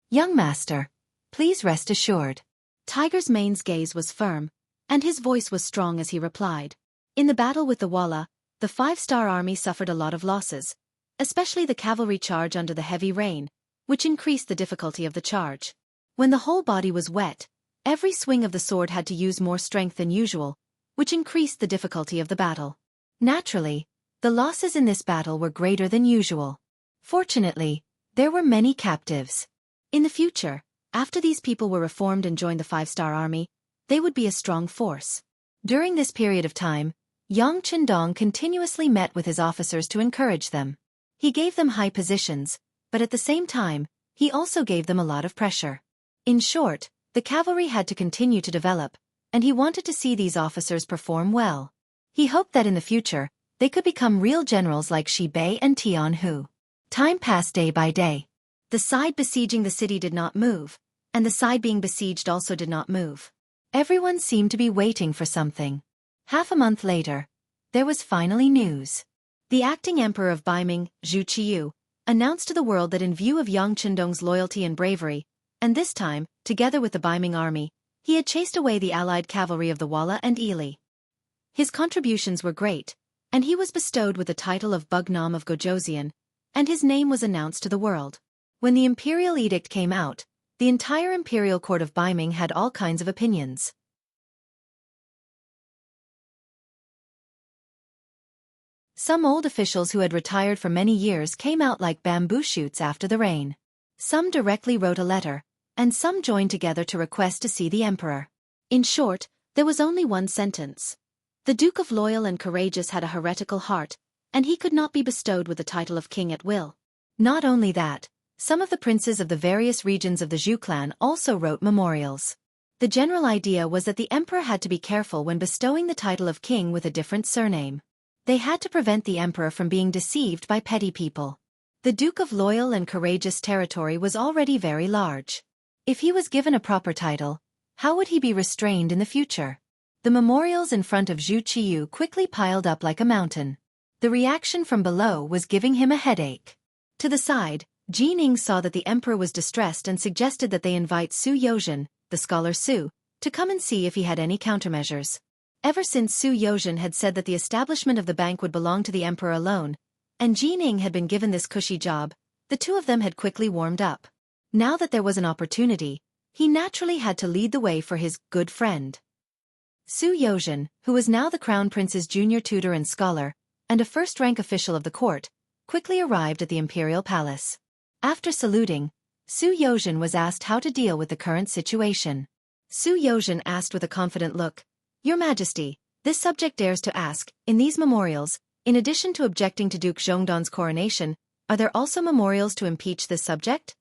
Young master, please rest assured. Tiger's Mane's gaze was firm, and his voice was strong as he replied. In the battle with the Walla, the 5-star army suffered a lot of losses, especially the cavalry charge under the heavy rain, which increased the difficulty of the charge. When the whole body was wet, every swing of the sword had to use more strength than usual, which increased the difficulty of the battle. Naturally, the losses in this battle were greater than usual. Fortunately, there were many captives. In the future, after these people were reformed and joined the 5-star army, they would be a strong force. During this period of time, Yang Chendong continuously met with his officers to encourage them. He gave them high positions, but at the same time, he also gave them a lot of pressure. In short, the cavalry had to continue to develop, and he wanted to see these officers perform well. He hoped that in the future, they could become real generals like Shi Bei and Tian Hu. Time passed day by day. The side besieging the city did not move, and the side being besieged also did not move. Everyone seemed to be waiting for something. Half a month later, there was finally news. The acting emperor of Beiming, Zhu Qiyu, announced to the world that in view of Yang Chendong's loyalty and bravery, and this time, together with the Beiming army, he had chased away the allied cavalry of the Walla and Ili. His contributions were great, and he was bestowed with the title of Bugnam of Gojoseon, and his name was announced to the world. When the Imperial edict came out, the entire Imperial court of Beiming had all kinds of opinions. Some old officials who had retired for many years came out like bamboo shoots after the rain. Some directly wrote a letter, and some joined together to request to see the emperor. In short, there was only one sentence. The Duke of Loyal and Courageous had a heretical heart, and he could not be bestowed with the title of king at will. Not only that, some of the princes of the various regions of the Zhu clan also wrote memorials. The general idea was that the emperor had to be careful when bestowing the title of king with a different surname. They had to prevent the emperor from being deceived by petty people. The Duke of Loyal and Courageous territory was already very large. If he was given a proper title, how would he be restrained in the future? The memorials in front of Zhu Qiyu quickly piled up like a mountain. The reaction from below was giving him a headache. To the side, Jianghu saw that the emperor was distressed and suggested that they invite Su Yozhen, the scholar Su, to come and see if he had any countermeasures. Ever since Su Yozhen had said that the establishment of the bank would belong to the emperor alone, and Jianghu had been given this cushy job, the two of them had quickly warmed up. Now that there was an opportunity, he naturally had to lead the way for his good friend. Su Yozhen, who was now the crown prince's junior tutor and scholar, and a first-rank official of the court, quickly arrived at the imperial palace. After saluting, Su Yozhen was asked how to deal with the current situation. Su Yozhen asked with a confident look, "Your Majesty, this subject dares to ask, in these memorials, in addition to objecting to Duke Zhongdan's coronation, are there also memorials to impeach this subject?"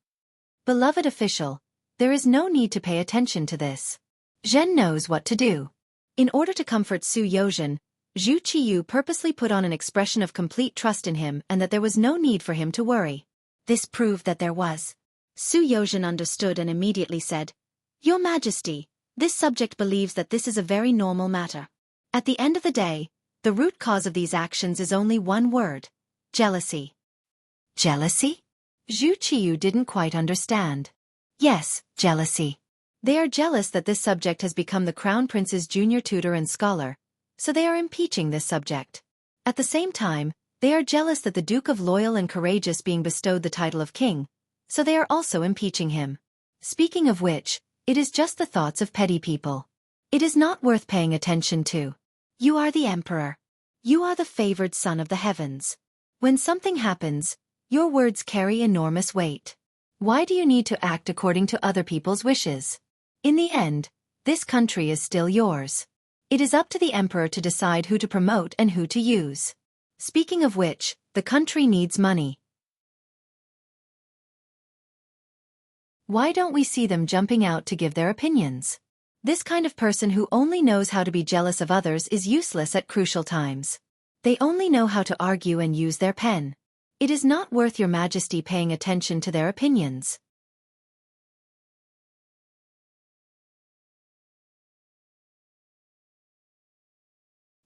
Beloved official, there is no need to pay attention to this. Zhen knows what to do. In order to comfort Su Yozhen, Zhu Qiyu purposely put on an expression of complete trust in him and that there was no need for him to worry. This proved that there was. Su Yozhen understood and immediately said, "Your Majesty, this subject believes that this is a very normal matter. At the end of the day, the root cause of these actions is only one word: jealousy." Jealousy? Zhu Qiyu didn't quite understand. Yes, jealousy. They are jealous that this subject has become the crown prince's junior tutor and scholar, so they are impeaching this subject. At the same time, they are jealous that the Duke of Loyal and Courageous being bestowed the title of king, so they are also impeaching him. Speaking of which, it is just the thoughts of petty people. It is not worth paying attention to. You are the emperor. You are the favored son of the heavens. When something happens, your words carry enormous weight. Why do you need to act according to other people's wishes? In the end, this country is still yours. It is up to the emperor to decide who to promote and who to use. Speaking of which, the country needs money. Why don't we see them jumping out to give their opinions? This kind of person who only knows how to be jealous of others is useless at crucial times. They only know how to argue and use their pen. It is not worth your Majesty paying attention to their opinions.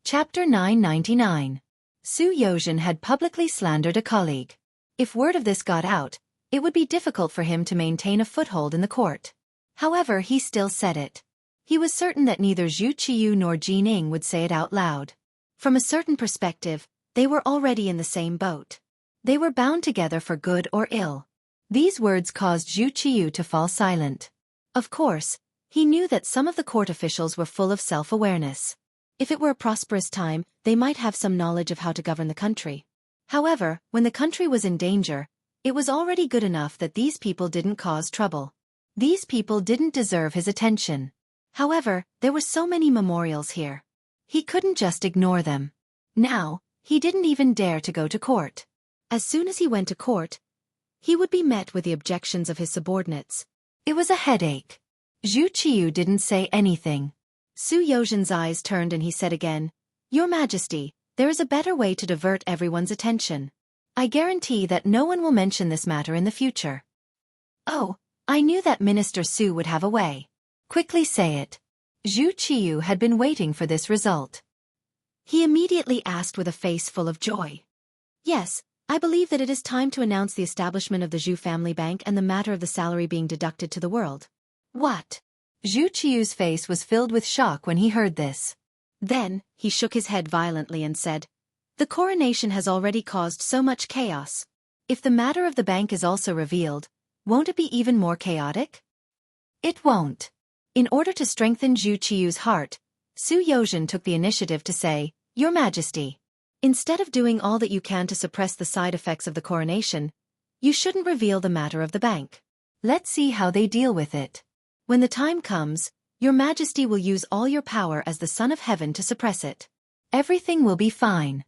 Chapter 999. Su Yozhen had publicly slandered a colleague. If word of this got out, it would be difficult for him to maintain a foothold in the court. However, he still said it. He was certain that neither Zhu Qiyu nor Jianghu would say it out loud. From a certain perspective, they were already in the same boat. They were bound together for good or ill. These words caused Zhu Qiyu to fall silent. Of course, he knew that some of the court officials were full of self-awareness. If it were a prosperous time, they might have some knowledge of how to govern the country. However, when the country was in danger, it was already good enough that these people didn't cause trouble. These people didn't deserve his attention. However, there were so many memorials here. He couldn't just ignore them. Now, he didn't even dare to go to court. As soon as he went to court, he would be met with the objections of his subordinates. It was a headache. Zhu Qiyu didn't say anything. Su Yozhen's eyes turned and he said again, "Your Majesty, there is a better way to divert everyone's attention. I guarantee that no one will mention this matter in the future." "Oh, I knew that Minister Su would have a way. Quickly say it." Zhu Qiyu had been waiting for this result. He immediately asked with a face full of joy. "Yes, I believe that it is time to announce the establishment of the Zhu family bank and the matter of the salary being deducted to the world." "What?" Zhu Qiyu's face was filled with shock when he heard this. Then, he shook his head violently and said, "The coronation has already caused so much chaos. If the matter of the bank is also revealed, won't it be even more chaotic?" "It won't." In order to strengthen Zhu Qiyu's heart, Su Yozhen took the initiative to say, "Your Majesty, instead of doing all that you can to suppress the side effects of the coronation, you shouldn't reveal the matter of the bank. Let's see how they deal with it. When the time comes, Your Majesty will use all your power as the Son of Heaven to suppress it. Everything will be fine."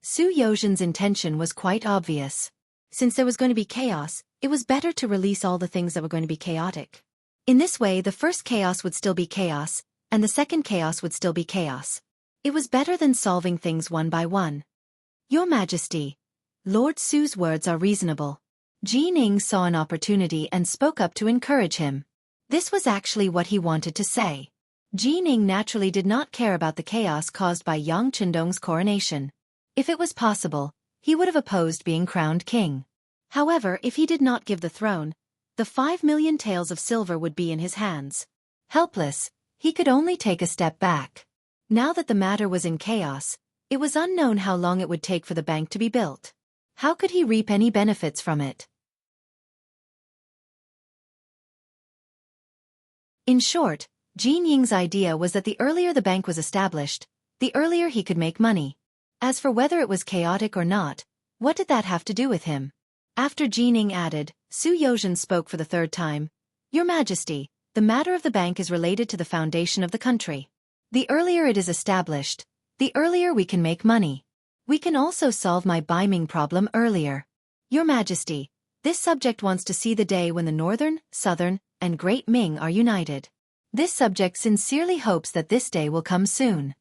Su Yozhen's intention was quite obvious. Since there was going to be chaos, it was better to release all the things that were going to be chaotic. In this way, the first chaos would still be chaos, and the second chaos would still be chaos. It was better than solving things one by one. "Your Majesty, Lord Su's words are reasonable." Jianghu saw an opportunity and spoke up to encourage him. This was actually what he wanted to say. Jianghu naturally did not care about the chaos caused by Yang Qindong's coronation. If it was possible, he would have opposed being crowned king. However, if he did not give the throne, the 5 million taels of silver would be in his hands. Helpless, he could only take a step back. Now that the matter was in chaos, it was unknown how long it would take for the bank to be built. How could he reap any benefits from it? In short, Jianghu's idea was that the earlier the bank was established, the earlier he could make money. As for whether it was chaotic or not, what did that have to do with him? After Jianghu added, Su Yozhen spoke for the third time. "Your Majesty, the matter of the bank is related to the foundation of the country. The earlier it is established, the earlier we can make money. We can also solve my Baiming problem earlier. Your Majesty, this subject wants to see the day when the Northern, Southern, and Great Ming are united. This subject sincerely hopes that this day will come soon."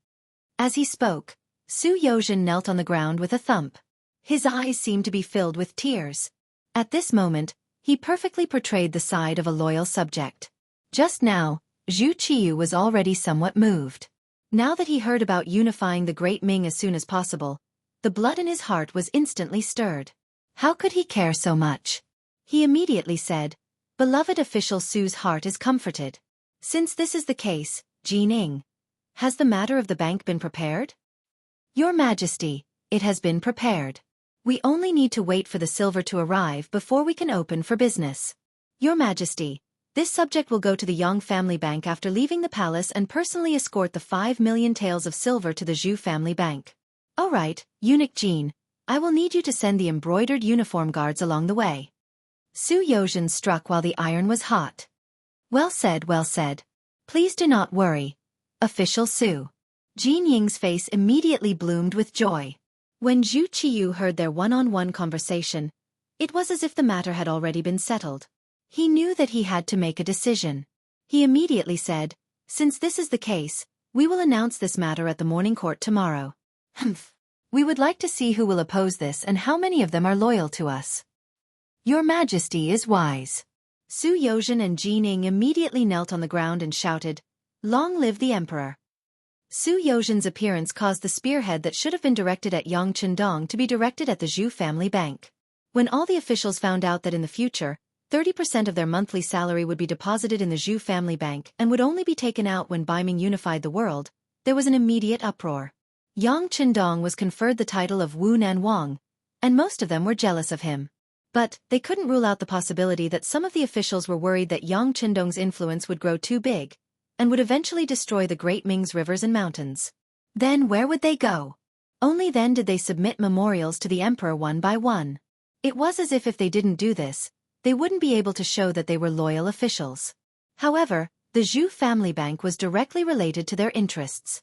As he spoke, Su Yozhen knelt on the ground with a thump. His eyes seemed to be filled with tears. At this moment, he perfectly portrayed the side of a loyal subject. Just now, Zhu Qiyu was already somewhat moved. Now that he heard about unifying the Great Ming as soon as possible, the blood in his heart was instantly stirred. How could he care so much? He immediately said, "Beloved official Su's heart is comforted. Since this is the case, Jianghu, has the matter of the bank been prepared?" "Your Majesty, it has been prepared. We only need to wait for the silver to arrive before we can open for business. Your Majesty, this subject will go to the Yang family bank after leaving the palace and personally escort the 5 million taels of silver to the Zhu family bank. All right, Eunuch Jin, I will need you to send the embroidered uniform guards along the way." Su Yozhen struck while the iron was hot. Well said, well said. Please do not worry, Official Su." Jianghu's face immediately bloomed with joy. When Zhu Qiyu heard their one-on-one conversation, it was as if the matter had already been settled. He knew that he had to make a decision. He immediately said, "Since this is the case, we will announce this matter at the morning court tomorrow. Humph. We would like to see who will oppose this and how many of them are loyal to us." "Your Majesty is wise." Su Yozhen and Jianghu immediately knelt on the ground and shouted, "Long live the Emperor." Su Yozhen's appearance caused the spearhead that should have been directed at Yang Qindong to be directed at the Zhu family bank. When all the officials found out that in the future, 30% of their monthly salary would be deposited in the Zhu family bank and would only be taken out when Baiming unified the world, there was an immediate uproar. Yang Qindong was conferred the title of Wu Nan Wang, and most of them were jealous of him. But they couldn't rule out the possibility that some of the officials were worried that Yang Qindong's influence would grow too big and would eventually destroy the Great Ming's rivers and mountains. Then where would they go? Only then did they submit memorials to the emperor one by one. It was as if they didn't do this, they wouldn't be able to show that they were loyal officials. However, the Zhu family bank was directly related to their interests.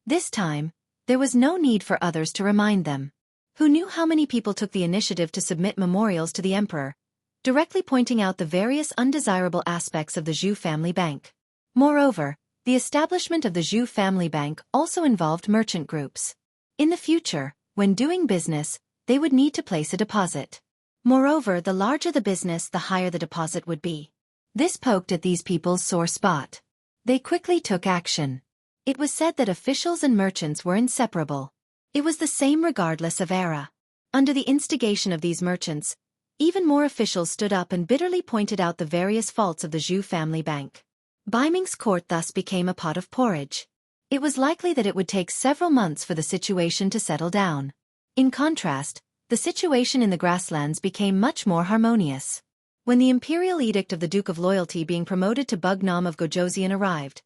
This time, there was no need for others to remind them. Who knew how many people took the initiative to submit memorials to the emperor, directly pointing out the various undesirable aspects of the Zhu family bank. Moreover, the establishment of the Zhu family bank also involved merchant groups. In the future, when doing business, they would need to place a deposit. Moreover, the larger the business, the higher the deposit would be. This poked at these people's sore spot. They quickly took action. It was said that officials and merchants were inseparable. It was the same regardless of era. Under the instigation of these merchants, even more officials stood up and bitterly pointed out the various faults of the Zhu family bank. Baiming's court thus became a pot of porridge. It was likely that it would take several months for the situation to settle down. In contrast, the situation in the grasslands became much more harmonious. When the imperial edict of the Duke of Loyalty being promoted to Bugnam of Gojoseon arrived,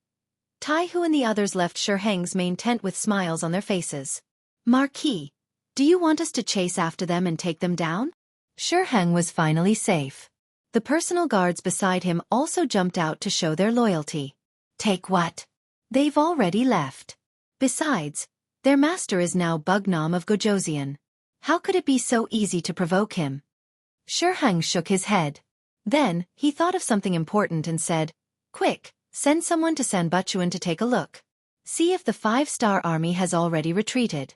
Taihu and the others left Shiheng's main tent with smiles on their faces. "Marquis, do you want us to chase after them and take them down?" Shiheng was finally safe. The personal guards beside him also jumped out to show their loyalty. "Take what? They've already left. Besides, their master is now Bugnam of Gojoseon. How could it be so easy to provoke him?" Shiheng shook his head. Then, he thought of something important and said, "Quick, send someone to Sanbuchuan to take a look. See if the 5-star army has already retreated."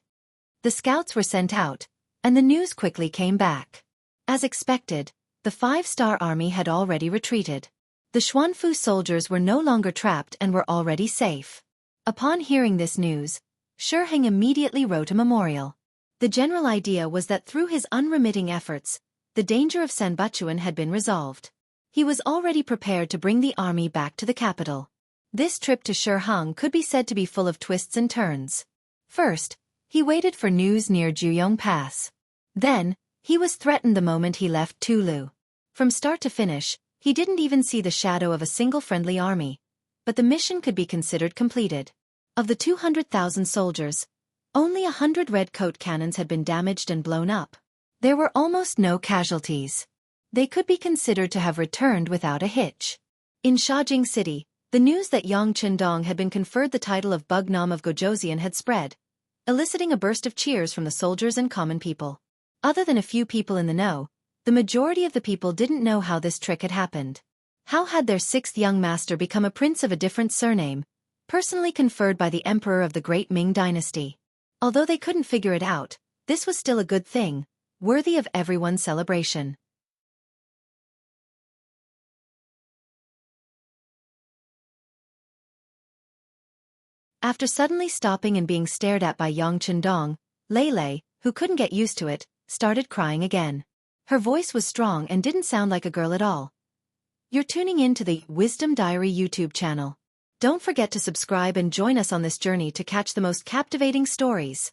The scouts were sent out, and the news quickly came back. As expected, the 5-star army had already retreated. The Xuanfu soldiers were no longer trapped and were already safe. Upon hearing this news, Shiheng immediately wrote a memorial. The general idea was that through his unremitting efforts, the danger of Sanbuchuan had been resolved. He was already prepared to bring the army back to the capital. This trip to Shiheng could be said to be full of twists and turns. First, he waited for news near Juyong Pass. Then, he was threatened the moment he left Tulu. From start to finish, he didn't even see the shadow of a single friendly army, but the mission could be considered completed. Of the 200,000 soldiers, only 100 red coat cannons had been damaged and blown up. There were almost no casualties. They could be considered to have returned without a hitch. In Shajing City, the news that Yang Qindong had been conferred the title of Bugnam of Gojoseon had spread, eliciting a burst of cheers from the soldiers and common people. Other than a few people in the know, the majority of the people didn't know how this trick had happened. How had their 6th young master become a prince of a different surname, personally conferred by the emperor of the Great Ming Dynasty? Although they couldn't figure it out, this was still a good thing, worthy of everyone's celebration. After suddenly stopping and being stared at by Yang Qindong, Lei, who couldn't get used to it, started crying again. Her voice was strong and didn't sound like a girl at all. You're tuning in to the Wisdom Diary YouTube channel. Don't forget to subscribe and join us on this journey to catch the most captivating stories.